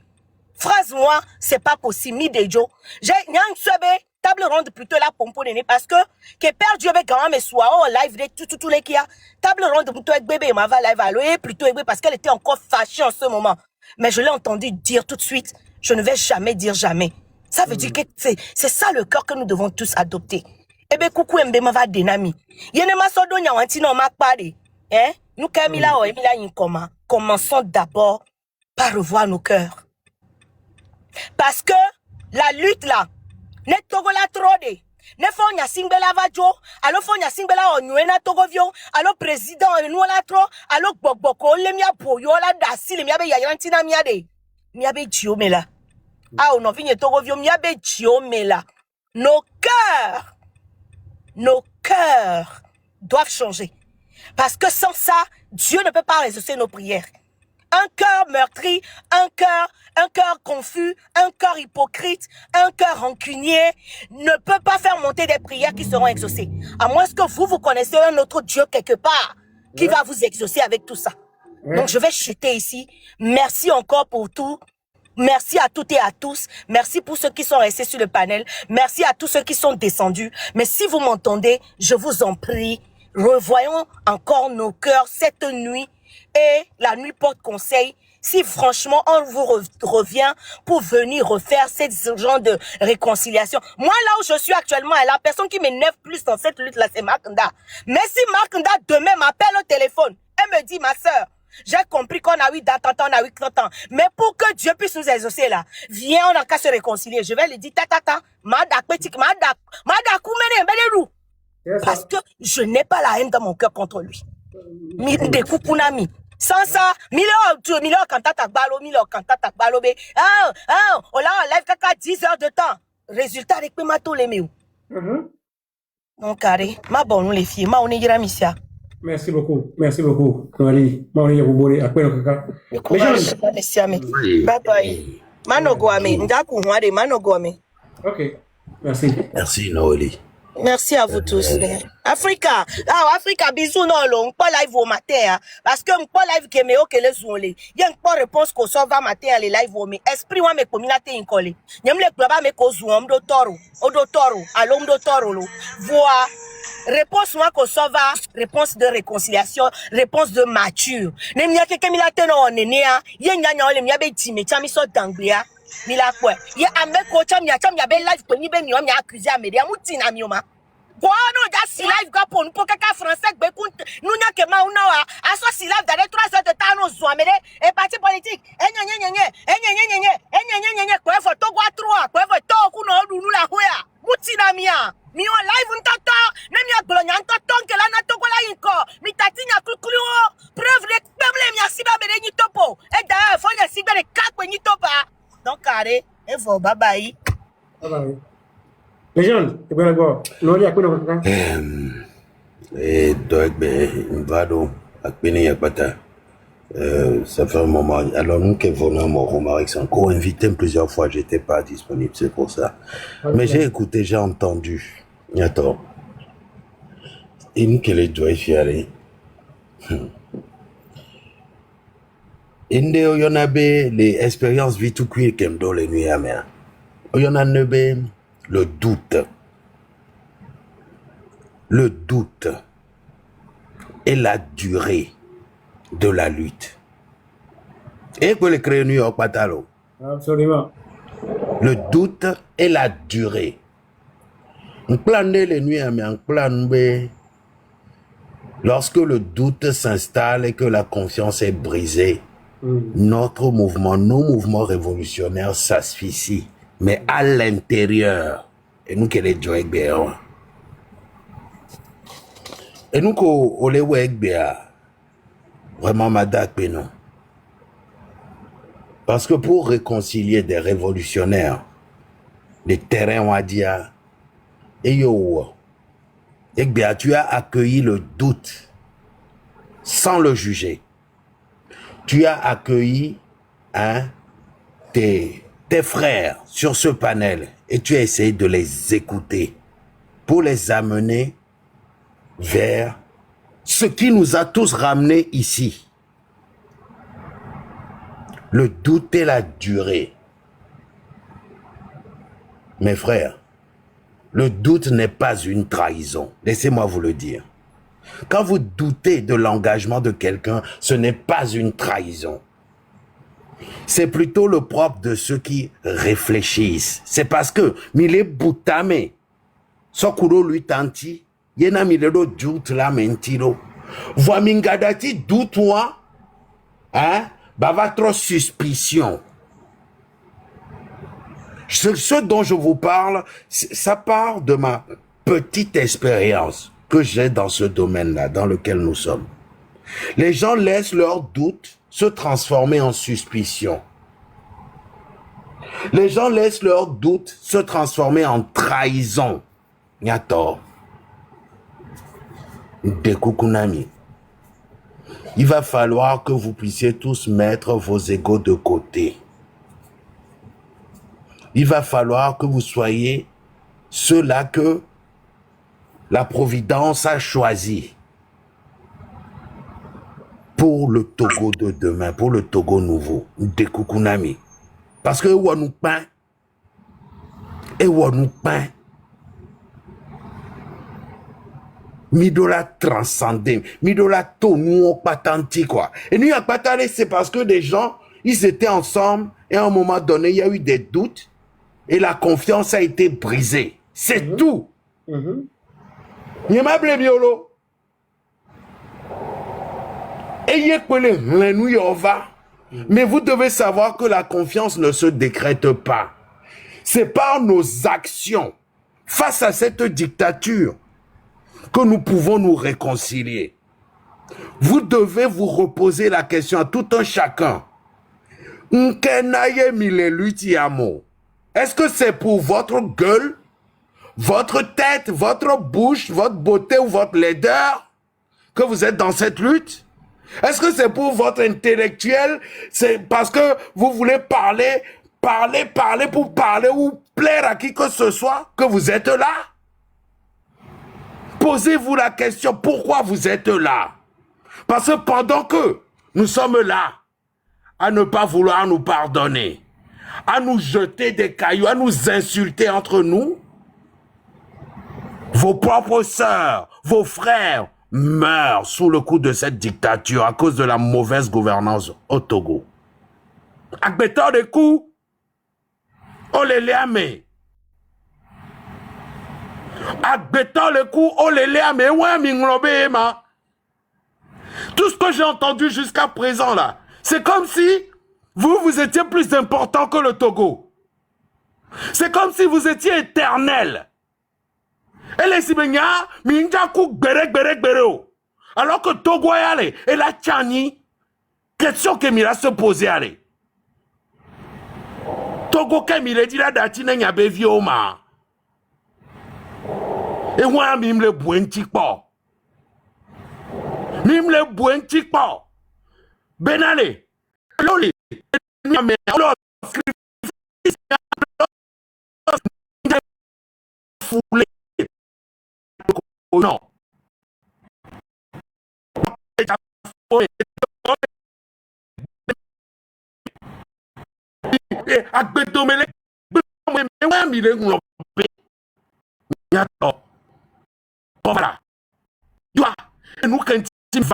Phrase moi, c'est pas possible, mi dejo. J'ai nyang swebe, table ronde plutôt la pomponné parce que père Dieu be quand même soit en live de tout les qui a table ronde plutôt avec bébé ma va live allouer plutôt avec parce qu'elle était encore fâchée en ce moment. Mais je l'ai entendu dire tout de suite, je ne vais jamais dire jamais. Ça veut dire que c'est ça le cœur que nous devons tous adopter. Eh bien, coucou mbema va denami. Yene ma sodo nyawanti no makpade. Hein? Nous kamila o emila yinkoma. Commençons d'abord par revoir nos cœurs. Parce que la lutte là, ne togola trode. Ne fonya singbela vajo, alo fonya singbela onyuena togovio, alo président nous la tro, alo gbogbo le mia boyo la dasi le mia be yayanti na mia de. Mia be jiomela. Ah, on vient togovio mia be jiomela. Nos cœurs doivent changer. Parce que sans ça, Dieu ne peut pas exaucer nos prières. Un cœur meurtri, un cœur confus, un cœur hypocrite, un cœur rancunier ne peut pas faire monter des prières qui seront exaucées. À moins que vous connaissez un autre Dieu quelque part qui va vous exaucer avec tout ça. Donc je vais chuter ici. Merci encore pour tout. Merci à toutes et à tous. Merci pour ceux qui sont restés sur le panel. Merci à tous ceux qui sont descendus. Mais si vous m'entendez, je vous en prie, revoyons encore nos cœurs cette nuit. Et la nuit porte conseil. Si franchement on vous revient pour venir refaire ce genre de réconciliation. Moi là où je suis actuellement, la personne qui m'énerve plus dans cette lutte là, c'est Markanda. Mais si Markanda demain m'appelle au téléphone, elle me dit ma soeur, j'ai compris qu'on a eu d'attente, on a eu 30 ans. Mais pour que Dieu puisse nous exaucer là, viens, on n'a qu'à se réconcilier. Je vais lui dire parce que je n'ai pas la haine dans mon cœur contre lui. Sans ça, milo kantata balo, on l'a en live kaka 10 heures de temps. Résultat avec mato les mieux. Mon carré, ma bonne les filles, ma on est missia. Merci beaucoup. Marie, bye bye. Manogoame, ndaku mwade manogoame. Ok, merci. Merci Noélie. Merci à vous tous. Africa, Africa, bisous non long, pas live au matin, hein, parce que pas live que me ok les zoulés. Y a une réponse qu'on s'en va matin les live au mais esprit moi me communauté incollé. Nyam le club me ko zoom do toro, alom do toro lo. Voix. Réponse moi qu'on s'en va, réponse de réconciliation, réponse de mature. Ne m'y a quelqu'un mila teno on néa, y a nya le m'y a beti me chami so d'anglia. Mila quoi ya ambe ko cham ya be live ko ni be mi o mi accusé amede amuti na mi o ma ko no ja si live ga pon po kaka français gbe kun nu nya ke ma una wa aso si live da 3 heures de temps no zo amede et parti politique ko fo to gwa 3 ko fo to ku no du nu la hoya muti na mi a mi o live ntata na mi agbolo nya ntata nke la na to ko la yinko mi tati nya kukuru preuve de pemble mi asiba be ni topo e da fo nya sibe de kakwe ni topa. Donc, carré, et vous, bye bye. Bye bye. Les jeunes, c'est bien d'accord. Nous, il y a quoi dans votre cas? Et donc, ben, vado, akbeni yakbata. Ça fait un moment. Alors, nous, qui venons, mon Romaric, c'est encore invité plusieurs fois, j'étais pas disponible, c'est pour ça. Mais j'ai écouté, j'ai entendu. Attends. Et nous, qui les doit fier. Inde oyonabe les expériences vitukui kemdo les nuits amères. Oyonabe le doute et la durée de la lutte. Et que les créer New York patalo. Absolument. Le doute et la durée. On plane les nuits amères, on plane lorsque le doute s'installe et que la confiance est brisée. Notre mouvement, nos mouvements révolutionnaires s'asphyxient Mais à l'intérieur, et nous qui les jouons bien, et nous qui les jouons bien, vraiment madame non. Parce que pour réconcilier des révolutionnaires, les terrains on va dire, et yo, et bien tu as accueilli le doute sans le juger. Tu as accueilli tes frères sur ce panel et tu as essayé de les écouter pour les amener vers ce qui nous a tous ramenés ici. Le doute et la durée. Mes frères, le doute n'est pas une trahison. Laissez-moi vous le dire. Quand vous doutez de l'engagement de quelqu'un, ce n'est pas une trahison. C'est plutôt le propre de ceux qui réfléchissent. C'est parce que mille boutame, sokuro lui tanti, yena milero doute la mentiro. Voimingadati doute-moi, votre suspicion. Ce dont je vous parle, ça part de ma petite expérience que j'ai dans ce domaine-là, dans lequel nous sommes. Les gens laissent leurs doutes se transformer en suspicion. Les gens laissent leurs doutes se transformer en trahison. Nyato. Dekukunami. Il va falloir que vous puissiez tous mettre vos égos de côté. Il va falloir que vous soyez ceux-là que la Providence a choisi pour le Togo de demain, pour le Togo nouveau, Dekukunami. Parce que Wanoupan, Midola transcendé, Midola tonou patanti quoi. Et nous à Patale, c'est parce que des gens, ils étaient ensemble et à un moment donné, il y a eu des doutes et la confiance a été brisée. C'est tout. Nyemable biolo. Mais vous devez savoir que la confiance ne se décrète pas. C'est par nos actions face à cette dictature que nous pouvons nous réconcilier. Vous devez vous reposer la question à tout un chacun. Est-ce que c'est pour votre gueule, votre tête, votre bouche, votre beauté ou votre laideur que vous êtes dans cette lutte? Est-ce que c'est pour votre intellectuel? C'est parce que vous voulez parler pour parler ou plaire à qui que ce soit que vous êtes là? Posez-vous la question, pourquoi vous êtes là? Parce que pendant que nous sommes là, à ne pas vouloir nous pardonner, à nous jeter des cailloux, à nous insulter entre nous, vos propres sœurs, vos frères meurent sous le coup de cette dictature à cause de la mauvaise gouvernance au Togo. Akbetor de coups, on les léame. Akbetor le coup, on les léame. Ouais, minglobe ma. Tout ce que j'ai entendu jusqu'à présent là, c'est comme si vous étiez plus important que le Togo. C'est comme si vous étiez éternel. Et les Sibénia, Minjaku Berek. Alors que Togo est et la Tchani, question que Mira se posait allez. Togo Kemile dit la datine n'y a bevioma. Et moi, mime le bouentikpo. Mime le bouentikpo. Benale. Loli. Nyame. Foulé. Non. Agbetomele. Voilà. Et nous quand il va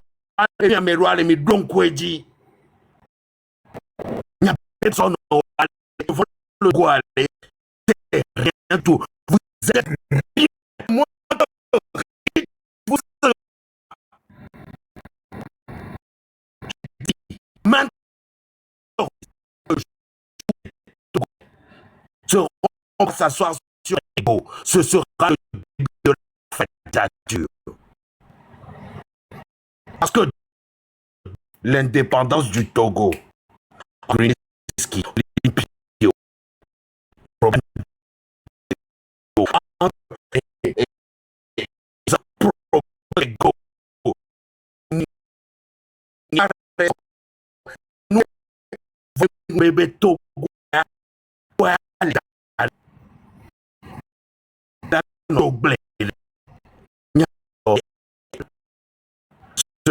et me roale me donc kweji. Nya personne le quoi c'est rien tout. Vous êtes moi vous maintenant seront on s'asseoir sur l'ego, ce sera le début de la dictature. Parce que l'indépendance du Togo, ce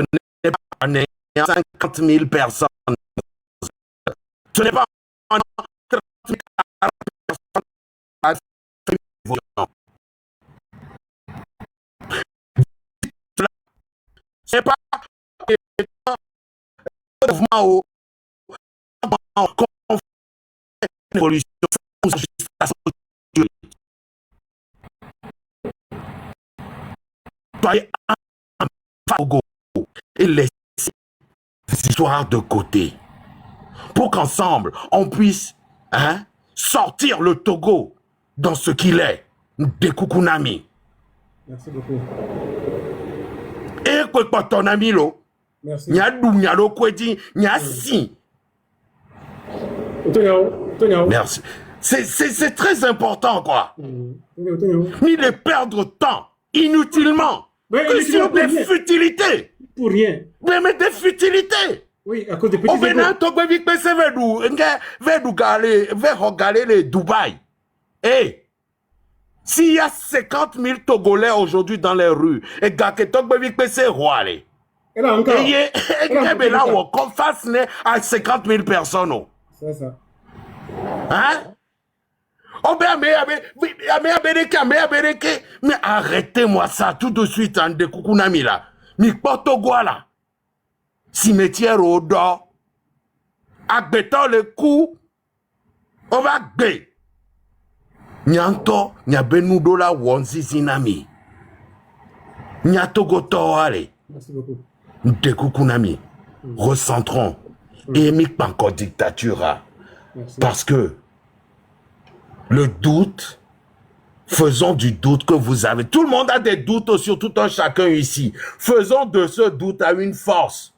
n'est pas 50 000 personnes. Ce n'est pas 30 000 personnes. Ce n'est pas un mouvement qu'on fait une évolution. Soyez un Togo et laissez ces histoires de côté pour qu'ensemble on puisse sortir le Togo dans ce qu'il est, des Kukunami. Merci beaucoup. Et quoi ton ami lo? Merci. Merci. C'est très important, quoi. Ni de perdre temps inutilement. Que sur des futilités. Pour rien. Mais des futilités. Oui, à cause des petits égos. Regarder les Dubaï. Hey, s'il y a 50 000 Togolais aujourd'hui dans les rues, et c'est roi. Et qu'on fasse à 50 000 personnes. C'est ça. Hein? Mais arrêtez-moi ça tout de suite en découcounami là. Mi Portogua là. Cimetière au dos. Agbétant le coup. On va gbé. Nyanto, nyabenudo la wonzi zinami. Nyato ale. Merci beaucoup. Découcounami. Recentrons. Et mi panko dictature. Parce que le doute, faisons du doute que vous avez. Tout le monde a des doutes sur tout un chacun ici. Faisons de ce doute à une force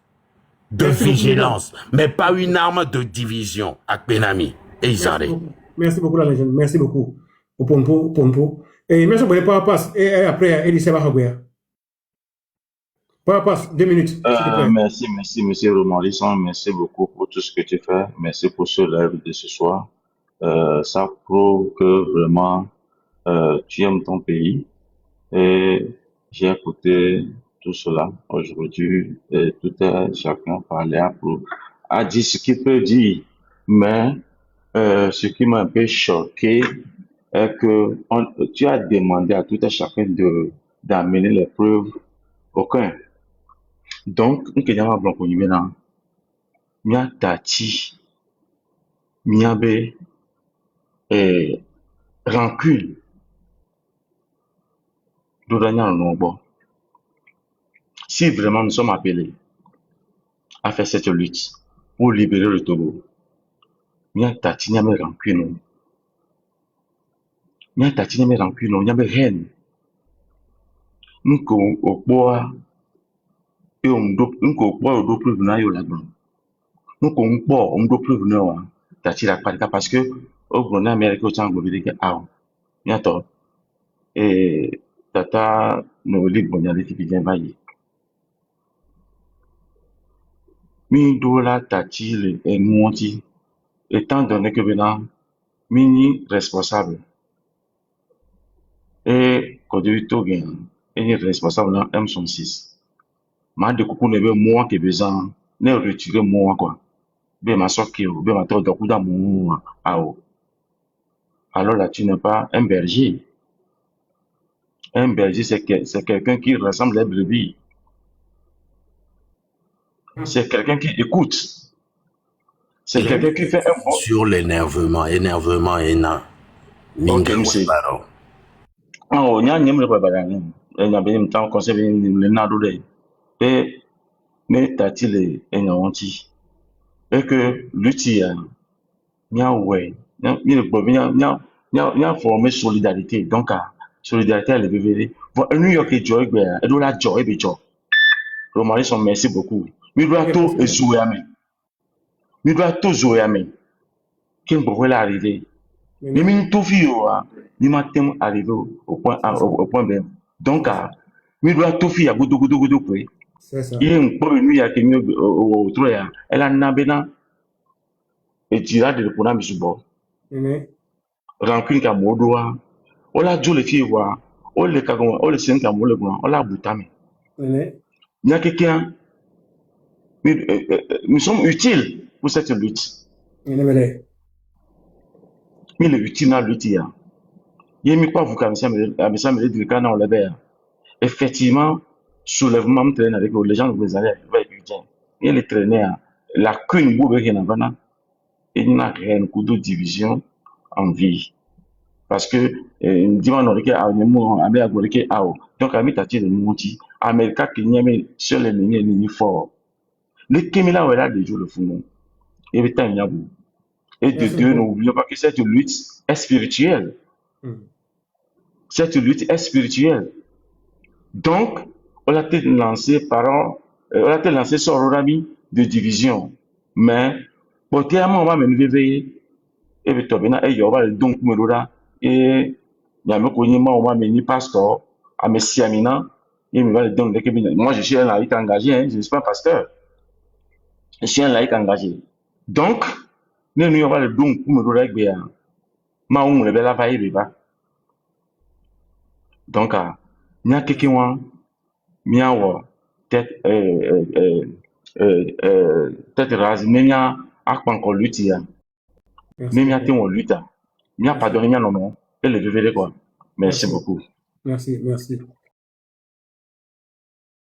de vigilance, mais pas une arme de division. Akbenami et Isaré. Merci beaucoup la légende. Merci beaucoup. Au Pompo. Et merci beaucoup. Papas. Et après, Elisa Bahagoya. Papas, 2 minutes. Merci, monsieur Romarisson. Merci beaucoup pour tout ce que tu fais. Merci pour ce live de ce soir. Ça prouve que vraiment tu aimes ton pays et j'ai écouté tout cela aujourd'hui et tout chacun parlait a dit ce qu'il peut dire, mais ce qui m'a un peu choqué est que tu as demandé à tout chacun d'amener les preuves. Aucun. Donc, nous avons blanc pour nous maintenant. Mia tati, miabe rancune. Si vraiment nous sommes appelés à faire cette lutte pour libérer le Togo, mia tati miabe rancune. Mia tati miabe rancune, miabe haine. Nous au bois et on doit plus venir là-dedans. Nous on doit plus venir tati la parce que au Grenade Amérique au temps que bientôt et tata nous lit bon aller qui vient bailler. Mi dola tati et monti étant donné que maintenant mini responsable et quand tu gain et responsable dans M66. Ma de coucou ne veut moi que besoin ne retirer moi quoi. Be ma soki be ma to dokuda mu ao. Alors là tu n'es pas un berger. Un berger c'est quelqu'un qui ressemble à un brebis. C'est quelqu'un qui écoute. C'est quelqu'un qui fait un bon sur l'énervement éna. Minga paro. Oh nya nyem le baba nyem. Nya be mi tan conseil le na do de. Et mais tati le honti et que l'outil mia ouais mia il y a formé solidarité. Donc, solidarité, elle est VVD. New York est Joy, elle doit la Joy, et Joy. Romari, son merci beaucoup. Mais il doit tout jouer à main. Il doit tout jouer à main. Qui ne pourrait l'arriver. Mais il tout fait, il m'a arrivé au point B. Donc, il doit tout faire à Goudou. C'est ça. Il y a un peu de nuit à Kenya au Troya. Elle a nabena et tira de l'épona misubo. Rancune qu'à Modoa. On l'a dit les filles, on les cagons, on les cinq à Moule, on l'a boutame. Il y a quelqu'un. Nous sommes utiles pour cette lutte. Mais le utile dans la lutte, il y a mis quoi vous comme ça, mais ça me dit que quand on l'a effectivement, soulèvement avec les gens que vous allez il est traîné la queen boube qui n'a pas il n'a rien coup de division en vie parce que dimanche on aurait à nous à donc à mettre de monti Amérique qui n'y a mais sur les lignes fort les Kémila ouais là déjà le fond et le temps yabou et de Dieu n'oublions pas que cette lutte est spirituelle. Cette lutte est spirituelle. Donc on a été lancé sur l'orami de division mais pour tellement on va me réveiller et puis toi et il y aura donc melora et il y a me connu moi on va me pasteur à me siamina et me va le donc moi je suis un laïc engagé hein, je ne suis pas pasteur je suis un laïc engagé donc nous y aura le donc melora avec bien ma on le bela va y va donc il y a quelqu'un miawa tête tête rase menya akpan ko lutia menya te on luta menya pardonner non et le révéler quoi merci beaucoup merci